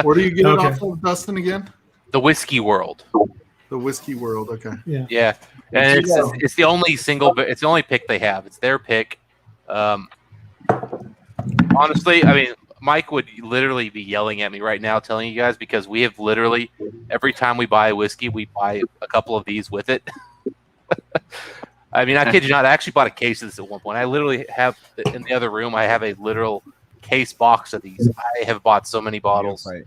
Where do you get it Okay. off of, Dustin, again? The Whiskey World. The Whiskey World. Okay. Yeah, and it's the only it's the only pick they have. It's their pick. Honestly, Mike would literally be yelling at me right now, telling you guys because we have literally every time we buy a whiskey, we buy a couple of these with it. I kid you not. I actually bought a case of this at one point. I literally have in the other room. I have a literal case box of these. I have bought so many bottles. Right.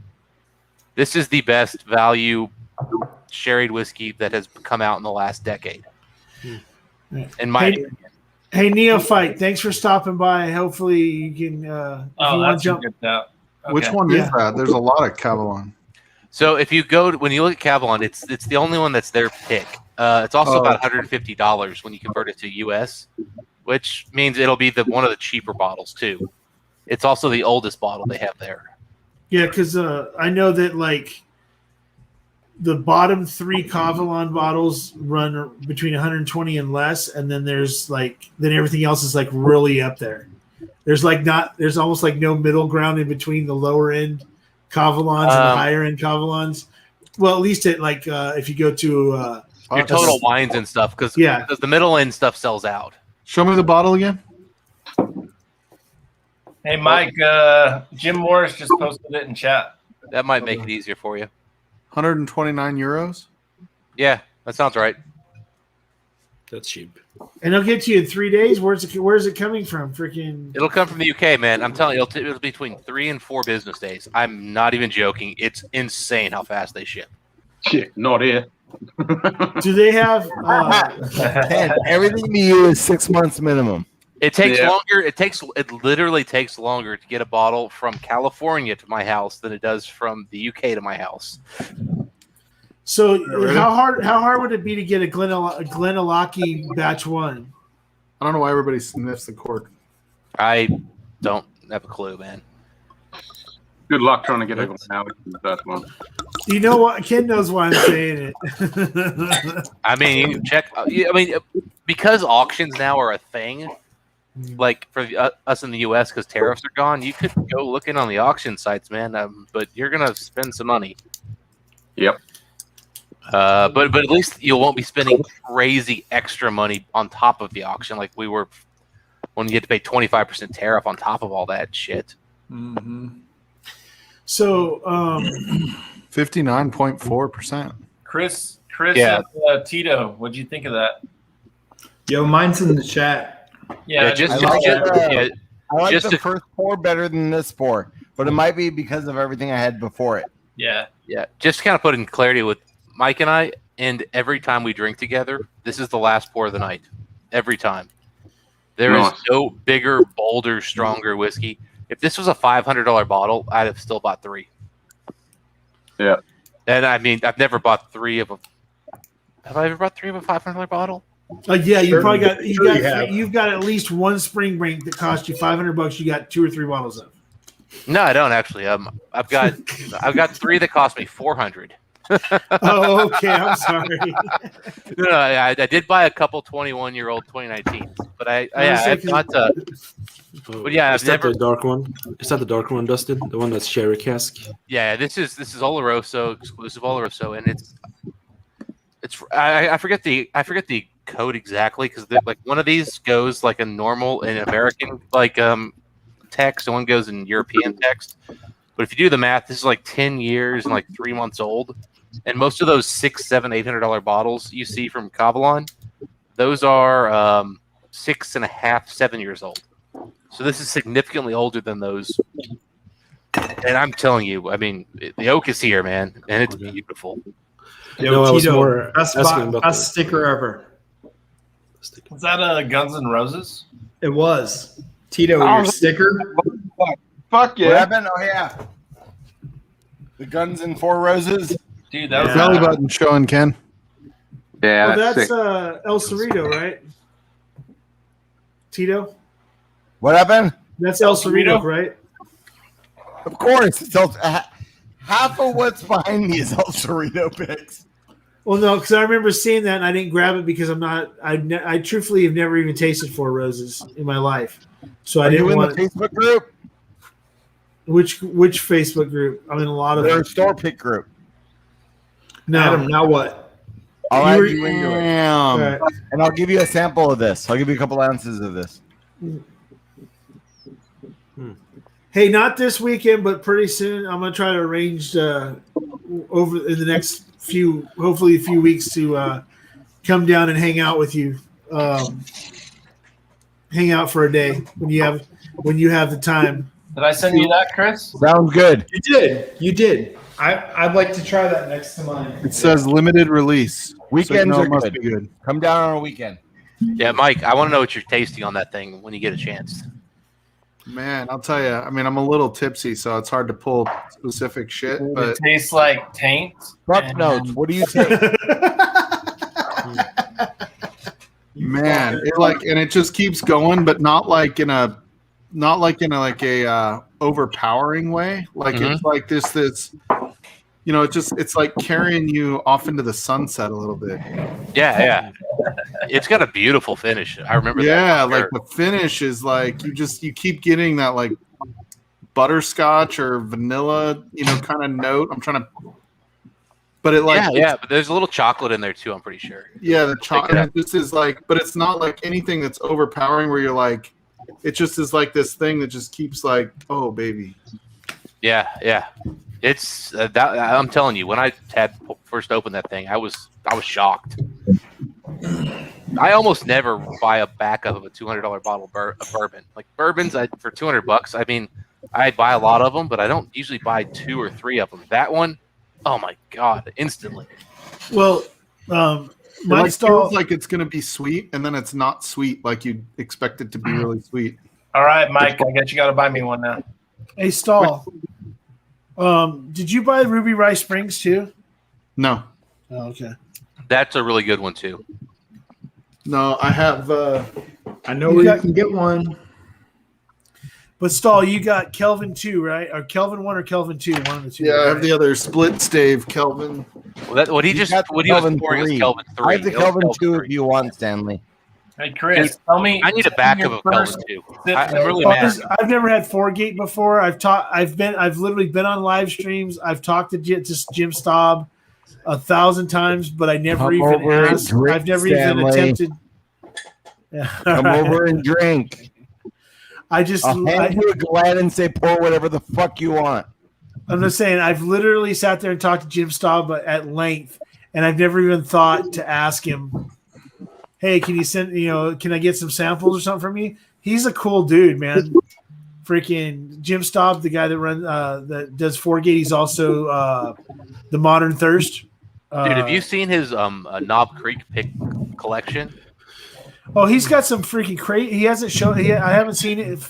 This is the best value sherried whiskey that has come out in the last decade. In my opinion. Hey Neophyte, thanks for stopping by. Hopefully you can if you want that's to jump. a good note. Okay. Which one is that? There's a lot of Cavalon. So if you when you look at Cavalon, it's the only one that's their pick. It's also about $150 when you convert it to US, which means it'll be one of the cheaper bottles too. It's also the oldest bottle they have there. Yeah, because I know that like the bottom 3 Cavalon bottles run between 120 and less, and then there's then everything else is like really up there. There's almost like no middle ground in between the lower end Cavalons and the higher end Cavalons. Well, at least it if you go to your Total Wines and stuff, because the middle end stuff sells out. Show me the bottle again. Hey, Mike, Jim Morris just posted it in chat. That might make it easier for you. 129 euros. Yeah, that sounds right. That's cheap. and they'll get to you in 3 days. Where's it coming from? Freaking! It'll come from the UK, man. I'm telling you, it'll be between 3 and 4 business days. I'm not even joking. It's insane how fast they ship. Shit, not here. Do they have? Ken, everything to you is 6 months minimum. It takes longer. It literally takes longer to get a bottle from California to my house than it does from the UK to my house. So how hard would it be to get a Glenallachie batch 1? I don't know why everybody sniffs the cork. I don't have a clue, man. Good luck trying to get a that one. You know what? Ken knows why I'm saying it. I mean, you can check. I mean, because auctions now are a thing, like for us in the U.S., because tariffs are gone, you could go looking on the auction sites, man. But you're gonna spend some money. Yep. But at least you won't be spending crazy extra money on top of the auction, like we were when you had to pay 25% tariff on top of all that shit. Mm-hmm. So 59.4%. Chris, Yeah. Tito, what'd you think of that? Yo, mine's in the chat. Yeah, I like the first pour better than this pour, but it might be because of everything I had before it. Yeah. Just to kind of put in clarity with Mike and I, and every time we drink together, this is the last pour of the night. Every time. There is no bigger, bolder, stronger whiskey. If this was a $500 bottle, I'd have still bought 3. Yeah. And I mean, I've never bought 3 of a. Have I ever bought 3 of a $500 bottle? Yeah, you probably got have. you've got at least one spring break that cost you $500. You got 2 or 3 bottles of. No, I don't actually. I've got 3 that cost me $400. Oh, okay. I'm sorry. No, I did buy a couple 21-year-old 2019s, but I've not. But yeah, Is that the dark one? Is that the dark one, Dustin? The one that's sherry cask? Yeah, this is Oloroso, exclusive Oloroso, and it's I forget the code exactly because like one of these goes like a normal and American like text, and one goes in European text. But if you do the math, this is like 10 years and like 3 months old. And most of those $600, $700, $800 bottles you see from Cavalon, those are 6.5, 7 years old. So this is significantly older than those. And I'm telling you, I mean, the oak is here, man, and it's beautiful. Yo, I was Tito, more best asking about best sticker ever. Was that Guns N' Roses? It was. Tito, your sticker. Fuck yeah. What happened? Oh, yeah. The Guns and 4 Roses. Dude, that was Belly button showing, Ken. Yeah, Oh, that's sick. El Cerrito, right? Tito? What happened? That's El Cerrito, right? Of course. It's half of what's behind me is El Cerrito picks. Well, no, because I remember seeing that and I didn't grab it because I truthfully have never even tasted 4 Roses in my life. So I didn't want the Facebook group. Which Facebook group? I'm in a lot of Their them. store pick group. No. Adam, now what? I'll You add were- you into it. Right. And I'll give you a sample of this. I'll give you a couple ounces of this. Hey, not this weekend, but pretty soon. I'm gonna try to arrange over in the next hopefully a few weeks to come down and hang out with you. Hang out for a day when you have the time. Did I send you that, Chris? Sounds good. You did. I'd like to try that next to mine. It says limited release. Weekends so are it must good. be good. Come down on a weekend. Yeah, Mike, I want to know what you're tasting on that thing when you get a chance. Man, I'll tell you. I mean, I'm a little tipsy, so it's hard to pull specific shit. But It tastes like taint. Fuck notes. What do you take? man, it just keeps going, but not like in a overpowering way. Like it's like this. You know, it's like carrying you off into the sunset a little bit. Yeah. It's got a beautiful finish. I remember that. Yeah, for like sure. the finish is like you keep getting that like butterscotch or vanilla, kind of note. I'm trying to, but it like but there's a little chocolate in there too, I'm pretty sure. yeah, the chocolate. This is like, but it's not like anything that's overpowering where you're like, it just is like this thing that just keeps like, oh baby. Yeah. It's that I'm telling you, when I had first opened that thing, I was shocked. I almost never buy a backup of a $200 bottle of bourbon. Like bourbons, for $200. I mean, I buy a lot of them, but I don't usually buy 2 or 3 of them. That one, oh my god, instantly. Well, My It stall. feels like it's going to be sweet, and then it's not sweet like you'd expect it to be really sweet. All right, Mike. I guess you got to buy me one now. Hey, stall. Did you buy Ruby Rice Springs too? No. Oh, okay. That's a really good one too. No, I have. I know where you can get one. But stall, you got Kelvin 2, right? Or Kelvin 1 or Kelvin 2? One of the two. Yeah, I have right? the other split stave Kelvin. Well, what he was pouring is Kelvin 3. I have the That was Kelvin 2 if you want, Stanley. Hey, Chris, Dude, tell me. I need a backup of Kelvin 2. I'm really mad. I've never had 4-gate before. I've literally been on live streams. I've talked to Jim Staub 1,000 times, but I never Come even over and asked. drink, I've never Stanley. even attempted. Yeah, Come over and drink. I just I'll hand you a Glen and say pour whatever the fuck you want. I'm just saying, I've literally sat there and talked to Jim Staub at length, and I've never even thought to ask him, hey, can you send, can I get some samples or something from you? He's a cool dude, man. Freaking Jim Staub, the guy that does 4-gate. He's also the Modern Thirst. Dude, have you seen his Knob Creek pick collection? Oh, he's got some freaking crazy. He hasn't shown. I haven't seen it.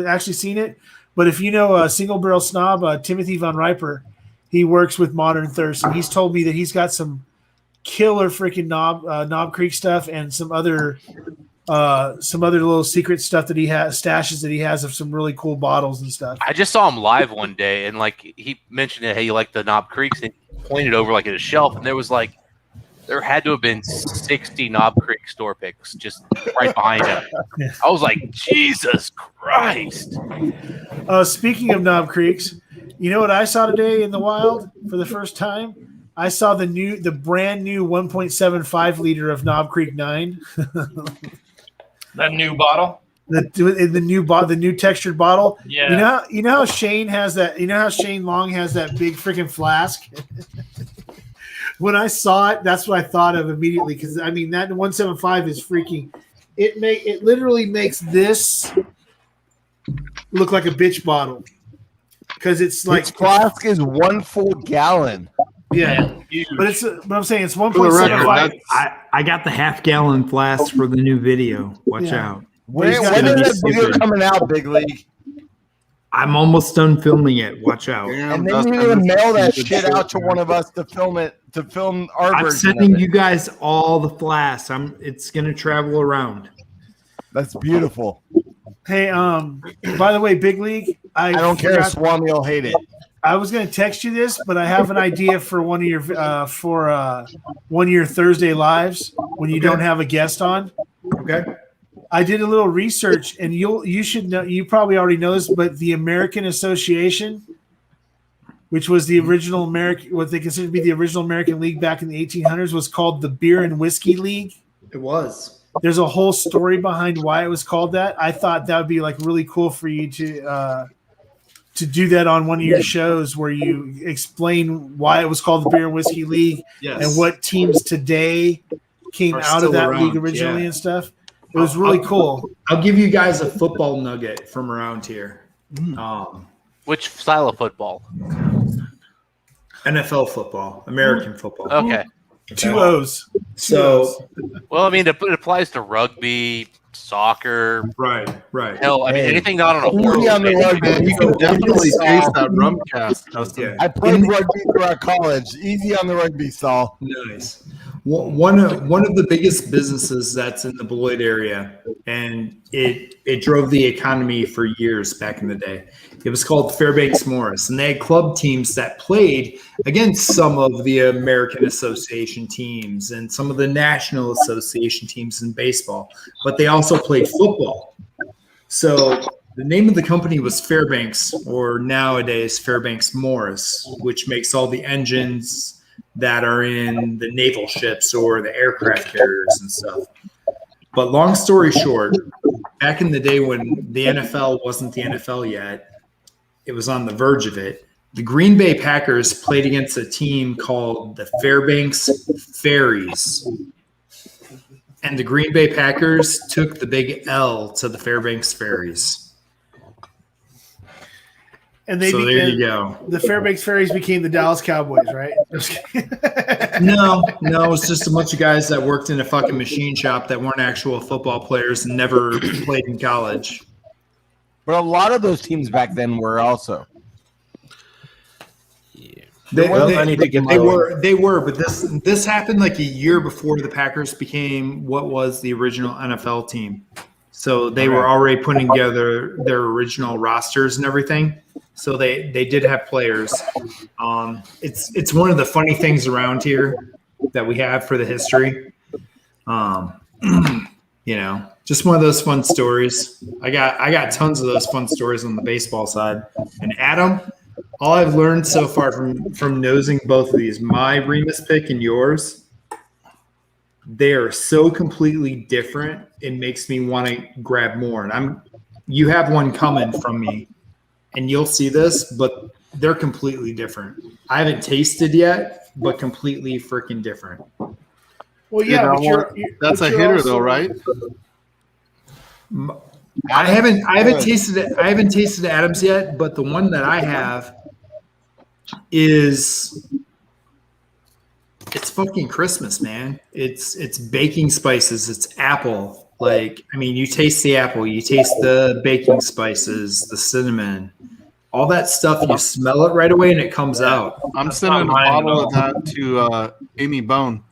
Actually seen it. But if you know Single Barrel Snob, Timothy Von Riper, he works with Modern Thirst, and he's told me that he's got some killer freaking Knob Creek stuff and some other little secret stuff that he has, stashes that he has of some really cool bottles and stuff. I just saw him live one day, and he mentioned it. Hey, you like the Knob Creeks? And he pointed over at a shelf, and there had to have been 60 Knob Creek store picks just right behind him. I was like, Jesus Christ. Speaking of Knob Creeks, you know what I saw today in the wild for the first time? I saw the brand new 1.75 liter of Knob Creek 9. That new bottle? The new textured bottle. Yeah. You know how Shane has that. You know how Shane Long has that big freaking flask. When I saw it, that's what I thought of immediately. Because I mean, that 175 is freaking. It literally makes this look like a bitch bottle. Because it's like Its flask is 1 full gallon. Yeah, but I'm saying it's 1.75. I got the half-gallon flask for the new video. Watch out. When is that video coming out, Big League? I'm almost done filming it. Watch out. And then you need to mail that shit out to one of us to film it, to film our I'm version sending of it. you guys all the flasks. It's gonna travel around. That's beautiful. Hey, by the way, Big League, I don't care if Swami will hate it. I was going to text you this, but I have an idea for one of your Thursday lives when you don't have a guest on. Okay. I did a little research, and you should know. You probably already know this, but the American Association, which was the original American, what they consider to be the original American League back in the 1800s, was called the Beer and Whiskey League. It was. There's a whole story behind why it was called that. I thought that would be really cool for you to do that on one of your shows where you explain why it was called the Beer and Whiskey League and what teams today came out of that league originally and stuff. It was really cool. I'll give you guys a football nugget from around here. Which style of football? NFL football, American football. Okay. 2 O's. So, well, I mean, it applies to rugby, soccer. Right. Hell, I mean, anything not on a horse. On the rugby, You can definitely taste that rum cast. Yeah. I played rugby throughout college. Easy on the rugby, Saul. Nice. One of the biggest businesses that's in the Beloit area, and it drove the economy for years back in the day. It was called Fairbanks Morris, and they had club teams that played against some of the American Association teams and some of the National Association teams in baseball, but they also played football. So the name of the company was Fairbanks, or nowadays Fairbanks Morris, which makes all the engines that are in the naval ships or the aircraft carriers and stuff. But long story short, back in the day when the NFL wasn't the NFL yet, it was on the verge of it. The Green Bay Packers played against a team called the Fairbanks Fairies. And the Green Bay Packers took the big L to the Fairbanks Fairies. And they So there you go. The Fairbanks Fairies became the Dallas Cowboys, right? No, it's just a bunch of guys that worked in a fucking machine shop that weren't actual football players and never played in college. But a lot of those teams back then were also. They They were, but this happened like a year before the Packers became what was the original NFL team. So they were already putting together their original rosters and everything. So they did have players. It's one of the funny things around here that we have for the history. Just one of those fun stories. I got tons of those fun stories on the baseball side. And Adam, all I've learned so far from nosing both of these, my Remus pick and yours, they are so completely different. It makes me want to grab more. And you have one coming from me, and you'll see this, but they're completely different. I haven't tasted yet, but completely freaking different. Well, yeah, that's a hitter though, right? I haven't tasted it. I haven't tasted Adams yet, but the one that I have is it's fucking Christmas, man. It's baking spices, it's apple. Like, I mean, you taste the apple, you taste the baking spices, the cinnamon, all that stuff. You smell it right away and it comes out. I'm sending a bottle of that to Amy Bone.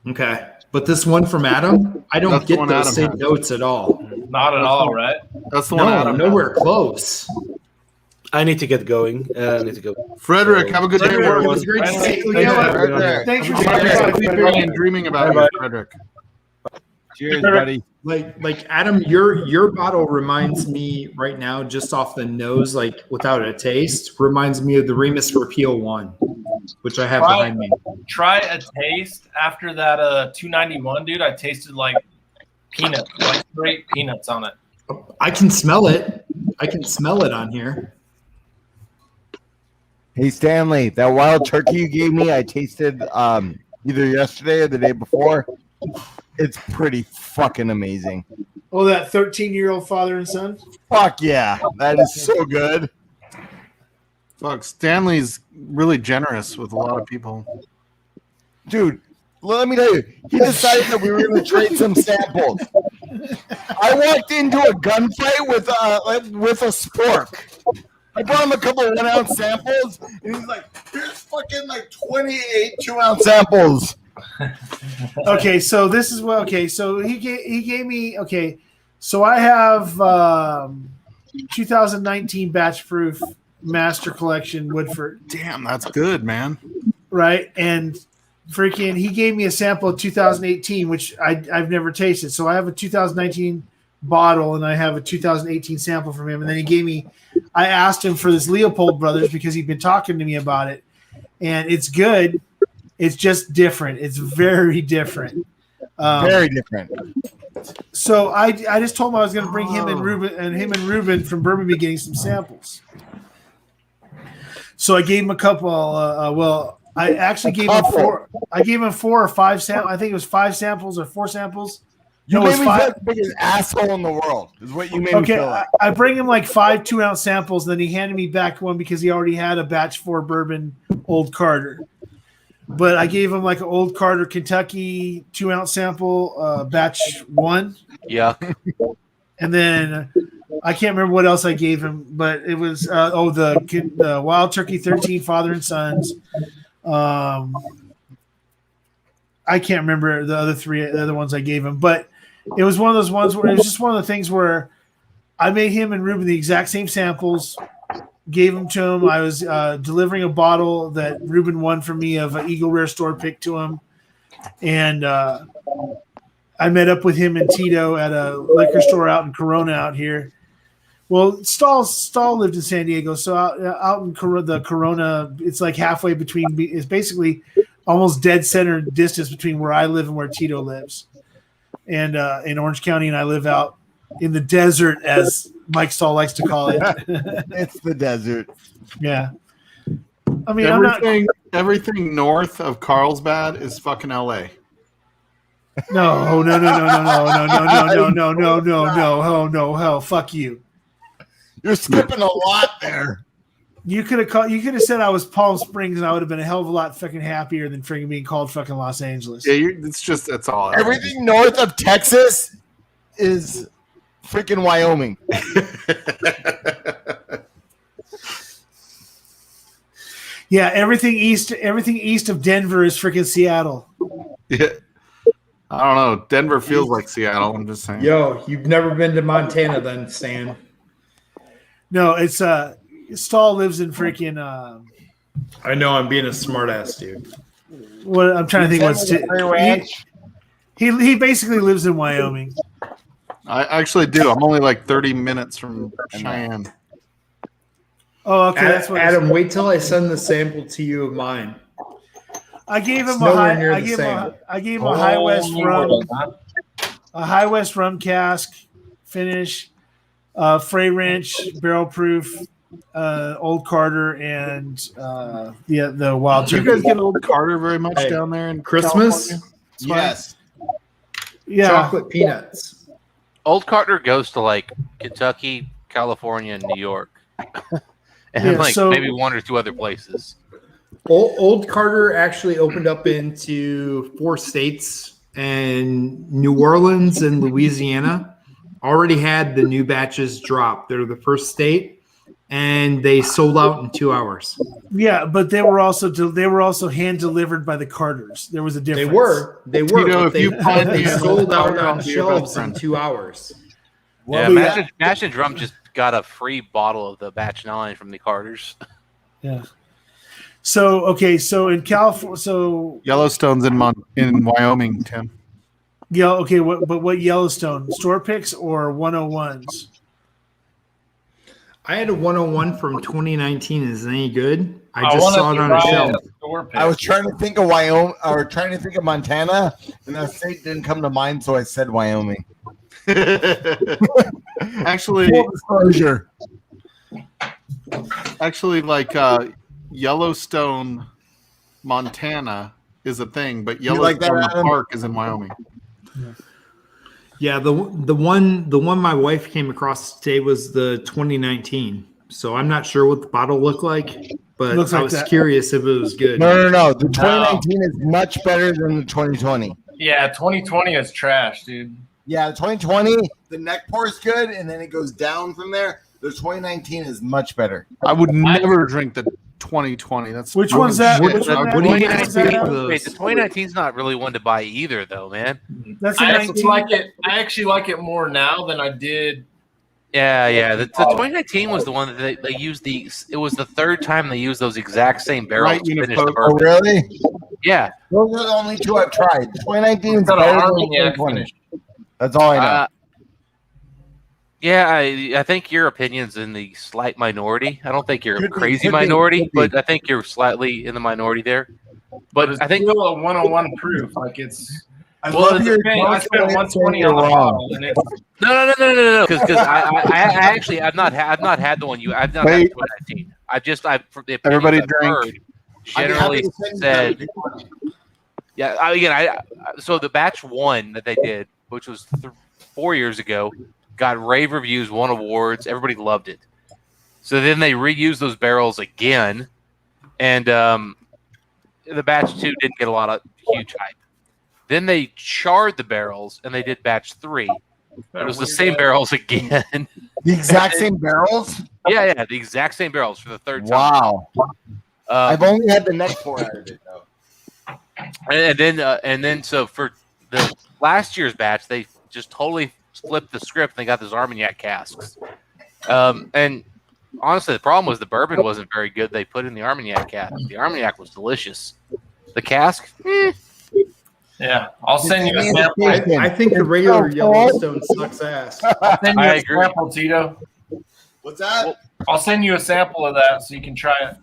Okay. But this one from Adam, I don't get those same notes at all. Not at all, right? That's the one Adam nowhere close. I need to get going. I need to go. Frederick, have a good day. It was great to see you. Thanks for and dreaming about you, Frederick. Cheers, buddy. Like Adam, your bottle reminds me right now, just off the nose, like without a taste, reminds me of the Remus Repeal one, which I have behind me. Try a taste after that 291, dude. I tasted like peanuts, like straight peanuts on it. I can smell it. I can smell it on here. Hey, Stanley, that wild turkey you gave me, I tasted either yesterday or the day before. It's pretty fucking amazing. Oh, that 13-year-old father and son? Fuck yeah. That is so good. Fuck, Stanley's really generous with a lot of people. Dude, let me tell you, he decided that we were going to trade some samples. I walked into a gunfight with a spork. I brought him a couple of 1-ounce samples, and he's like, here's fucking like 28 2-ounce samples. Okay, so this is what. Okay, so he gave me. Okay, so I have 2019 batch proof master collection Woodford. Damn, that's good, man. Right, and freaking, he gave me a sample of 2018, which I've never tasted. So I have a 2019 bottle, and I have a 2018 sample from him. And then he gave me. I asked him for this Leopold Brothers because he'd been talking to me about it, and it's good. It's just different. It's very different. Very different. So I just told him I was going to bring him and Ruben from Bourbon Bee getting some samples. So I gave him a couple. I actually gave him 4. I gave him 4 or 5 samples. I think it was 5 samples or 4 samples. You made me feel like the biggest asshole in the world. Is what you made me feel like. I bring him like 5 2-ounce samples. Then he handed me back one because he already had a batch 4 bourbon Old Carter. But I gave him like an Old Carter Kentucky 2-ounce sample, batch 1. Yuck. And then I can't remember what else I gave him, but it was the Wild Turkey 13 Father and Sons. I can't remember the other ones I gave him, but it was one of those ones where it was just one of the things where I made him and Ruben the exact same samples. Gave them to him. I was delivering a bottle that Ruben won for me of an Eagle Rare Store pick to him. And I met up with him and Tito at a liquor store out in Corona out here. Well, Stahl lived in San Diego. So out in the Corona, it's like halfway between, it's basically almost dead center distance between where I live and where Tito lives. And in Orange County, and I live out in the desert, as Mike Stahl likes to call it. It's the desert. Yeah. I mean, everything north of Carlsbad is fucking LA. No. Hell, fuck you. You're skipping a lot there. You could have said I was Palm Springs, and I would have been a hell of a lot fucking happier than freaking being called fucking Los Angeles. Yeah, that's all. Everything north of Texas is freaking Wyoming. Yeah, everything east of Denver is freaking Seattle. Yeah. I don't know. Denver feels like Seattle. I'm just saying. Yo, you've never been to Montana, then, Stan? No, it's Stahl lives in freaking. I know I'm being a smartass, dude. What I'm trying to think. What's he basically lives in Wyoming. I actually do. I'm only like 30 minutes from Cheyenne. Oh, okay. That's what Adam, wait till I send the sample to you of mine. I gave him It's a nowhere high. near I the gave same. him a High West rum, a High West rum cask finish, Frey Ranch barrel proof, Old Carter, and the Wild Do you Turkey. guys get Old Carter very much down there in Christmas? California? Yes. Yeah. Chocolate peanuts. Old Carter goes to like Kentucky, California, and New York, and Yeah, like so- maybe one or two other places. Old Carter actually opened up into 4 states, and New Orleans and Louisiana already had the new batches drop. They're the first state, and they sold out in 2 hours. Yeah, but they were also hand delivered by the Carters. There was a difference. They were. Tito, but if they, you find they me a sold Old out Carter, on I'll be your shelves best in friend. 2 hours. Yeah, Mash and Drum just got a free bottle of the Batch 9 from the Carters. Yeah. So okay, so in California, Yellowstone's in Wyoming, Tim. yeah, okay. What Yellowstone store picks or 101s? I had a 101 from 2019. Is it any good? I just wanna saw it on a try shelf. store pick. I was trying to think of Wyoming, or trying to think of Montana, and that state didn't come to mind, so I said Wyoming. Actually, Full disclosure. Actually, like Yellowstone, Montana is a thing, but You like Yellowstone that, Adam? Park is in Wyoming. Yeah, the one my wife came across today was the 2019. So I'm not sure what the bottle looked like, but Looks I like was that. curious if it was good. No. The 2019 is much better than the 2020. Yeah, 2020 is trash, dude. Yeah, the 2020, the neck pour is good, and then it goes down from there. The 2019 is much better. I would never drink the 2020. That's Which one's that? shit. Which one What do you that- guys what's that think at? of those? Wait, the 2019 is not really one to buy either, though, man. That's a I actually 19. like it. I actually like it more now than I did. Yeah. The 2019 was the one that they used it was the third time they used those exact same barrels Right, to you know, finish the Oh, bourbon. really? Yeah. Those are the only two I've tried. 2019 is Got better an than Armagnac 2020. finish. That's all I know. Yeah, I think your opinion's in the slight minority. I don't think you're a Could be, crazy could be, minority, could be. but I think you're slightly in the minority there. But it's I think still a 101 proof. Like it's. I well, love it's your Okay, I spent confidence 120 saying on the you're bottle, and it's no, because I actually I've not had the one I've not had the 2019. For the opinions Everybody I've drink. heard, generally said. Yeah, so the batch 1 that they did, which was 4 years ago, got rave reviews, won awards. Everybody loved it. So then they reused those barrels again, and the batch 2 didn't get a lot of huge hype. Then they charred the barrels, and they did batch 3. It was the same barrels again. The exact same barrels? Yeah, the exact same barrels for the third time. Wow. I've only had the neck pour out of it, though. And then so for the last year's batch, they just totally flipped the script. And they got those Armagnac casks. And honestly, the problem was the bourbon wasn't very good. They put in the Armagnac cask. The Armagnac was delicious. The cask, yeah. I'll send you a sample. I think the regular Yellowstone sucks ass. I'll send you I a agree. sample, Tito. What's that? I'll send you a sample of that so you can try it.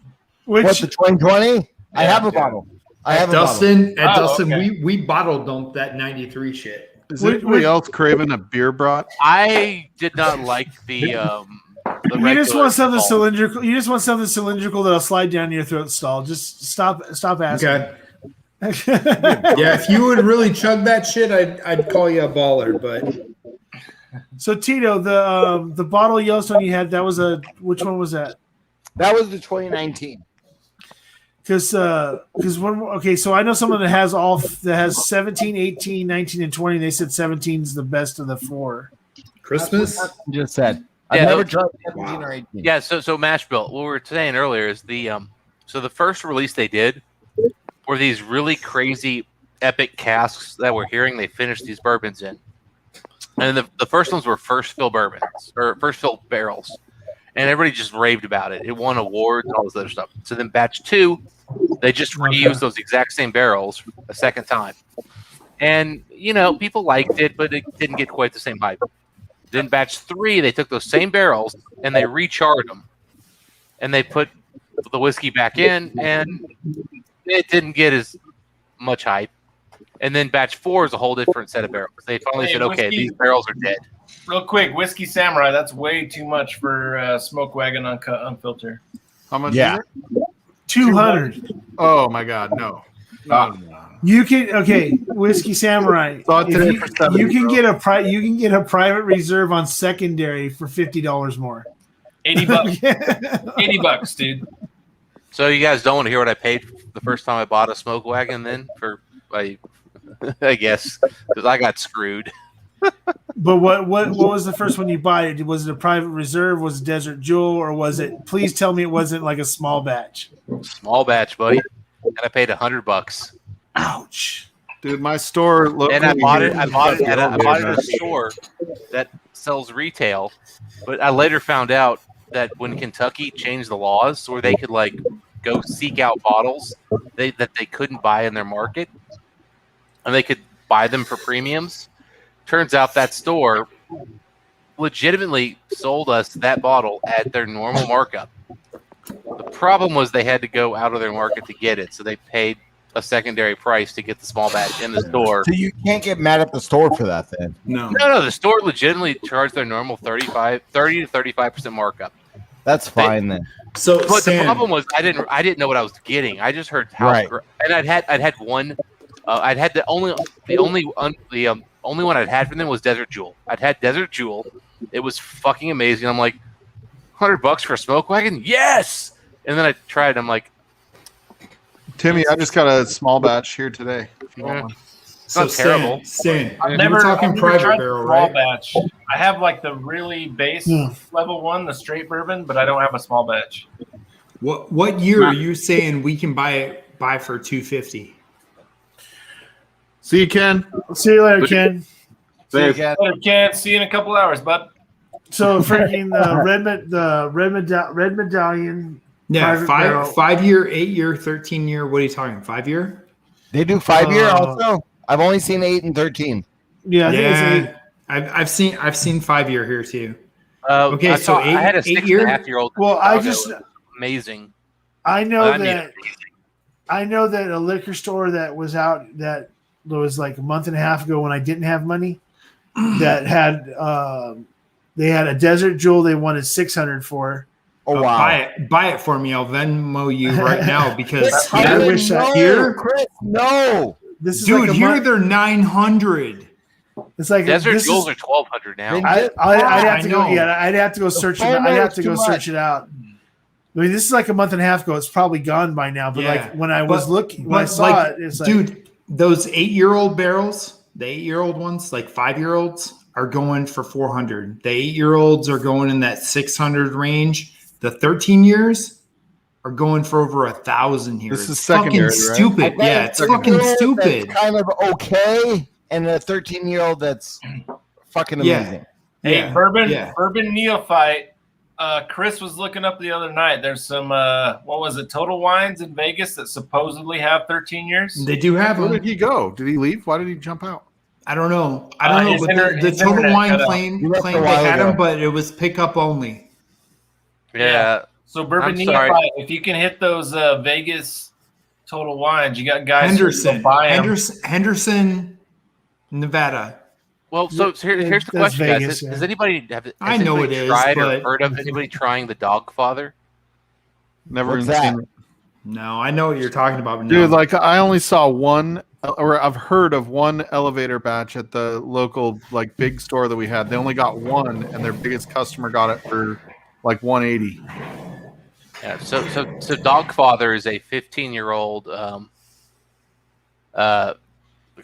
What, the 2020? I have a bottle. I have a bottle. Dustin, okay. we bottle dumped that 93 shit. Is anybody else craving a beer brat? I did not like the You just regular want something salt. cylindrical. You just want something cylindrical that'll slide down your throat stall. Just stop asking. Okay. Yeah, if you would really chug that shit, I'd call you a baller. But So Tito, the bottle of Yellowstone you had, that was which one was that? That was the 2019. Because so I know someone that has 17, 18, 19, and 20. They said 17 is the best of the four. Christmas? That's what Dustin just said. I've Yeah, never tried 17 or 18. Yeah, so Mashbill, what we were saying earlier is the first release they did were these really crazy epic casks that we're hearing they finished these bourbons in. And the first ones were first fill bourbons or first fill barrels. And everybody just raved about it. It won awards and all this other stuff. So then batch 2, they just reused those exact same barrels a second time. And, people liked it, but it didn't get quite the same hype. Then batch 3, they took those same barrels and they recharred them. And they put the whiskey back in, and it didn't get as much hype. And then batch 4 is a whole different set of barrels. They finally said, okay, these barrels are dead. Real quick, Whiskey Samurai, that's way too much for Smoke Wagon Unfiltered. How much Yeah. is it? 200. Oh my God, no. You can Whiskey Samurai. Saw it today for 70, you can bro. get a private reserve on secondary for $50 more. $80. $80, dude. So you guys don't want to hear what I paid the first time I bought a Smoke Wagon then? I guess, because I got screwed. But what was the first one you bought? Was it a private reserve? Was it Desert Jewel? Or was it, please tell me it wasn't like a small batch. Small batch, buddy. And I paid $100. Ouch. Dude, my store locally. And I bought it at a store that sells retail. But I later found out that when Kentucky changed the laws where they could go seek out bottles that they couldn't buy in their market, and they could buy them for premiums. Turns out that store legitimately sold us that bottle at their normal markup. The problem was they had to go out of their market to get it, so they paid a secondary price to get the small batch in the store. So you can't get mad at the store for that then. No. No, the store legitimately charged their normal 30 to 35% markup. That's fine then. So, But the Sam, problem was I didn't know what I was getting. I just heard house, Right. and I'd had one. I'd had the only one I'd had from them was Desert Jewel. I'd had Desert Jewel. It was fucking amazing. I'm like, $100 for a Smoke Wagon? Yes. And then I tried. I'm like, Timmy, I just got a small batch here today. If you want one. so not terrible. Sam, I've we're talking never private tried barrel, the small right? batch. I have the really base level one, the straight bourbon, but I don't have a small batch. What year are you saying we can buy for $250? See you, Ken. See you later, Ken. See you again. Can't see you in a couple hours, bud. So freaking red medallion. Yeah, private barrel. 5 year, 8 year, 13 year. What are you talking? 5 year? They do 5-year also. I've only seen 8 and 13. Yeah, I think it's 8. I've seen 5 year here too. okay, I had a 8-year. 6.5-year-old. Well, I just amazing. I know I that a liquor store that was out that was like a month and a half ago when I didn't have money that had they had a Desert Jewel they wanted $600 for. Oh wow! Buy it for me. I'll Venmo you right now because I wish here, Chris, no. This is dude, like here they're $900. It's like Desert Jewels are $1,200 now. I'd have to go. Yeah, I'd have to go search it. I'd have to go too search it out. I mean, this is like a month and a half ago. It's probably gone by now. But like when I was looking, when I saw it, it's like, dude, those 8-year-old barrels, the 8-year-old ones, like 5-year-olds, are going for $400. The 8-year-olds are going in that $600 range. The 13 years are going for over $1,000 here. This is It's secondary, fucking right? stupid. Yeah, it's fucking stupid. That's kind of okay, and a 13-year-old that's fucking amazing. Hey, bourbon neophyte. Chris was looking up the other night. There's some what was it? Total Wines in Vegas that supposedly have 13 years. They do have Where them. did he go? Did he leave? Why did he jump out? I don't know. But the his Total internet Wine cut out. claimed He left they a while had ago. them, but it was pickup only. Yeah. So bourbon I'm sorry. neophyte. If you can hit those Vegas Total Wines, you got guys Henderson, who buy 'em. Henderson, Nevada. Well, so here's the That's question, Vegas, guys. yeah. Has anybody I know anybody it is, tried or but- heard of anybody trying the Dogfather? Never What's even that? seen it. No, I know what you're talking about. But Dude, no. like I only saw one, or I've heard of one elevator batch at the local like big store that we had. They only got one, and their biggest customer got it for like $180. Yeah. So Dogfather is a 15-year-old.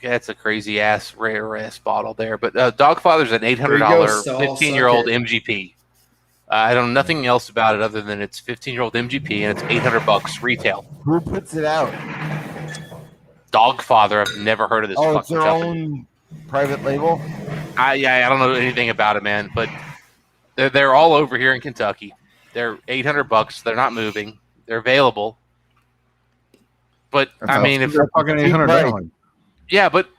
That's a crazy ass rare ass bottle there. But Dogfather's an $800 15-year-old MGP. I don't know nothing else about it other than it's 15-year-old MGP and it's $800 retail. Who puts it out? Dogfather. I've never heard of this. Oh, it's fucking their company. own private label. I don't know anything about it, man. But they're all over here in Kentucky. They're $800. They're not moving. They're available. But I mean, if they're fucking $800. Yeah, but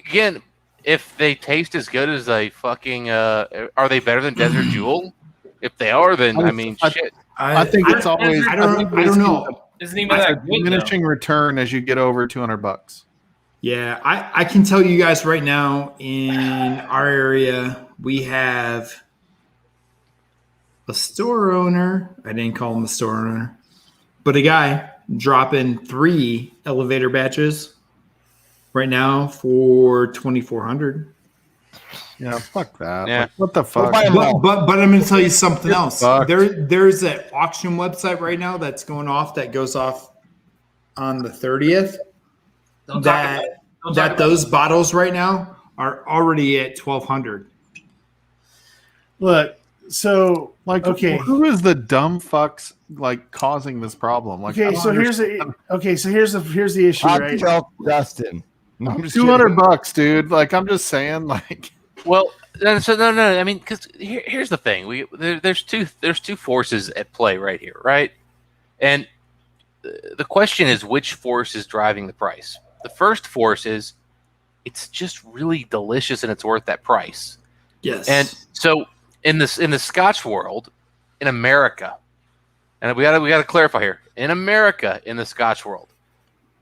again, if they taste as good as they fucking are they better than Desert Jewel? If they are, then I mean, shit. I think it's always. I don't know. Isn't even that good, diminishing return as you get over $200. Yeah, I can tell you guys right now in our area we have a store owner. I didn't call him a store owner, but a guy dropping 3 elevator batches right now for $2,400. Yeah, fuck that. Yeah. Like, what the fuck? But I'm going to tell you something else. fucked. There's an auction website right now that's going off that goes off on the 30th. That those bottles right now are already at $1,200. Look, so Like, okay. who is the dumb fucks like causing this problem? Like, I Okay, don't so here's the issue, I'll right? tell Dustin. No, I'm just $200, dude. Like, I'm just saying, like, Well, so no. I mean, because here's the thing: there's two forces at play right here, right? And the question is, which force is driving the price? The first force is it's just really delicious and it's worth that price. Yes. And so in the Scotch world, in America, and we gotta clarify here, in America, in the Scotch world,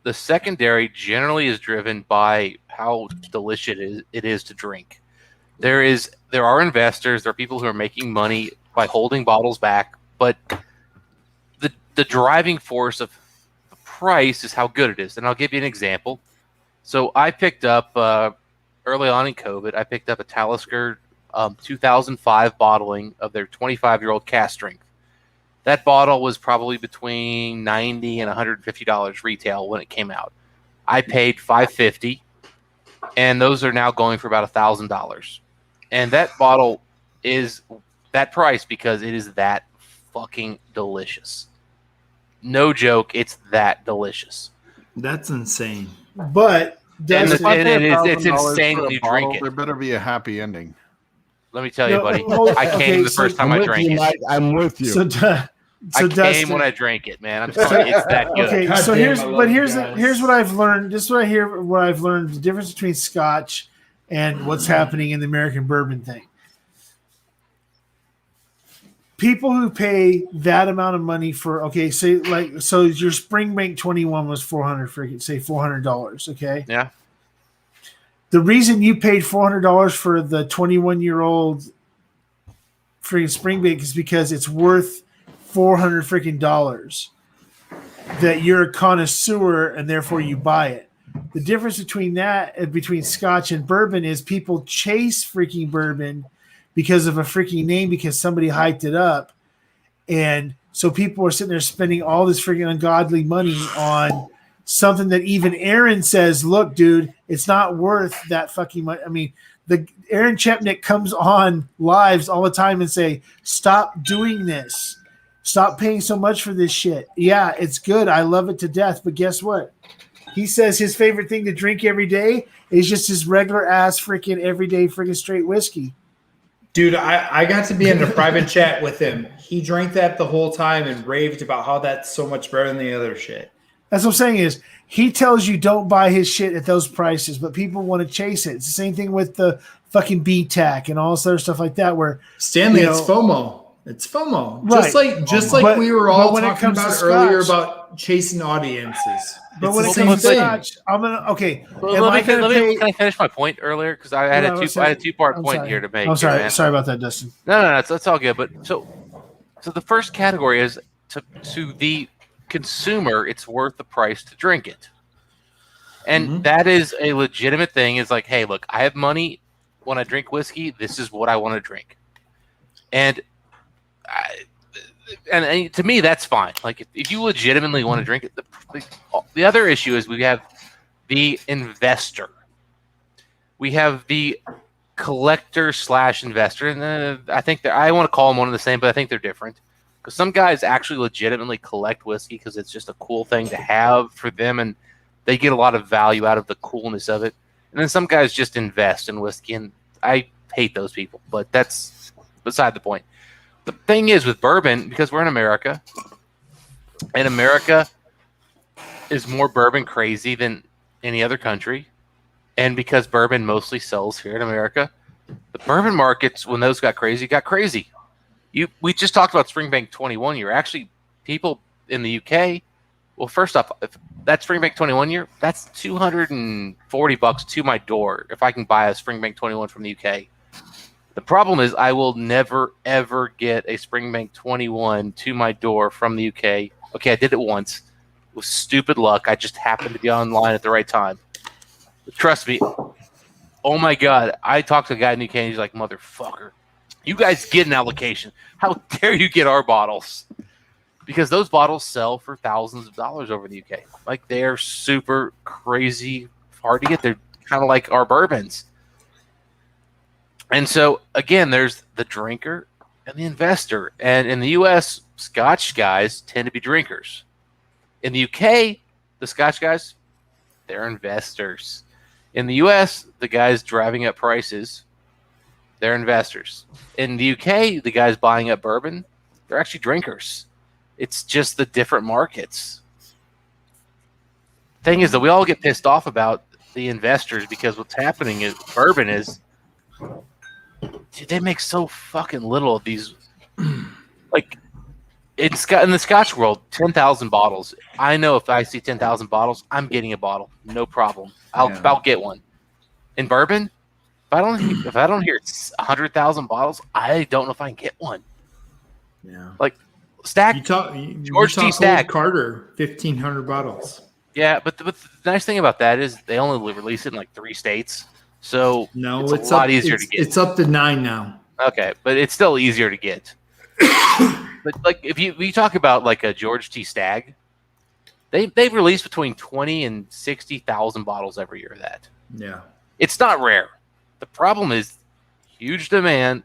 the secondary generally is driven by how delicious it is to drink. There are investors, there are people who are making money by holding bottles back, but the driving force of the price is how good it is. And I'll give you an example. So I picked up early on in COVID, I picked up a Talisker 2005 bottling of their 25-year-old cask strength. That bottle was probably between $90 and $150 retail when it came out. I paid $550, and those are now going for about $1,000. And that bottle is that price because it is that fucking delicious. No joke, it's that delicious. That's insane. But it's insane when you drink it. There better be a happy ending. Let me tell you, buddy. I came the first time I drank it. I'm with you. I came when I drank it, man. I'm telling you, it's that good. Okay, so here's what I've learned. This is what I've learned: the difference between Scotch and what's happening in the American bourbon thing. People who pay that amount of money for so your Springbank 21 was $400. Okay, yeah. The reason you paid $400 for the 21-year-old freaking Springbank is because it's worth $400 that you're a connoisseur and therefore you buy it. The difference between that and between Scotch and bourbon is people chase freaking bourbon because of a freaking name because somebody hyped it up. And so people are sitting there spending all this freaking ungodly money on something that even Aaron says, look, dude, it's not worth that fucking money. I mean, the Aaron Chepnick comes on lives all the time and say, stop doing this. Stop paying so much for this shit. Yeah, it's good. I love it to death. But guess what? He says his favorite thing to drink every day is just his regular ass freaking everyday freaking straight whiskey. Dude, I got to be in a private chat with him. He drank that the whole time and raved about how that's so much better than the other shit. That's what I'm saying is he tells you don't buy his shit at those prices, but people want to chase it. It's the same thing with the fucking BTAC and all this other stuff like that where Stanley, it's FOMO. It's FOMO. Right. Just like we were all when it talking comes to about earlier Scotch- about chasing audiences. But It's when the it same comes to thing. Scotch, I'm gonna okay. Well, can I finish my point earlier? Because I had a two-part point here to make. I'm sorry. man. Sorry about that, Dustin. No, that's all good. But so the first category is to the consumer, it's worth the price to drink it, and that is a legitimate thing. Is like, hey, look, I have money. When I drink whiskey, this is what I want to drink, and and to me, that's fine. Like if you legitimately want to drink it, the other issue is we have the investor. We have the collector / investor, and I think I want to call them one and the same, but I think they're different. Because some guys actually legitimately collect whiskey because it's just a cool thing to have for them, and they get a lot of value out of the coolness of it. And then some guys just invest in whiskey, and I hate those people, but that's beside the point. The thing is with bourbon, because we're in America, and America is more bourbon crazy than any other country, and because bourbon mostly sells here in America, the bourbon markets, when those got crazy, we just talked about Springbank 21 year. Actually, people in the UK, well, first off, if that Springbank 21 year, that's $240 to my door if I can buy a Springbank 21 from the UK. The problem is I will never, ever get a Springbank 21 to my door from the UK. Okay, I did it once. It was stupid luck. I just happened to be online at the right time. But trust me, oh my God, I talked to a guy in the UK and he's like, motherfucker, you guys get an allocation. How dare you get our bottles? Because those bottles sell for thousands of dollars over in the UK. Like, they're super crazy hard to get. They're kind of like our bourbons. And so, again, there's the drinker and the investor. And in the U.S., Scotch guys tend to be drinkers. In the UK, the Scotch guys, they're investors. In the U.S., the guys driving up prices, they're investors. In the UK, the guys buying up bourbon, they're actually drinkers. It's just the different markets. Thing is that we all get pissed off about the investors because what's happening is bourbon is, dude, they make so fucking little of these. Like in the Scotch world, 10,000 bottles. I know if I see 10,000 bottles, I'm getting a bottle, no problem. I'll get one. In bourbon, if I don't hear 100,000 bottles, I don't know if I can get one. Yeah, like Stagg. George T. Stagg Carter, 1,500 bottles. Yeah, but the nice thing about that is they only release it in like 3 states, so it's a lot easier to get. It's up to 9 now. Okay, but it's still easier to get. But like if you talk about like a George T. Stagg, they release between 20 and 60,000 bottles every year of that. Yeah, it's not rare. The problem is huge demand,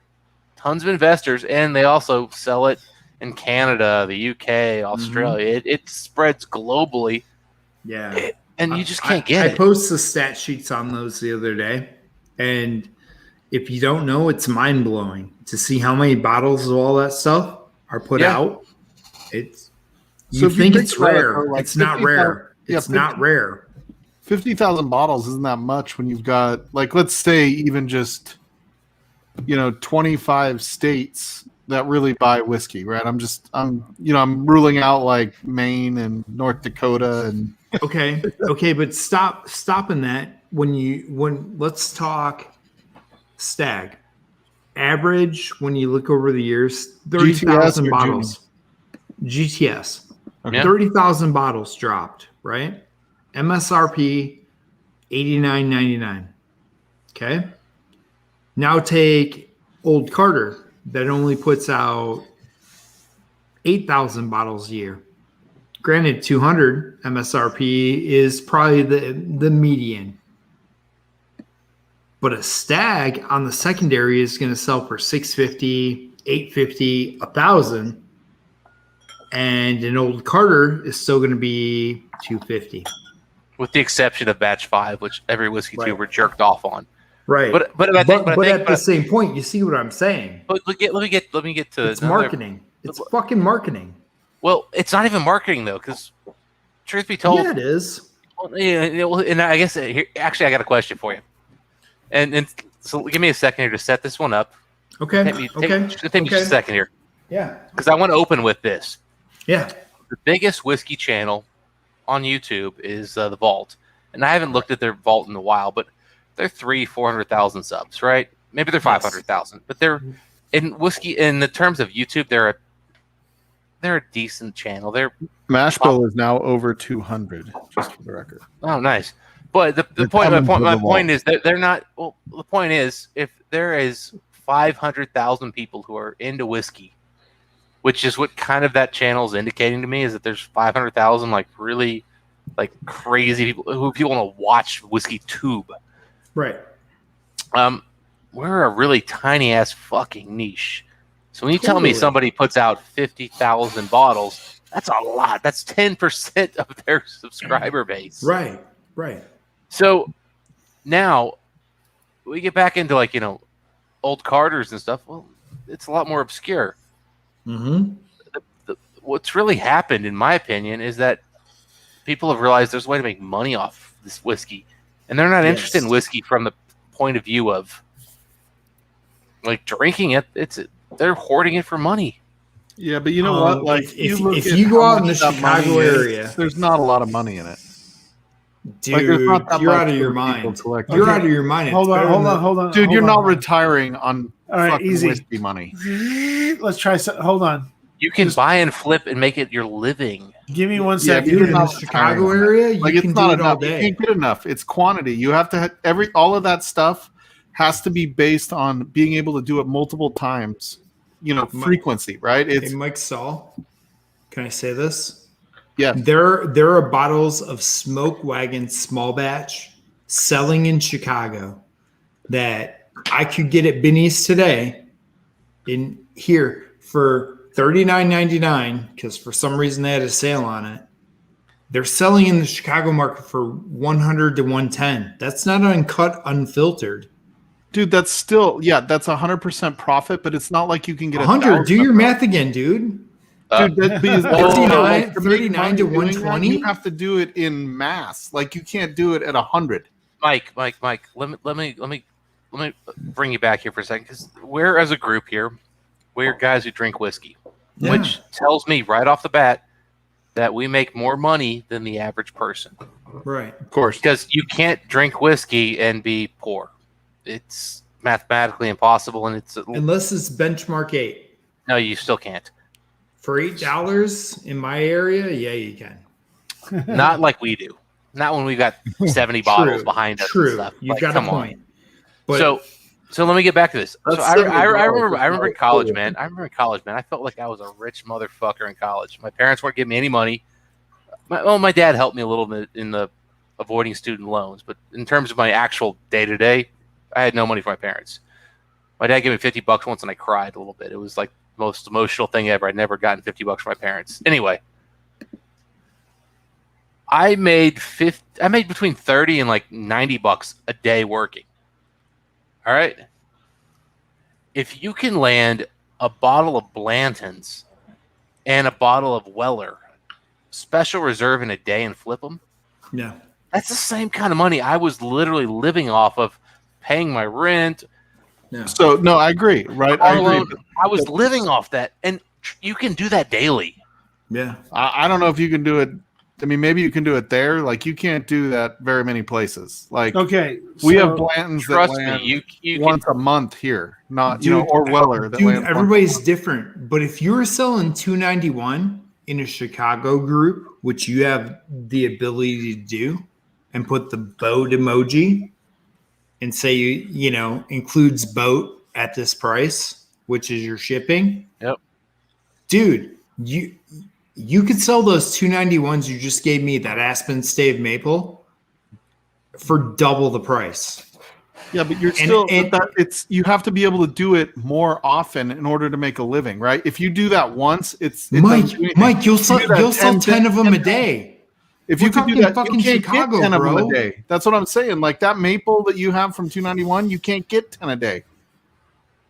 tons of investors, and they also sell it in Canada, the UK, Australia. It spreads globally. Yeah. And you just can't get it. I posted the stat sheets on those the other day. And if you don't know, it's mind blowing to see how many bottles of all that stuff are put out. It's you think it's rare. Like it's not rare. It's not rare. 50,000 bottles isn't that much when you've got, like, let's say even just 25 states that really buy whiskey, right? I'm ruling out like Maine and North Dakota and okay, but stopping that when let's talk Stagg. Average when you look over the years, 30,000 bottles. GTS. Okay. 30,000 bottles dropped, right? MSRP $89.99. Okay. Now take Old Carter that only puts out 8,000 bottles a year. Granted, 200 MSRP is probably the median. But a Stagg on the secondary is going to sell for $650, $850, $1,000. And an Old Carter is still going to be $250. With the exception of Batch 5, which every whiskey tuber jerked off on. Right. But at the same point, you see what I'm saying? But let me get to it's marketing. It's fucking marketing. Well, it's not even marketing though, because truth be told, yeah, it is. Well, and I guess actually, I got a question for you. And so give me a second here to set this one up. Okay. Take me just a second here. Yeah. Because I want to open with this. Yeah. The biggest whiskey channel on YouTube is the Vault, and I haven't looked at their Vault in a while, but they're 400,000 subs, right? Maybe they're 500,000, but they're in whiskey. In the terms of YouTube, they're a decent channel. Mashbill is now over 200, just for the record. Oh, nice. But my point is that they're not. Well, the point is, if there is 500,000 people who are into whiskey, which is what kind of that channel is indicating to me, is that there's 500,000 like really like crazy people want to watch whiskey tube. Right. We're a really tiny ass fucking niche. So when you tell me somebody puts out 50,000 bottles, that's a lot. That's 10% of their subscriber base. Right. Right. So now we get back into like, old Carters and stuff. Well, it's a lot more obscure. Mm-hmm. What's really happened, in my opinion, is that people have realized there's a way to make money off this whiskey, and they're not interested in whiskey from the point of view of like drinking it. They're hoarding it for money. Yeah, but you know what? Like, if you go out in the Chicago area, there's not a lot of money in it. Dude, you're out of your mind. You're out of your mind. Hold on. Dude, you're not retiring on fucking whiskey money. Let's try some. Hold on. You can buy and flip and make it your living. Give me 1 second. Dude, in the Chicago area, you can do it all day. You can't get enough. It's quantity. You have to all of that stuff has to be based on being able to do it multiple times. Frequency, right? Hey, Mike Saul, can I say this? Yeah. There are bottles of Smoke Wagon small batch selling in Chicago that I could get at Benny's today in here for $39.99 because for some reason they had a sale on it. They're selling in the Chicago market for $100 to $110. That's not uncut, unfiltered. Dude, that's still that's 100% profit, but it's not like you can get 100. Do your math again, dude. Dude, that means 39 to 120. You have to do it in mass. Like you can't do it at 100. Mike. Let me bring you back here for a second, because we're as a group here, we're guys who drink whiskey, which tells me right off the bat that we make more money than the average person. Right. Of course. Because you can't drink whiskey and be poor. It's mathematically impossible, and unless it's benchmark 8. No, you still can't. For $8 in my area, yeah, you can. Not like we do. Not when we've got 70 bottles behind us. True. And stuff. You've got a point. But, so let me get back to this. So I remember in college, man. I felt like I was a rich motherfucker in college. My parents weren't giving me any money. My dad helped me a little bit in the avoiding student loans, but in terms of my actual day-to-day, I had no money for my parents. My dad gave me $50 once, and I cried a little bit. It was like the most emotional thing ever. I'd never gotten $50 from my parents. Anyway, I made between 30 and like $90 a day working. All right. If you can land a bottle of Blanton's and a bottle of Weller Special Reserve in a day and flip them, that's the same kind of money I was literally living off of, paying my rent. Yeah. So no, I agree. Right, I agree. I was living off that, and you can do that daily. Yeah, I don't know if you can do it. I mean, maybe you can do it there. Like you can't do that very many places. Like we have Blanton's that land you once a month here, not or Weller. That dude, everybody's different. But if you're selling $291 in a Chicago group, which you have the ability to do, and put the boat emoji, and say includes boat at this price, which is your shipping. Yep, dude, you could sell those $291s you just gave me, that Aspen Stave Maple, for double the price. Yeah, but you're you have to be able to do it more often in order to make a living, right? If you do that once, Mike, you'll sell 10 of them a day. If you could do that, fucking Chicago, 10 of them a day. That's what I'm saying. Like that maple that you have from $291, you can't get 10 a day.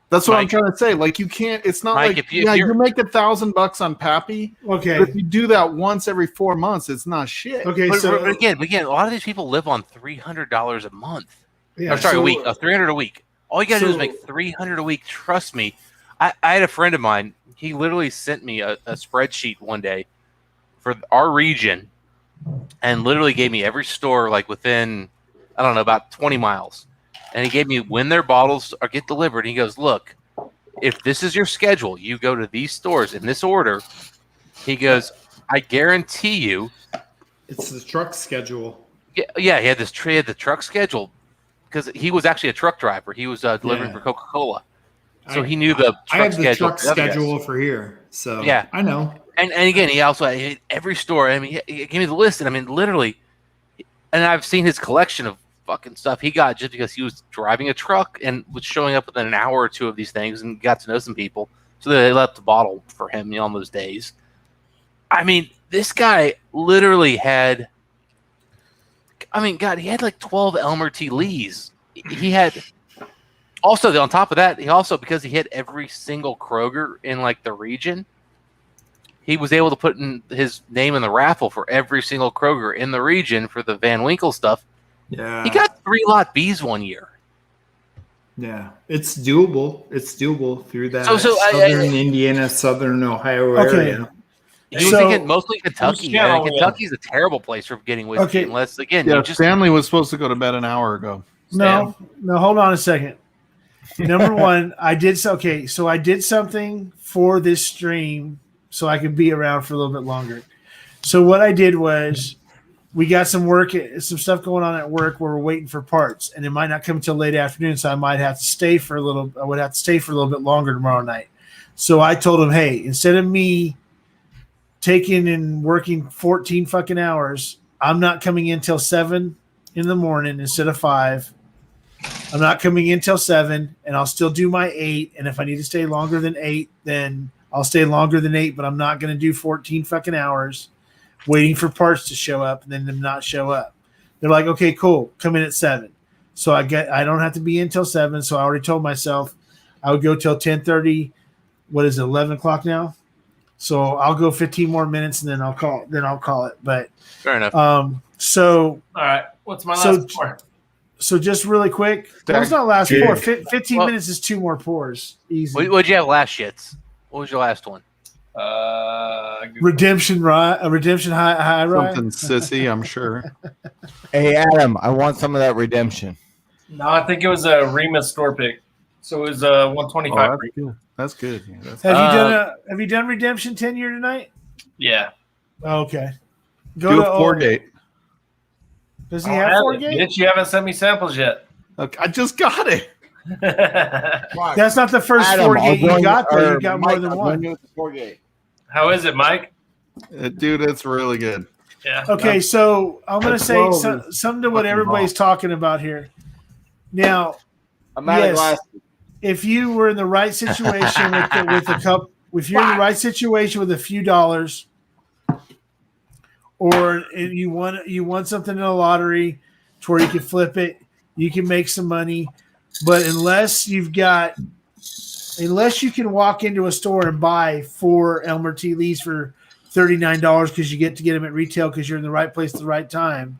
That's what I'm trying to say. Like you can't. It's not like you make $1,000 on Pappy. Okay, but if you do that once every 4 months, it's not shit. Okay, but again, a lot of these people live on $300 a month. Yeah, a week. $300 a week. All you got to do is make $300 a week. Trust me. I had a friend of mine. He literally sent me a spreadsheet one day for our region, and literally gave me every store like within, I don't know, about 20 miles. And he gave me when their bottles get delivered. He goes, look, if this is your schedule, you go to these stores in this order. He goes, I guarantee you. It's the truck schedule. Yeah, he had the truck schedule because he was actually a truck driver. He was delivering for Coca-Cola. So he knew the I have the schedule. truck for the other guys. schedule for here, so Yeah. I know. And again, he also had every store. I mean, he gave me the list, and I mean, literally, and I've seen his collection of fucking stuff he got just because he was driving a truck and was showing up within an hour or two of these things and got to know some people. So they left the bottle for him, on those days. I mean, this guy literally had. I mean, God, he had like 12 Elmer T. Lees. He had. Also, on top of that, he also, because he hit every single Kroger in like the region, he was able to put in his name in the raffle for every single Kroger in the region for the Van Winkle stuff. Yeah. He got 3 lot Bs one year. Yeah, it's doable. It's doable through that So southern Indiana, southern Ohio area. He was thinking mostly Kentucky. I mean, Kentucky's a terrible place for getting whiskey, unless, again, yeah, you just... Stanley was supposed to go to bed an hour ago. No, hold on a second. Number one, I did something for this stream so I could be around for a little bit longer. So what I did was we got some stuff going on at work where we're waiting for parts, and it might not come until late afternoon, so I would have to stay for a little bit longer tomorrow night. So I told him, hey, instead of me taking and working 14 fucking hours, I'm not coming in till 7 in the morning instead of 5. I'm not coming in till 7, and I'll still do my 8. And if I need to stay longer than 8, then I'll stay longer than 8. But I'm not going to do 14 fucking hours waiting for parts to show up and then them not show up. They're like, okay, cool, come in at 7. So I don't have to be in till 7. So I already told myself I would go till 10:30. What is it, 11 o'clock now? So I'll go 15 more minutes and then I'll call it. But fair enough. All right, what's my last pour? So just really quick, that's not last pour. 15 minutes is 2 more pours. Easy. What'd you have last, Shits? What was your last one? Redemption high rye. Something sissy, I'm sure. Hey, Adam, I want some of that redemption. No, I think it was a Remus store pick. So it was 125. That's good. Yeah, that's Have you done Redemption 10-year tonight? Yeah. Okay. Go to 4-gate. Does he have 4-gate? Bitch, you haven't sent me samples yet. Okay, I just got it. That's not the first Adam, 4-gate you got, though. You got more Mike, than I'm one. going with the 4-gate. How is it, Mike? Dude, it's really good. Yeah. Okay, so I'm going to say something to what everybody's talking about here. Now, I'm out of glasses. If you were in the right situation with a cup, if you're in the right situation with a few dollars, or you won something in a lottery to where you can flip it, you can make some money. But unless you can walk into a store and buy 4 Elmer T. Lees for $39 because you get to get them at retail because you're in the right place at the right time,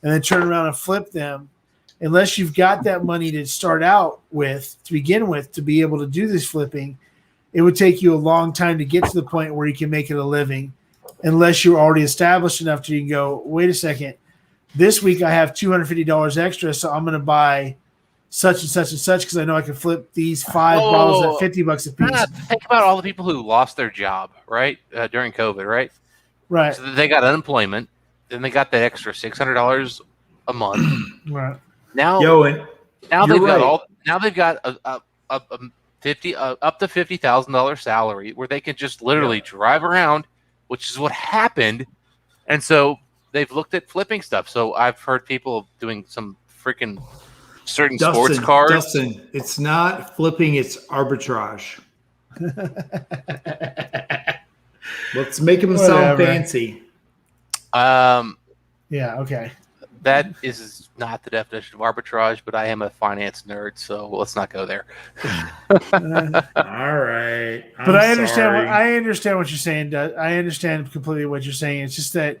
and then turn around and flip them, unless you've got that money to start out with, to begin with, to be able to do this flipping, it would take you a long time to get to the point where you can make it a living, unless you're already established enough to you can go, wait a second, this week I have $250 extra, so I'm going to buy such and such and such because I know I can flip these 5 bottles at $50 a piece. Think about all the people who lost their job, right, during COVID, right? Right. So they got unemployment, then they got that extra $600 a month. Right. Now they've got a up to $50,000 salary where they can just literally drive around, which is what happened. And so they've looked at flipping stuff. So I've heard people doing some freaking certain sports cars. Dustin, it's not flipping, it's arbitrage. Let's make them sound fancy. Yeah, okay. That is not the definition of arbitrage, but I am a finance nerd, so let's not go there. All right. But I understand what you're saying. I understand completely what you're saying. It's just that,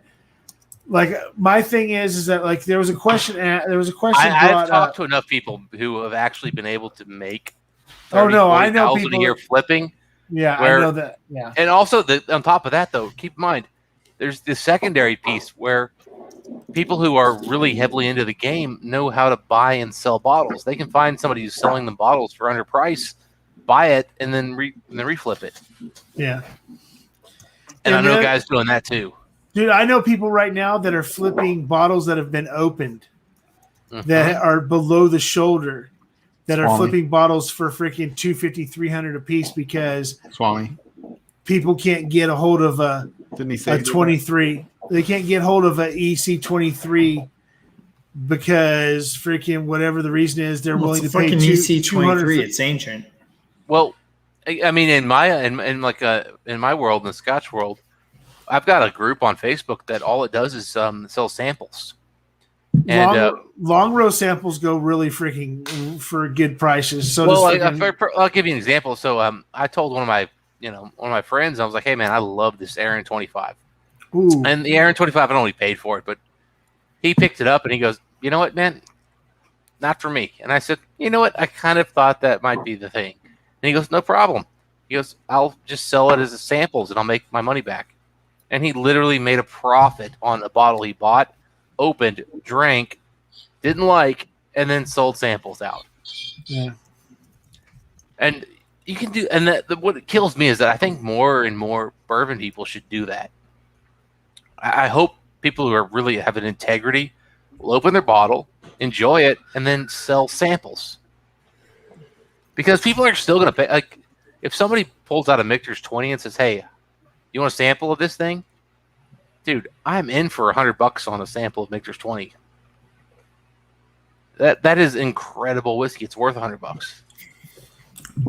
like, my thing is that, like, there was a question. I've talked to enough people who have actually been able to make. I know people a year flipping. Yeah, I know that. Yeah, and also on top of that, though, keep in mind there's the secondary piece where people who are really heavily into the game know how to buy and sell bottles. They can find somebody who's selling them bottles for under price, buy it, and then reflip it. Yeah. And I know guys doing that too. Dude, I know people right now that are flipping bottles that have been opened that are below the shoulder that are Swami. flipping bottles for freaking 250, 300 a piece because Swami. people can't get a hold of a Didn't he say 23. They can't get hold of an EC23 because freaking whatever the reason is, they're willing to pay fucking EC23. $200. It's ancient. Well, I mean, in my world, in the Scotch world, I've got a group on Facebook that all it does is sell samples. And long row samples go really freaking for good prices. So well, I'll give you an example. So I told one of my friends, I was like, "Hey man, I love this Aaron 25." Ooh. And the Aaron 25, I don't really paid for it, but he picked it up and he goes, "You know what, man? Not for me." And I said, "You know what? I kind of thought that might be the thing." And he goes, "No problem." He goes, "I'll just sell it as samples and I'll make my money back." And he literally made a profit on a bottle he bought, opened, drank, didn't like, and then sold samples out. Yeah. And you can do, and what kills me is that I think more and more bourbon people should do that. I hope people who are really have an integrity will open their bottle, enjoy it, and then sell samples. Because people are still going to pay. Like, if somebody pulls out a Michter's 20 and says, "Hey, you want a sample of this thing?" Dude, I'm in for $100 on a sample of Michter's 20. That is incredible whiskey. It's worth $100.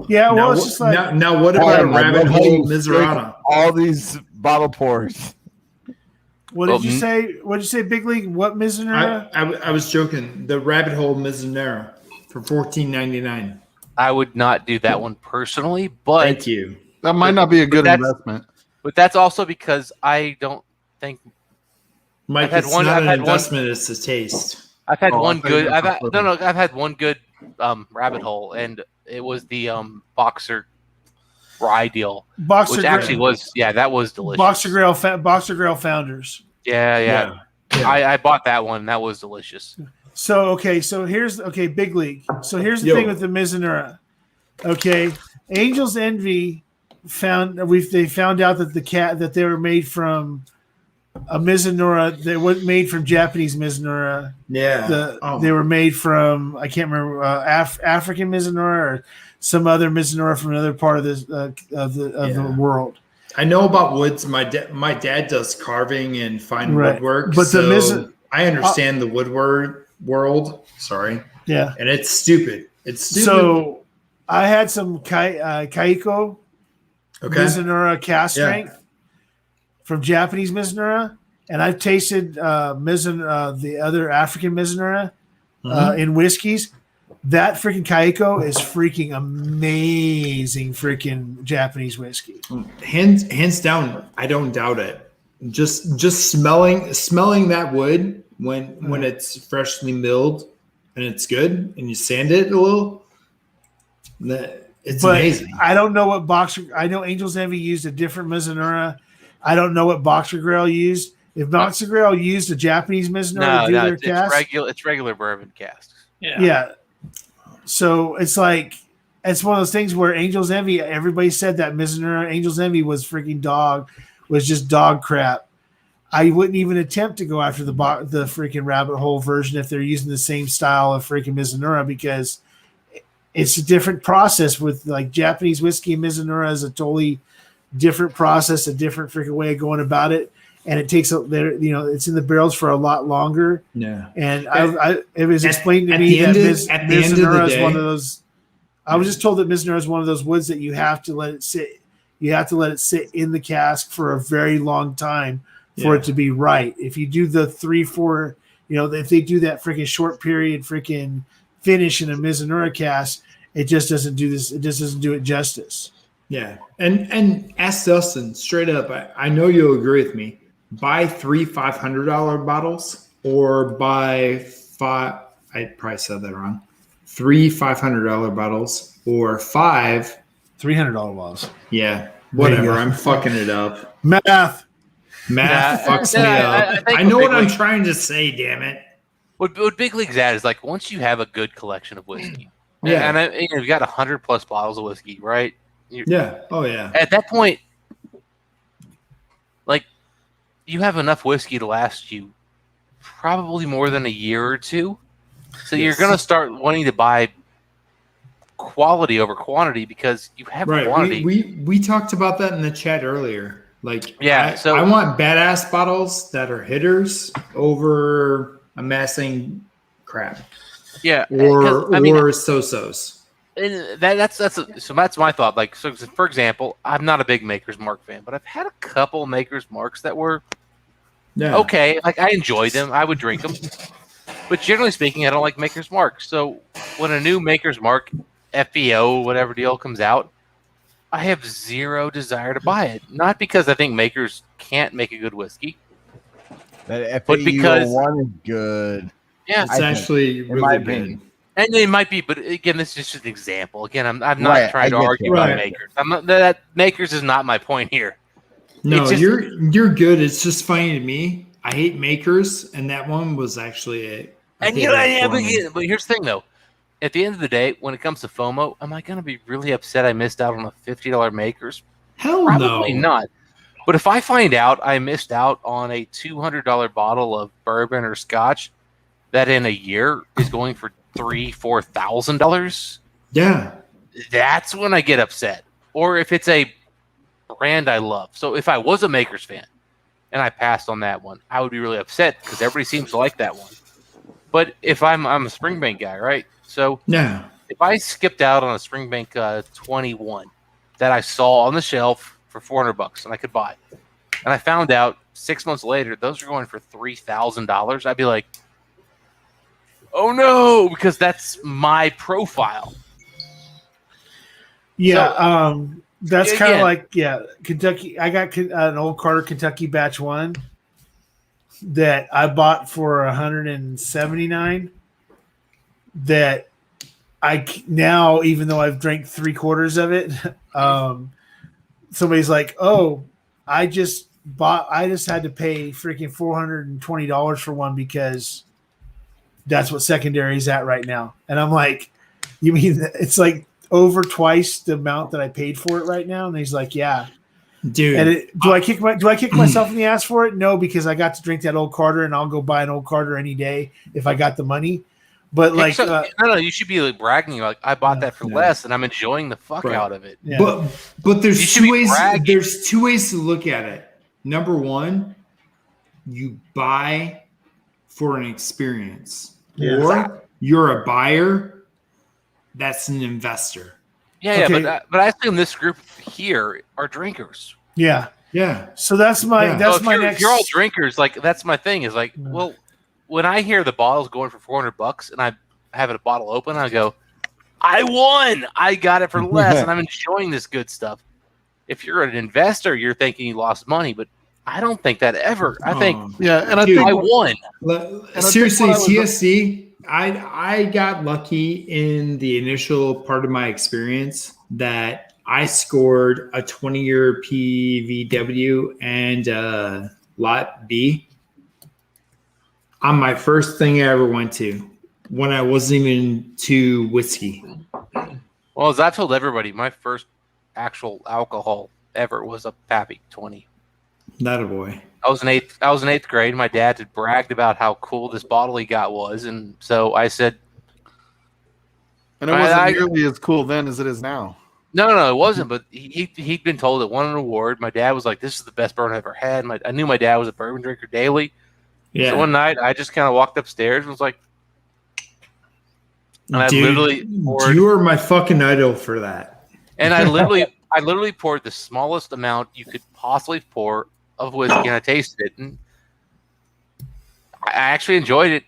Yeah, well, now, it's just like now what about a rabbit hole Mizrana? All these bottle pours. What did you say? What did you say, Big League? What Mizunara? I was joking. The rabbit hole Mizunara for $14.99. I would not do that one personally, but thank you. That might not be a good investment. But that's also because I don't think Mike, I've had it's one. not I've an had investment. one. It's a taste. I've had Oh, one I thought good. you I've were had, talking no, no. I've had one good rabbit hole, and it was the Boxer rye deal, Boxer which Grill. actually was that was delicious. Boxer Grill Founders. Yeah. I bought that one. That was delicious. So here's Big League. So here's the thing with the Mizunara. Okay, Angel's Envy found out that they were made from a Mizunara. They were made from Japanese Mizunara. Yeah, they were made from, I can't remember, African Mizunara or some other Mizunara from another part of this of the world. I know about woods. My dad does carving and fine woodwork, but I understand the woodwork world. Sorry, yeah, and it's stupid. It's stupid. So I had some Kaiko Mizunara cast strength from Japanese Mizunara, and I've tasted the other African Mizunara in whiskeys. That freaking Kaiko is freaking amazing freaking Japanese whiskey. Hands down, I don't doubt it. Just smelling that wood when it's freshly milled and it's good and you sand it a little. It's amazing. I don't know what I know Angel's Envy used a different Mizunara. I don't know what Boxer Grill used. If Boxer Grill used a Japanese Mizunara to do their cast, it's regular bourbon casks. Yeah. So it's like it's one of those things where Angel's Envy. Everybody said that Mizunara Angel's Envy was just dog crap. I wouldn't even attempt to go after the freaking rabbit hole version if they're using the same style of freaking Mizunara because it's a different process with like Japanese whiskey. Mizunara is a totally different process, a different freaking way of going about it. And it takes it's in the barrels for a lot longer. Yeah. And it was explained to me that Mizunara is one of those. I was just told that Mizunara is one of those woods that you have to let it sit. You have to let it sit in the cask for a very long time for it to be right. If you do the 3-4, if they do that freaking short period freaking finish in a Mizunara cask, it just doesn't do this. It just doesn't do it justice. Yeah. And ask Dustin straight up. I know you'll agree with me. Buy 3 $500 bottles or buy 5. I probably said that wrong. 3 $500 bottles or 5 $300 bottles. Yeah. Whatever. I'm fucking it up. Math fucks me up. I know what I'm trying to say, damn it. What Big League's at is like once you have a good collection of whiskey, Yeah. and you've got 100+ bottles of whiskey, right? Oh yeah. At that point, like you have enough whiskey to last you probably more than a year or two. So you're gonna start wanting to buy quality over quantity because you have Right. quantity. We talked about that in the chat earlier. Like, Yeah, I want badass bottles that are hitters over amassing crap. Yeah, or so-sos. And that's my thought. Like, so for example, I'm not a big Maker's Mark fan, but I've had a couple Maker's Marks that were okay. Like, I enjoy them. I would drink them. But generally speaking, I don't like Maker's Mark. So when a new Maker's Mark FEO whatever deal comes out, I have zero desire to buy it. Not because I think makers can't make a good whiskey, That but because one is good. Yeah, It's actually really good. And it might be, but again, this is just an example. Again, I'm not Right, trying to I get argue you. about Right. makers. that makers is not my point here. No, It's just- you're good. It's just funny to me. I hate makers, and that one was actually a And favorite for but, me. but here's the thing, though. At the end of the day, when it comes to FOMO, am I going to be really upset I missed out on a $50 makers? Hell Probably no. not. But if I find out I missed out on a $200 bottle of bourbon or scotch that in a year is going for $3,000-$4,000, Yeah. that's when I get upset. Or if it's a brand I love. So if I was a Makers fan and I passed on that one, I would be really upset because everybody seems to like that one. But if I'm a Springbank guy, right? So Yeah. if I skipped out on a Springbank 21 that I saw on the shelf for $400 and I could buy, and I found out 6 months later those are going for $3,000, I'd be like, oh no, because that's my profile. Yeah, So, that's yeah, kind of yeah. like Kentucky. I got an old Carter Kentucky Batch 1 that I bought for $179. That now, even though I've drank 3/4 of it, somebody's like, "Oh, I just had to pay freaking $420 for one because that's what secondary is at right now." And I'm like, "You mean it's like over twice the amount that I paid for it right now?" And he's like, "Yeah, dude." And do I kick myself in the ass for it? No, because I got to drink that old Carter, and I'll go buy an old Carter any day if I got the money. But like, no, you should be like bragging like I bought that for less, and I'm enjoying the fuck Right. out of it. Yeah. But there's You should two be ways. bragging. There's two ways to look at it. Number one, you buy for an experience, Yeah. or you're a buyer. That's an investor. Yeah, Okay. but I assume this group here are drinkers. yeah. Yeah. So that's my Yeah. that's So my if next. you're all drinkers, like that's my thing. Is like, well, when I hear the bottles going for $400 and I have a bottle open, I go, I won. I got it for less, and I'm enjoying this good stuff. If you're an investor, you're thinking you lost money, but I don't think that ever. I think Yeah, and I Dude, think I won. Seriously, what I was- TSC. I got lucky in the initial part of my experience that I scored a 20-year PVW and lot B on my first thing I ever went to when I wasn't even to whiskey. Well, as I've told everybody, my first actual alcohol ever was a Pappy 20. Not a boy. I was in eighth grade. My dad had bragged about how cool this bottle he got was, and so I said, and it wasn't nearly as cool then as it is now. No, it wasn't. But he'd been told it won an award. My dad was like, "This is the best bourbon I've ever had." I knew my dad was a bourbon drinker daily. Yeah. So one night I just kind of walked upstairs and was like, and I Dude, literally poured, you are my fucking idol for that. and I literally poured the smallest amount you could possibly pour of whiskey, and I tasted it, and I actually enjoyed it.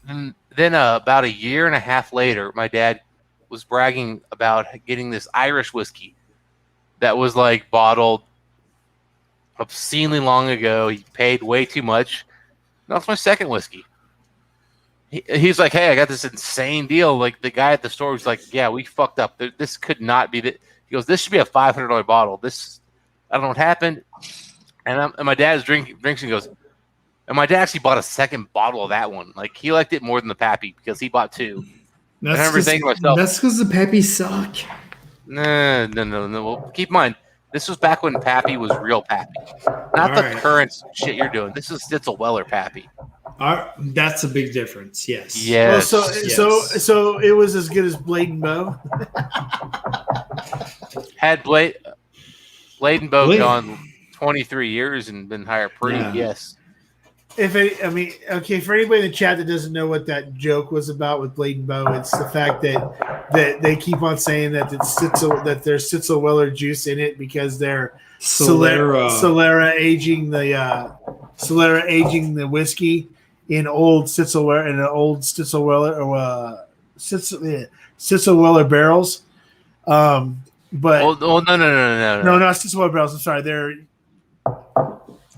And then about a year and a half later, my dad was bragging about getting this Irish whiskey that was like bottled obscenely long ago. He paid way too much. That's my second whiskey. He's like, "Hey, I got this insane deal." Like the guy at the store was like, "Yeah, we fucked up. This could not be that." He goes, "This should be a $500 bottle. This, I don't know what happened." And my dad's drinks and goes, and my dad actually bought a second bottle of that one. Like he liked it more than the Pappy because he bought two. I remember thinking to myself, that's because the Peppies suck. No. Well, keep in mind, this was back when Pappy was real Pappy, not the Alright. current shit you're doing. This is Stitzel Weller Pappy. That's a big difference. Yes. Yes. Oh, so it was as good as Blade and Bow. Had Blade and Bow gone 23 years and been higher approved, yes. Okay, for anybody in the chat that doesn't know what that joke was about with Blade and Bow, it's the fact that they keep on saying that there's Sitzel Weller juice in it because they're Solera aging the whiskey in old Sitzel Weller barrels. But no, not Sitzel Weller barrels. I'm sorry, they're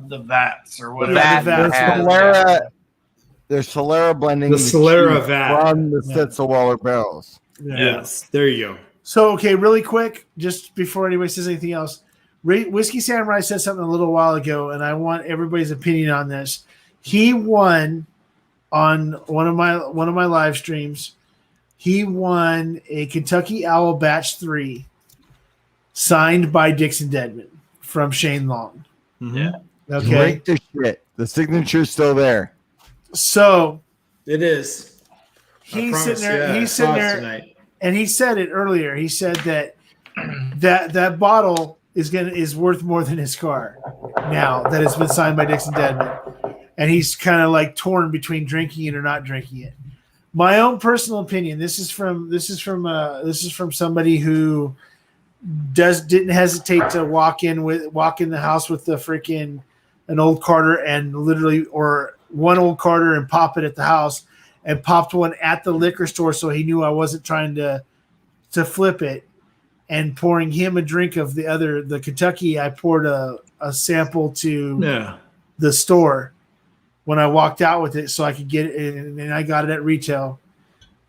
the vats or whatever. There's Solera blending. The Solera vat from the Sitzel-Weller barrels. Yes, there you go. So, okay, really quick, just before anybody says anything else, Whiskey Samurai said something a little while ago, and I want everybody's opinion on this. He won on one of my live streams. He won a Kentucky Owl Batch 3 signed by Dixon Dedman from Shane Long. Yeah. Okay. Break the shit. The signature's still there. So it is. He's sitting there, tonight. and he said it earlier. He said that bottle is worth more than his car now that it's been signed by Dixon Dedman, and he's kind of like torn between drinking it or not drinking it. My own personal opinion. This is from somebody who didn't hesitate to walk in the house with the freaking an old Carter and literally or one old Carter and pop it at the house and popped one at the liquor store so he knew I wasn't trying to flip it, and pouring him a drink of the Kentucky. I poured a sample to the store when I walked out with it so I could get it, and I got it at retail.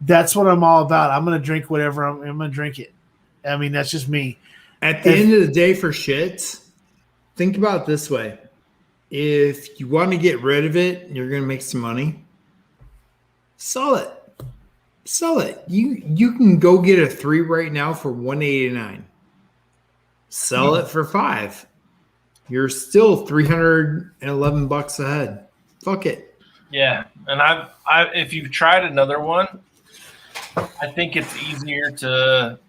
That's what I'm all about. I'm going to drink whatever I'm going to drink it. I mean, that's just me. At the end of the day, for shits, think about it this way. If you want to get rid of it and you're going to make some money, sell it. Sell it. You can go get a 3 right now for $189. Sell it for $5. You're still $311 ahead. Fuck it. Yeah, and I if you've tried another one, I think it's easier to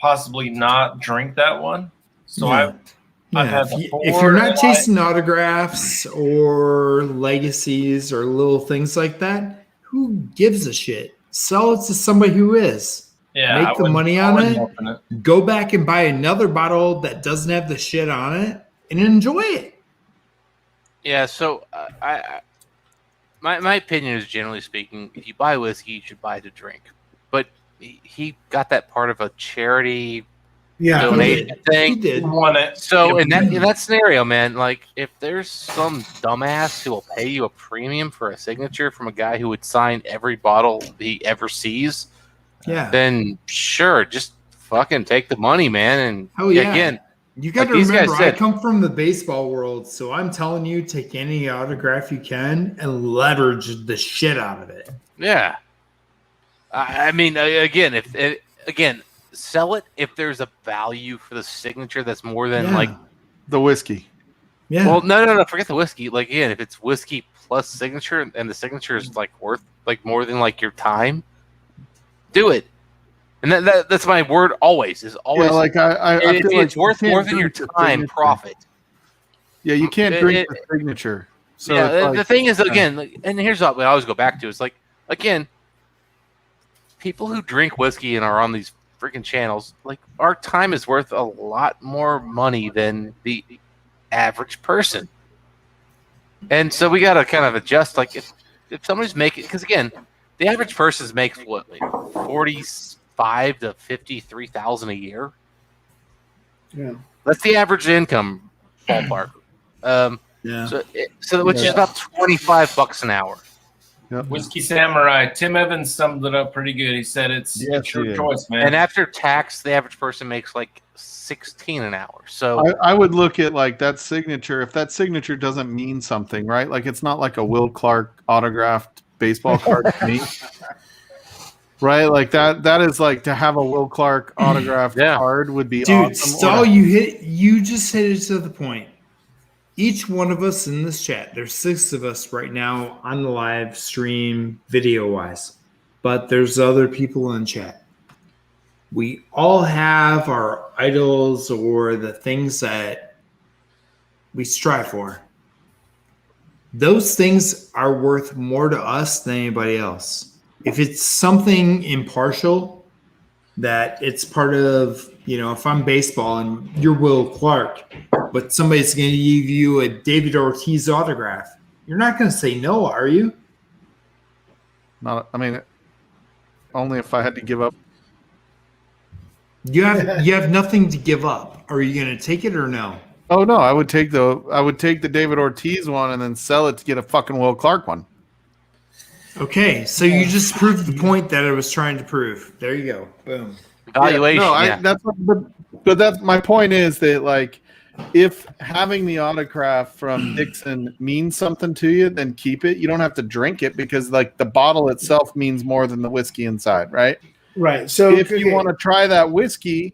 possibly not drink that one. So Yeah. I've had if you're not chasing autographs or legacies or little things like that, who gives a shit? Sell it to somebody who is. Yeah, Make the money on it. Go back and buy another bottle that doesn't have the shit on it and enjoy it. Yeah, so my opinion is, generally speaking, if you buy whiskey, you should buy to drink. But he got that part of a charity donation thing. He did. So in that scenario, man, like if there's some dumbass who will pay you a premium for a signature from a guy who would sign every bottle he ever sees, then sure, just fucking take the money, man. And again, you got like to these remember, guys said, I come from the baseball world, so I'm telling you, take any autograph you can and leverage the shit out of it. Yeah. I mean, again, sell it if there's a value for the signature that's more than like the whiskey. Yeah. Well, no, forget the whiskey. Like again, if it's whiskey plus signature and the signature is like worth like more than like your time, do it. And that's my word. Always is always like I feel it's like worth more than your time profit. Yeah, you can't drink the signature. So yeah, the thing is, again, and here's what I always go back to: is like again, people who drink whiskey and are on these freaking channels, like our time is worth a lot more money than the average person, and so we got to kind of adjust. Like if somebody's making, because again, the average person makes what, like 45 to 53,000 a year. Yeah, that's the average income ballpark. So which is about $25 an hour. Whiskey Samurai. Tim Evans summed it up pretty good. He said it's your choice, man. And after tax, the average person makes like $16 an hour. So I would look at like that signature. If that signature doesn't mean something, right? Like it's not like a Will Clark autographed baseball card to me. Right? Like that is like to have a Will Clark autographed card would be Dude, awesome. Stahl, you just hit it to the point. each one of us in this chat, there's 6 of us right now on the live stream video wise, but there's other people in chat. We all have our idols or the things that we strive for. Those things are worth more to us than anybody else. If it's something impartial, that it's part of, if I'm baseball and you're Will Clark, but somebody's going to give you a David Ortiz autograph, you're not going to say no, are you? Only if I had to give up. You have nothing to give up. Are you going to take it or no? Oh no, I would take the David Ortiz one and then sell it to get a fucking Will Clark one. Okay, so you just proved the point that I was trying to prove. There you go. Boom. Valuation. That's my point is that, like, if having the autograph from Dixon means something to you, then keep it. You don't have to drink it because, like, the bottle itself means more than the whiskey inside, right? Right. So if you want to try that whiskey,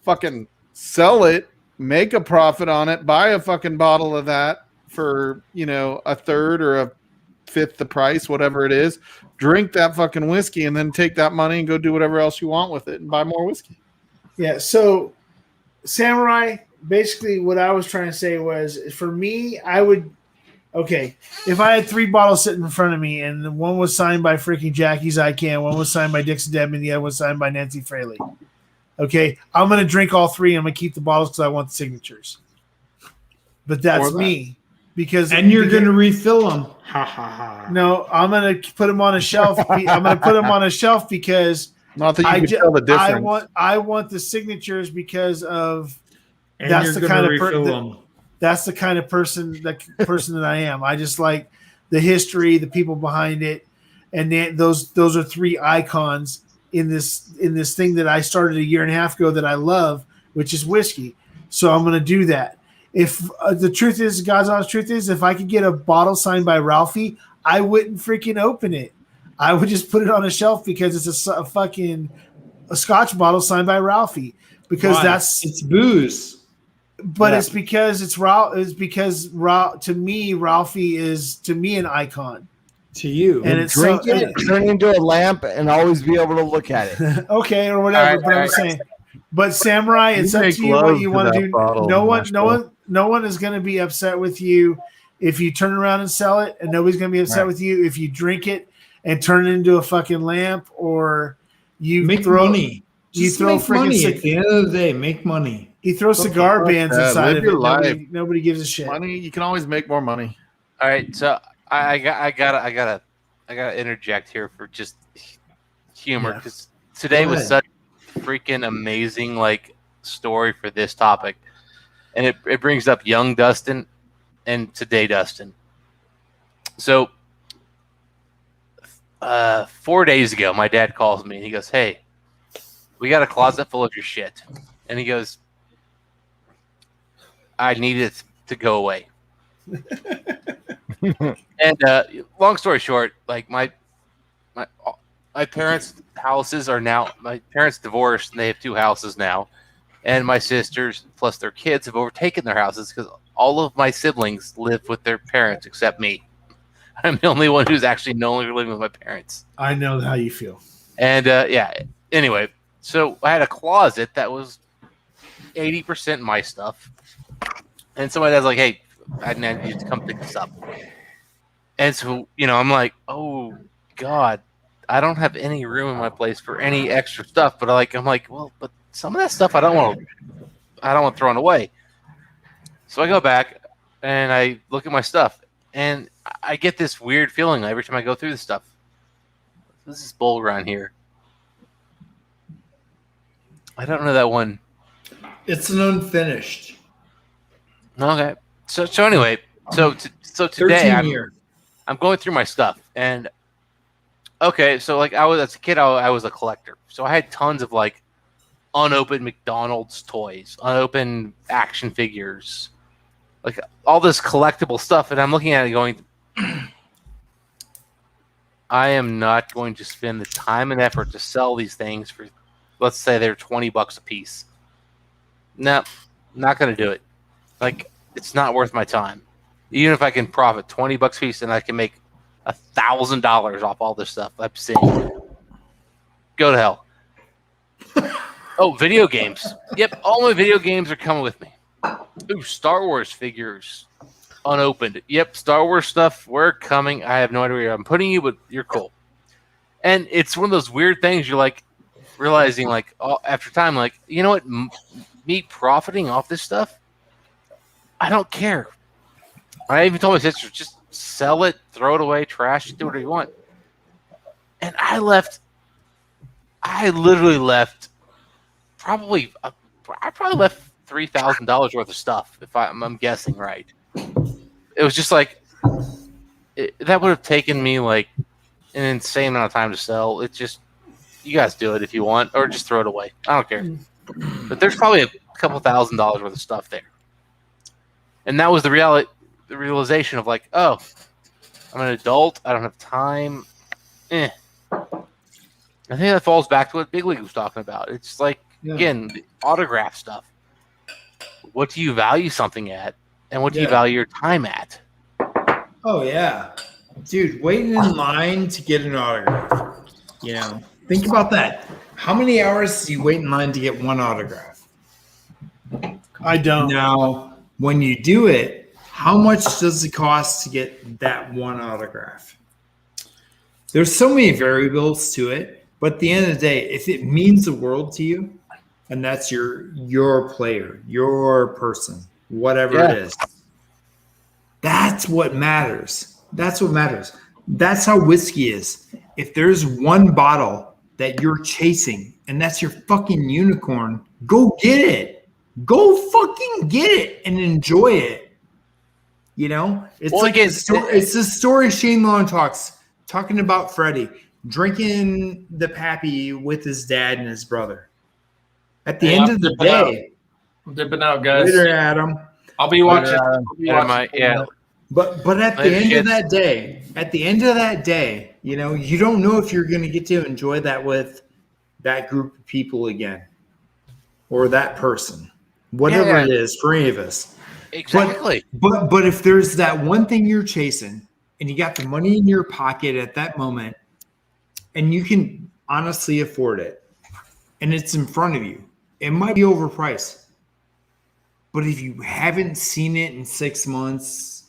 fucking sell it, make a profit on it, buy a fucking bottle of that for, a third or a fifth the price, whatever it is. Drink that fucking whiskey and then take that money and go do whatever else you want with it and buy more whiskey. Yeah. So, Samurai, basically what I was trying to say was, for me, if I had 3 bottles sitting in front of me and one was signed by freaking Jackie's I Can, one was signed by Dixon Dedman, the other was signed by Nancy Fraley. Okay, I'm going to drink all 3 and I'm going to keep the bottles because I want the signatures. But that's me. And you're going to refill them. Ha, ha, ha. No, I'm going to put them on a shelf. I'm going to put them on a shelf because not that you can tell the difference. I want the signatures because of and that's the kind of that's the kind of person that I am. I just like the history, the people behind it, and those are 3 icons in this thing that I started a year and a half ago that I love, which is whiskey. So I'm going to do that. If the truth is, God's honest truth is, if I could get a bottle signed by Ralphie, I wouldn't freaking open it. I would just put it on a shelf because it's a Scotch bottle signed by Ralphie. Because it's booze. But it's because to me, Ralphie is an icon. To you. And it's drink it, turn into a lamp, and always be able to look at it. Okay, or whatever. But I'm saying, but Samurai, it's up to you what you want to do. No one is going to be upset with you if you turn around and sell it, and nobody's going to be upset with you if you drink it and turn it into a fucking lamp, or you make money. You throw money at the end of the day. Make money. You throw cigar bands inside of it. Nobody gives a shit. Money, you can always make more money. All right, so I gotta interject here for just humor because today was such a freaking amazing story for this topic, and it brings up young Dustin and today Dustin. So 4 days ago, my dad calls me and he goes, "Hey, we got a closet full of your shit," and he goes, "I need it to go away." And long story short, my parents' houses are now, my parents divorced and they have 2 houses now, and my sisters plus their kids have overtaken their houses because all of my siblings live with their parents except me. I'm the only one who's actually no longer living with my parents. I know how you feel. And anyway, so I had a closet that was 80% my stuff. And somebody was like, "Hey, I need you to come pick this up." And so, I'm like, "Oh God, I don't have any room in my place for any extra stuff." But I'm like, well, but some of that stuff I don't want thrown away. So I go back and I look at my stuff, and I get this weird feeling every time I go through this stuff. This is bowl around here. I don't know that one. It's an unfinished. Okay. So anyway, so today I'm going through my stuff, and okay, so as a kid I was a collector. So I had tons of unopened McDonald's toys, unopened action figures, all this collectible stuff, and I'm looking at it going, I am not going to spend the time and effort to sell these things for, let's say they're $20 a piece. No, not going to do it. it's not worth my time. Even if I can profit $20 a piece and I can make $1,000 off all this stuff I'm seeing, go to hell. Oh, video games. Yep, all my video games are coming with me. Ooh, Star Wars figures unopened. Yep, Star Wars stuff, we're coming. I have no idea where I'm putting you, but you're cool. And it's one of those weird things you're like realizing, like, after time, like, you know what? Me profiting off this stuff, I don't care. I even told my sister, just sell it, throw it away, trash it, do whatever you want. And I literally left I probably left $3,000 worth of stuff, if I'm guessing right. It was just like, that would have taken me like an insane amount of time to sell. It's just, you guys do it if you want, or just throw it away. I don't care. But there's probably a couple $1,000s worth of stuff there. And that was the realization of like, oh, I'm an adult. I don't have time. I think that falls back to what Big League was talking about. It's like, again, the autograph stuff. What do you value something at? And what do you value your time at? Oh, yeah. Dude, waiting in line to get an autograph. You know, think about that. How many hours do you wait in line to get one autograph? I don't. Now, when you do it, how much does it cost to get that one autograph? There's so many variables to it, but at the end of the day, if it means the world to you, and that's your player, your person, whatever it is, that's what matters. That's what matters. That's how whiskey is. If there's one bottle that you're chasing and that's your fucking unicorn, go get it. Go fucking get it and enjoy it. You know, it's it's the story Shane Long talking about Freddie drinking the pappy with his dad and his brother. At the end of the day, I'm dipping out, guys. Later, Adam. I'll be watching. But at the end of that day, you know, you don't know if you're going to get to enjoy that with that group of people again, or that person, whatever it is for any of us. Exactly. But if there's that one thing you're chasing, and you got the money in your pocket at that moment, and you can honestly afford it, and it's in front of you, it might be overpriced. But if you haven't seen it in 6 months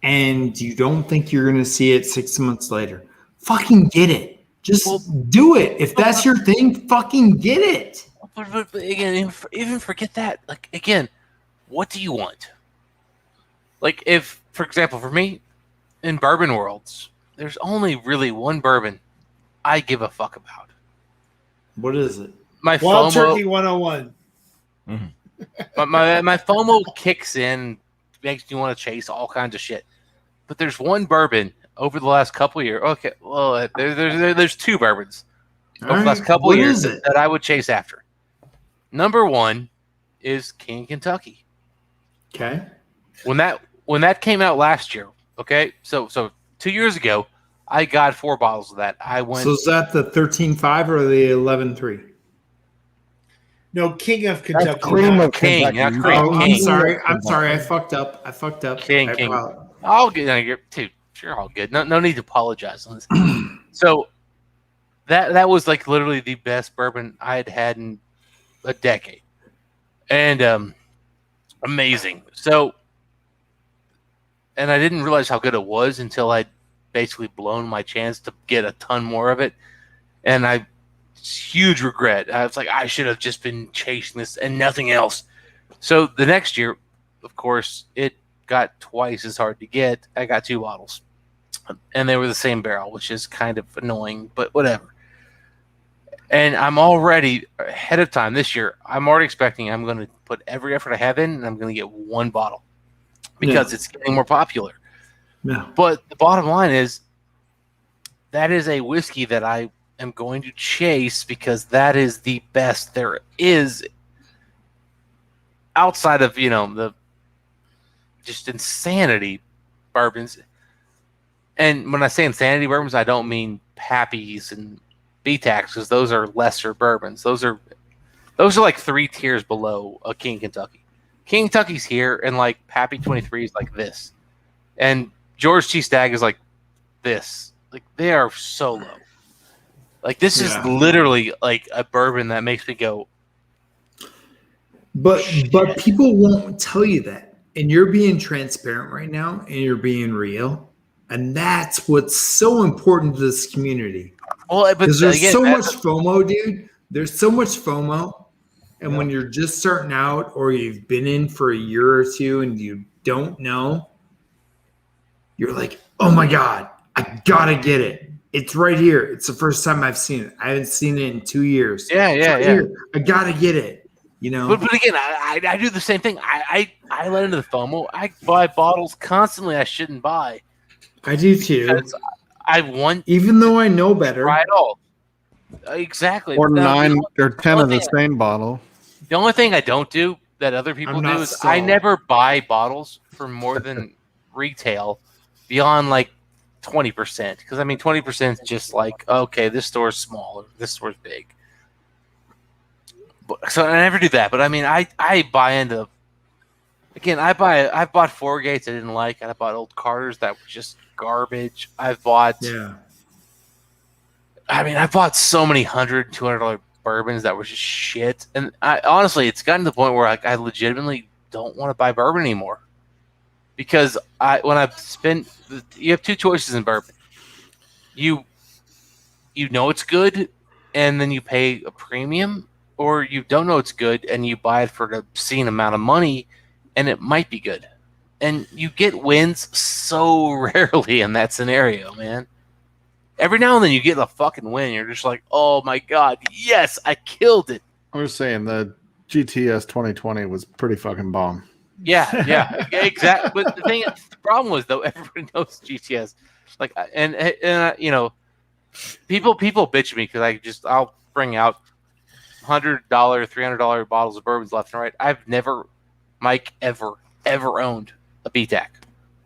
and you don't think you're going to see it 6 months later, fucking get it. Just do it. If that's your thing, fucking get it. But again, even forget that. Like, again, what do you want? Like, if, for example, for me, in bourbon worlds, there's only really one bourbon I give a fuck about. What is it? My Wild FOMO, Turkey 101. my FOMO kicks in, makes me want to chase all kinds of shit. But there's one bourbon over the last couple of years. Okay, well, there's two bourbons over the last couple of years that I would chase after. Number one is King Kentucky. Okay. When that came out last year, okay, so 2 years ago, I got 4 bottles of that. I went. So is that the 13.5 or the 11.3? No, King of Kentucky. That's cream of King. Kentucky. I'm sorry. I fucked up. King. I'll get. No, you're all good. No need to apologize on this. So that was like literally the best bourbon I had in a decade, and amazing. So, and I didn't realize how good it was until I'd basically blown my chance to get a ton more of it, and huge regret. I was like, I should have just been chasing this and nothing else. So the next year, of course, it got twice as hard to get. I got 2 bottles, and they were the same barrel, which is kind of annoying, but whatever. And I'm already ahead of time this year. I'm already expecting I'm going to put every effort I have in, and I'm going to get 1 bottle because it's getting more popular. Yeah. But the bottom line is that is a whiskey that I am going to chase because that is the best there is outside of, the just insanity bourbons. And when I say insanity bourbons, I don't mean Pappies and BTACs, because those are lesser bourbons. Those are like 3 tiers below a King Kentucky. King Tucky's here, and like Pappy 23 is like this, and George T. Stagg is like this. Like they are so low. Like this is literally like a bourbon that makes me go. But people won't tell you that, and you're being transparent right now, and you're being real, and that's what's so important to this community. Well, because there's so much FOMO, dude. There's so much FOMO, and when you're just starting out, or you've been in for a year or two, and you don't know, you're like, "Oh my god, I gotta get it! It's right here. It's the first time I've seen it. I haven't seen it in 2 years. Yeah. Here. I gotta get it." You know, but again, I do the same thing. I let into the FOMO. I buy bottles constantly I shouldn't buy. I do too. I want, even though I know better. Try it all. Exactly. Or 9 or 10 of the same bottle. The only thing I don't do that other people do is I never buy bottles for more than retail beyond like 20%. Because I mean, 20% is just like, okay, this store's small or this store's big. So I never do that, but I mean, I buy into. Again, I've bought Four Gates I didn't like, and I bought Old Carters that were just garbage. I've bought. I mean, I bought so many $100-$200 bourbons that were just shit, and honestly, it's gotten to the point where I legitimately don't want to buy bourbon anymore, because when I spend, you have two choices in bourbon. You know it's good, and then you pay a premium. Or you don't know it's good and you buy it for the obscene amount of money and it might be good. And you get wins so rarely in that scenario, man. Every now and then you get a fucking win. You're just like, oh my God, yes, I killed it. I was saying the GTS 2020 was pretty fucking bomb. Yeah, exactly. But the problem was, though, everybody knows GTS. Like, and you know, people bitch at me because I'll bring out $100, $300 bottles of bourbons left and right. I've never, Mike, ever owned a BTAC.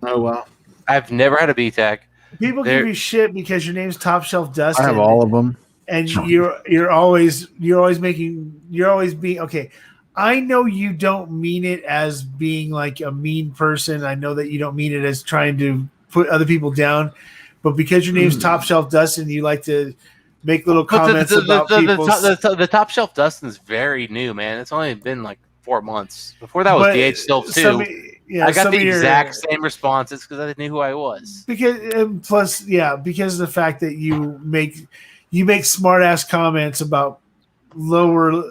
Oh wow! I've never had a BTAC. People give you shit because your name's Top Shelf Dustin. I have all of them, and you're always being okay. I know you don't mean it as being like a mean person. I know that you don't mean it as trying to put other people down, but because your name's Top Shelf Dustin, you like to make little comments about people. The Top Shelf Dustin is very new, man. It's only been like 4 months. Before that was DH Still 2. I got the exact same responses because I knew who I was. Because of the fact that you make smart ass comments about lower,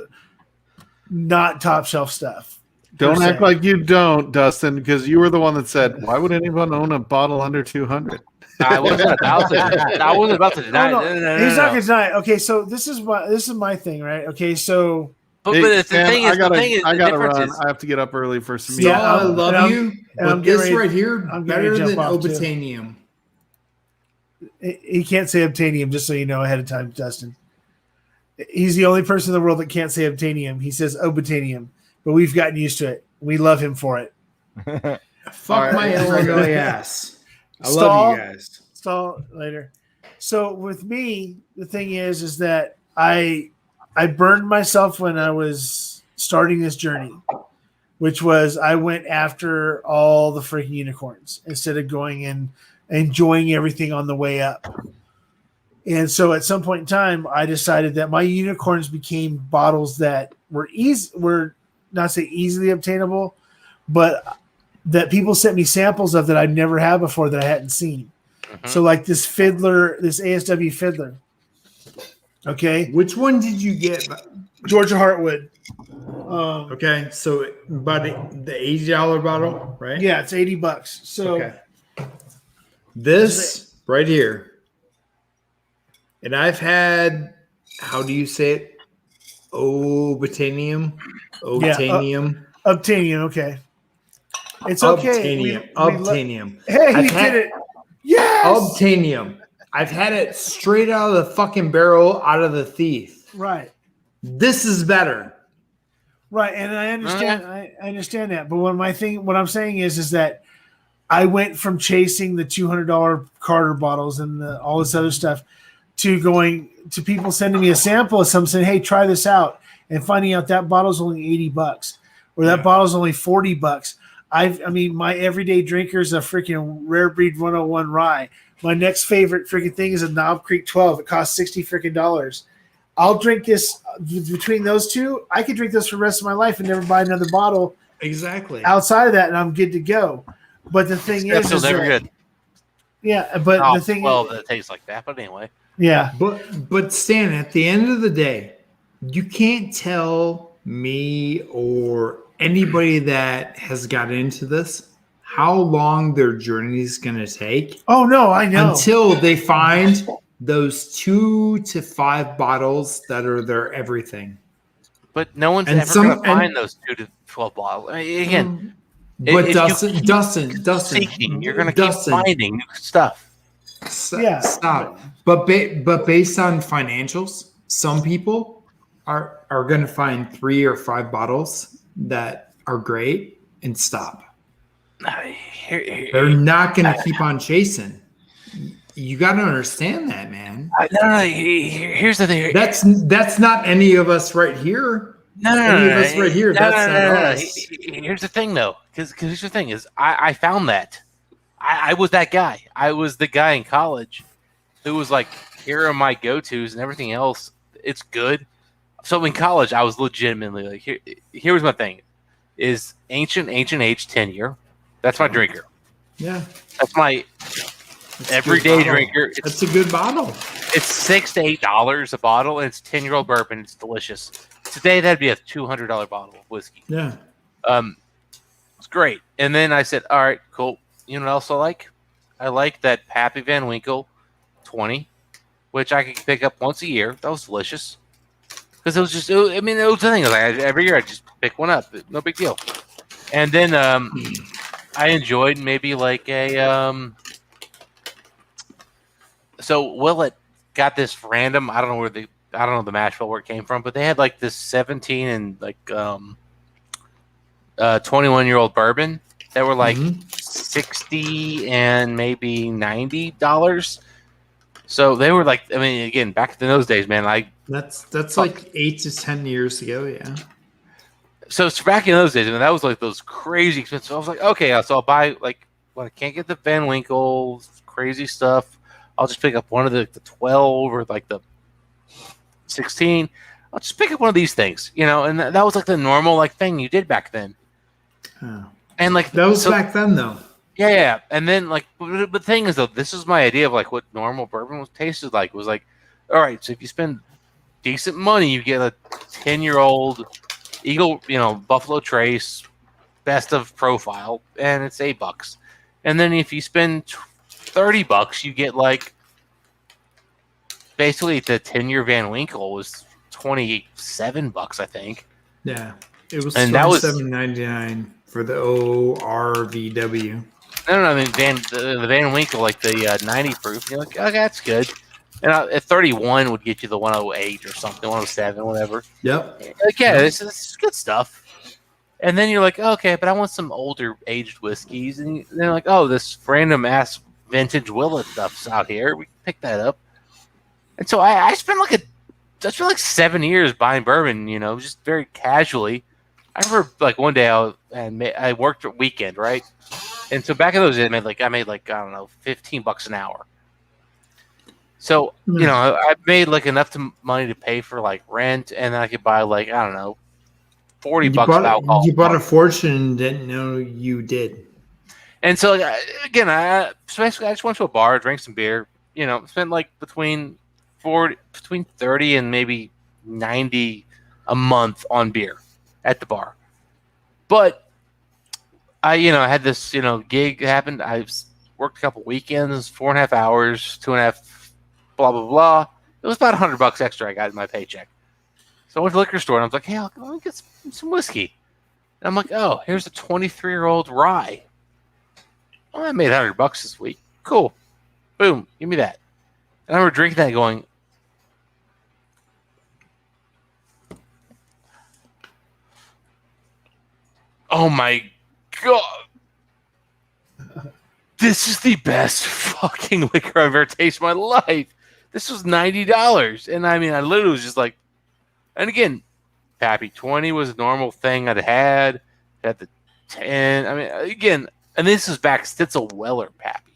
not top shelf stuff. Don't act like you don't, Dustin, because you were the one that said, "Why would anyone own a bottle under 200?" I wasn't about to deny. No. He's not going to deny it. Okay, so this is my thing, right? Okay, so. But the thing is, I gotta run. I have to get up early for some. Yeah, I love you. But this right here, better than Obitanium. He can't say Obtanium, just so you know ahead of time, Dustin. He's the only person in the world that can't say Obtanium. He says Obitanium, but we've gotten used to it. We love him for it. Fuck my Illinois ass. I love you guys. Stall later. So with me, the thing is that I burned myself when I was starting this journey, which was I went after all the freaking unicorns instead of going and enjoying everything on the way up. And so at some point in time, I decided that my unicorns became bottles that were not say easily obtainable, but that people sent me samples of that I'd never had before that I hadn't seen. Mm-hmm. So like this ASW Fiddler. Okay. Which one did you get? Georgia Heartwood. Okay. So about the $80 bottle, right? Yeah, it's $80. So okay. This right here. And I've had, how do you say it? Obtanium. Obtanium, okay. It's okay. Obtanium. Hey, you did it. Yes. Obtanium. I've had it straight out of the fucking barrel, out of the thief. Right. This is better. Right, and I understand. I understand that, but what I'm saying is that I went from chasing the $200 Carter bottles and all this other stuff to going to people sending me a sample of some saying, "Hey, try this out," and finding out that bottle's only $80. where that bottle's only $40. I mean, my everyday drinker is a freaking Rare Breed 101 rye. My next favorite freaking thing is a Knob Creek 12. It costs $60 freaking dollars. I'll drink this between those two. I could drink this for the rest of my life and never buy another bottle. Exactly. Outside of that, and I'm good to go. But the thing is never that, good. Yeah, but the thing well, that tastes like that. But anyway. Yeah. But Stan, at the end of the day, you can't tell me or anybody that has got into this how long their journey is going to take. Oh no, I know. Until they find those 2 to 5 bottles that are their everything. But no one's ever going to find those 2 to 12 bottles. I mean, again, but Dustin, seeking, you're going to keep finding new stuff. Stop. But based on financials, some people are going to find 3 or 5 bottles that are great and stop. They're not going to keep on chasing. You got to understand that, man. No. Here's the thing. That's not any of us right here. Any of us right here. That's not us. Here's the thing, though, because here's the thing is, I found that. I was that guy. I was the guy in college who was like, here are my go-tos and everything else. It's good. So in college, I was legitimately like, here was my thing, is ancient age 10-year. That's my drinker. Yeah. That's my everyday drinker. That's a good bottle. It's $6 to $8 a bottle, and it's 10-year-old bourbon. It's delicious. Today, that'd be a $200 bottle of whiskey. Yeah. It's great. And then I said, all right, cool. You know what else I like? I like that Pappy Van Winkle 20, which I could pick up once a year. That was delicious. Because it was just, it was the thing. Like, every year I just pick one up. No big deal. And then I enjoyed maybe like a so Willett got this random, I don't know the Mashbill where it came from, but they had like this 17 and like 21-year-old bourbon that were like $60 and maybe $90. So they were like, again, back in those days, man, that's like 8 to 10 years ago, yeah. So back in those days, that was like those crazy expensive. I was like, okay, so I'll buy I can't get the Van Winkle crazy stuff. I'll just pick up one of the 12 or like the 16. I'll just pick up one of these things, and that was like the normal thing you did back then. Oh. And like that was back then, though. Yeah. And then but the thing is, though, this is my idea of like what normal bourbon tasted like. Was like, all right, so if you spend decent money, you get a 10-year-old Eagle, Buffalo Trace, best of profile, and it's $8. And then if you spend $30, you get like basically the 10-year Van Winkle was $27, I think. Yeah, it was $27.99 for the ORVW. No, the Van Winkle, like the 90 proof. You're like, okay, that's good. And at 31 would get you the 108 or something, 107, whatever. Yep. Like, yeah, this is good stuff. And then you're like, okay, but I want some older aged whiskeys. And they're like, oh, this random ass vintage Willet stuff's out here. We can pick that up. And so I spent like 7 years buying bourbon, just very casually. I remember like one day I worked a weekend, right? And so back in those days, I made like I don't know, $15 an hour. So I made like enough money to pay for like rent, and then I could buy like I don't know, $40 of alcohol. You bought a fortune and didn't know you did. And so again, I just went to a bar, drank some beer. Spent like between 30 and maybe 90 a month on beer at the bar. But I had this gig happen. I worked a couple weekends, 4.5 hours, 2.5. Blah blah blah. It was about $100 extra I got in my paycheck. So I went to the liquor store and I was like, "Hey, let me get some whiskey." And I'm like, "Oh, here's a 23-year-old rye. Oh, I made $100 this week. Cool. Boom, give me that." And I remember drinking that, going, "Oh my god, this is the best fucking liquor I've ever tasted in my life." This was $90. And I literally was just like, and again, Pappy 20 was a normal thing I'd had. Had the and I mean again, and this is back Stitzel Weller Pappy,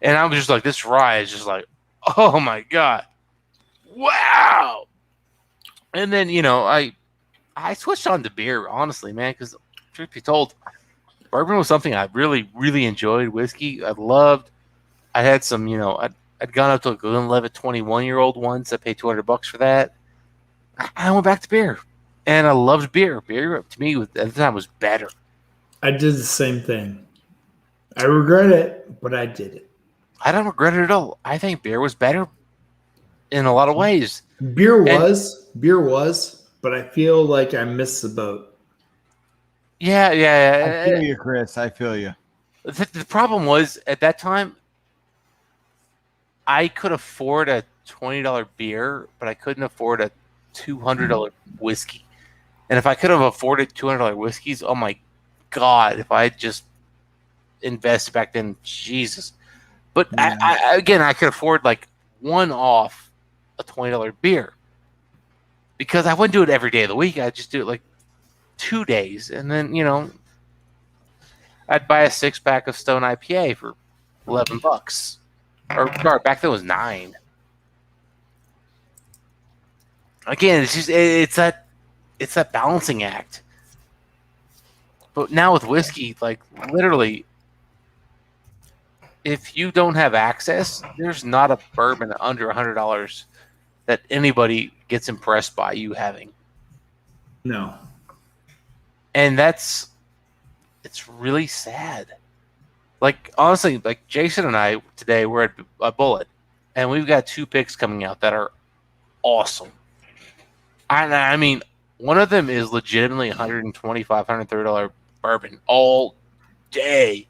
and I was just like, this rye is just like, oh my god, wow. And then I switched on to beer, honestly, man, because truth be told, bourbon was something I really, really enjoyed. Whiskey, I loved. I had some, I'd gone up to a Glenlivet 21-year-old once. I paid $200 for that. I went back to beer, and I loved beer. Beer to me at the time was better. I did the same thing. I regret it, but I did it. I don't regret it at all. I think beer was better in a lot of ways. Beer was, but I feel like I missed the boat. Yeah. I feel you, Chris. I feel you. The problem was at that time, I could afford a $20 beer, but I couldn't afford a $200 whiskey. And if I could have afforded $200 whiskeys, oh my God, if I just invested back then, Jesus. But I could afford like one off a $20 beer because I wouldn't do it every day of the week. I'd just do it like 2 days. And then, I'd buy a 6-pack of Stone IPA for $11. Or sorry, back then it was $9. Again, it's that balancing act. But now with whiskey, like literally, if you don't have access, there's not a bourbon under $100 that anybody gets impressed by you having. No. And it's really sad. Like honestly, like Jason and I today we're at a Bullet, and we've got 2 picks coming out that are awesome. I mean, one of them is legitimately $125, $130 bourbon all day.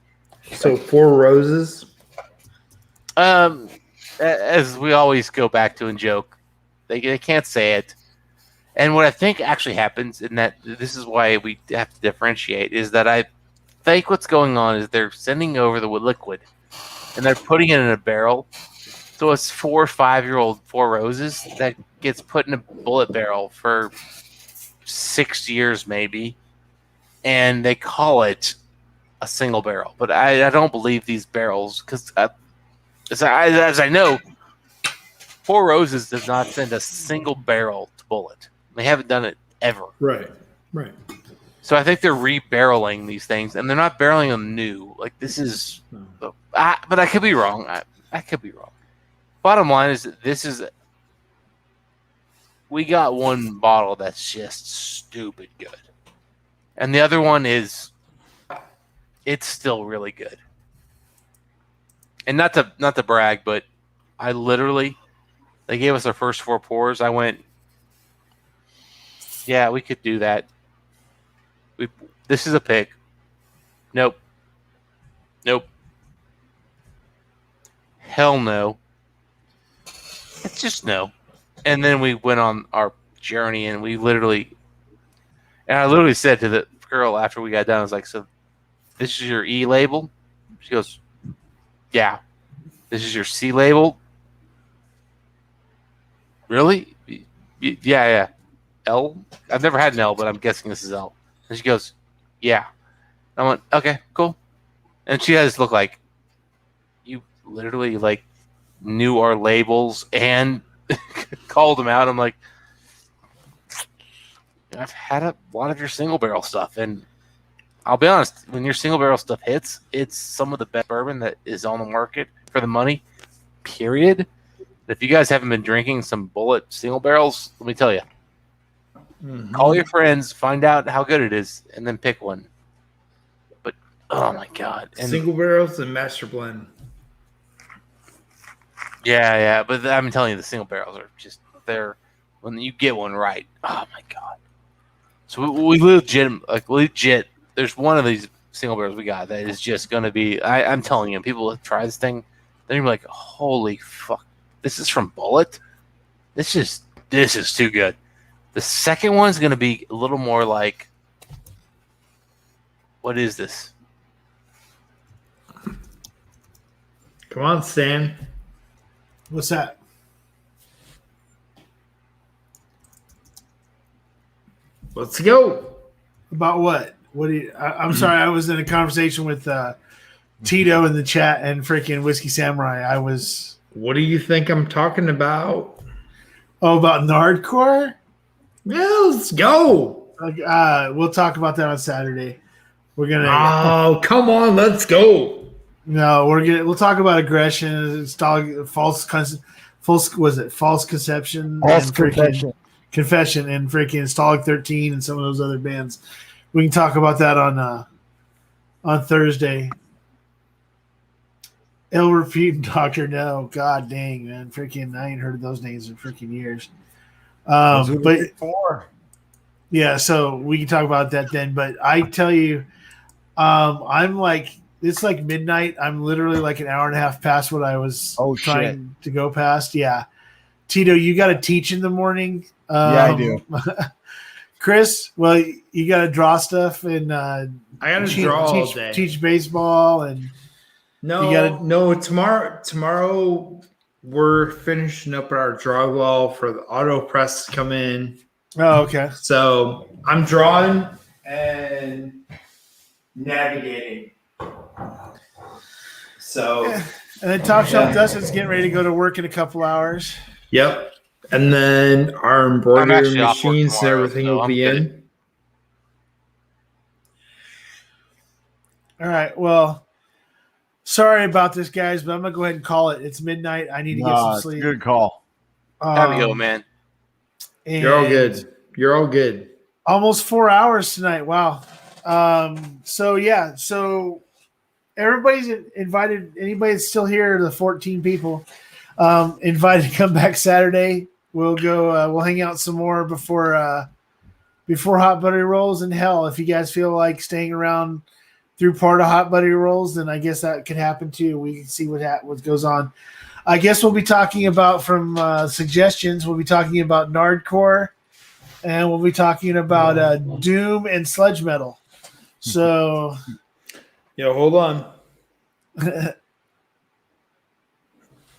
So 4 Roses. As we always go back to and joke, they can't say it. And what I think actually happens, and that this is why we have to differentiate, is that I think what's going on is they're sending over the liquid, and they're putting it in a barrel. So it's 4 or 5-year-old 4 Roses that gets put in a bullet barrel for 6 years maybe, and they call it a single barrel. But I don't believe these barrels because as I know, 4 Roses does not send a single barrel to Bullet. They haven't done it ever. Right. So I think they're re-barreling these things, and they're not barreling them new. Like this is, but I could be wrong. I could be wrong. Bottom line is that we got one bottle that's just stupid good, and the other one it's still really good. And not to brag, but I literally, they gave us our first 4 pours. I went, yeah, we could do that. This is a pick. Nope. Hell no. It's just no. And then we went on our journey, and I literally said to the girl after we got done, I was like, so this is your E label? She goes, yeah. This is your C label? Really? Yeah. L? I've never had an L, but I'm guessing this is L. And she goes, yeah. I went, okay, cool. And she has look like you literally like knew our labels and called them out. I'm like, I've had a lot of your single barrel stuff, and I'll be honest, when your single barrel stuff hits, it's some of the best bourbon that is on the market for the money, period. If you guys haven't been drinking some Bullet single barrels, let me tell you, call your friends, find out how good it is, and then pick one. But oh my God, and Single barrels and master blend. yeah, but I'm telling you, the single barrels are just they're when you get one right. Oh my God! So we legit. There's one of these single barrels we got that is just going to be. I'm telling you, people that try this thing, they're gonna be like, "Holy fuck! This is from Bullet. This is too good." The second one's going to be a little more like, what is this? Come on, Stan. What's that? Let's go. About what? What do you? I'm sorry. I was in a conversation with Tito in the chat and freaking Whiskey Samurai. I was. What do you think I'm talking about? Oh, about Nardcore? Yeah, let's go. We'll talk about that on Saturday. We're gonna. Oh, come on, let's go. No, we'll talk about aggression, installing false conception, False and freaking confession. and freaking installing 13 and some of those other bands. We can talk about that on Thursday. Ill Repute Doctor, no, god dang, man, freaking, I ain't heard of those names in freaking years. But yeah, so we can talk about that then. But I tell you, I'm like, it's like midnight. I'm literally like an hour and a half past what I was trying to go past. Yeah, Tito, you got to teach in the morning. Yeah, I do. Chris, well, you got to draw stuff and I got to draw all day. Teach baseball and. No, tomorrow we're finishing up our draw wall for the auto press to come in. Oh, okay. So I'm drawing and navigating. So and then Top Shelf Dustin's getting ready to go to work in a couple hours. Yep. And then our embroidery actually off work machines and tomorrow, everything so will I'm be good. in. All right. Well, sorry about this, guys, but I'm gonna go ahead and call it. It's midnight. I need to get some sleep. Good call. Have you go, man. You're all good. You're all good. Almost 4 hours tonight. Wow. So yeah. So everybody's invited. Anybody that's still here, the 14 people, invited to come back Saturday. We'll go. We'll hang out some more before Hot Buttery Rolls. And hell, if you guys feel like staying around through part of Hot Buttery Rolls, then I guess that can happen too. We can see what goes on. I guess we'll be talking about from suggestions. We'll be talking about Nardcore, and we'll be talking about Doom and sludge metal. So, Yo, hold on.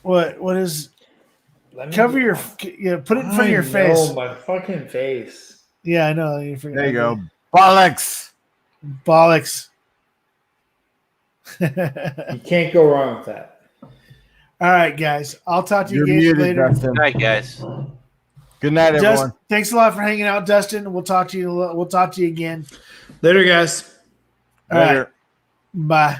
what is? Cover your put it in front of your face. My fucking face. Yeah, I know. There you go. Bollocks. You can't go wrong with that. All right, guys. I'll talk to you You're guys muted, later. Dustin. Good night, guys. Good night, everyone. Thanks a lot for hanging out, Dustin. We'll talk to you again. Later, guys. All right. Bye.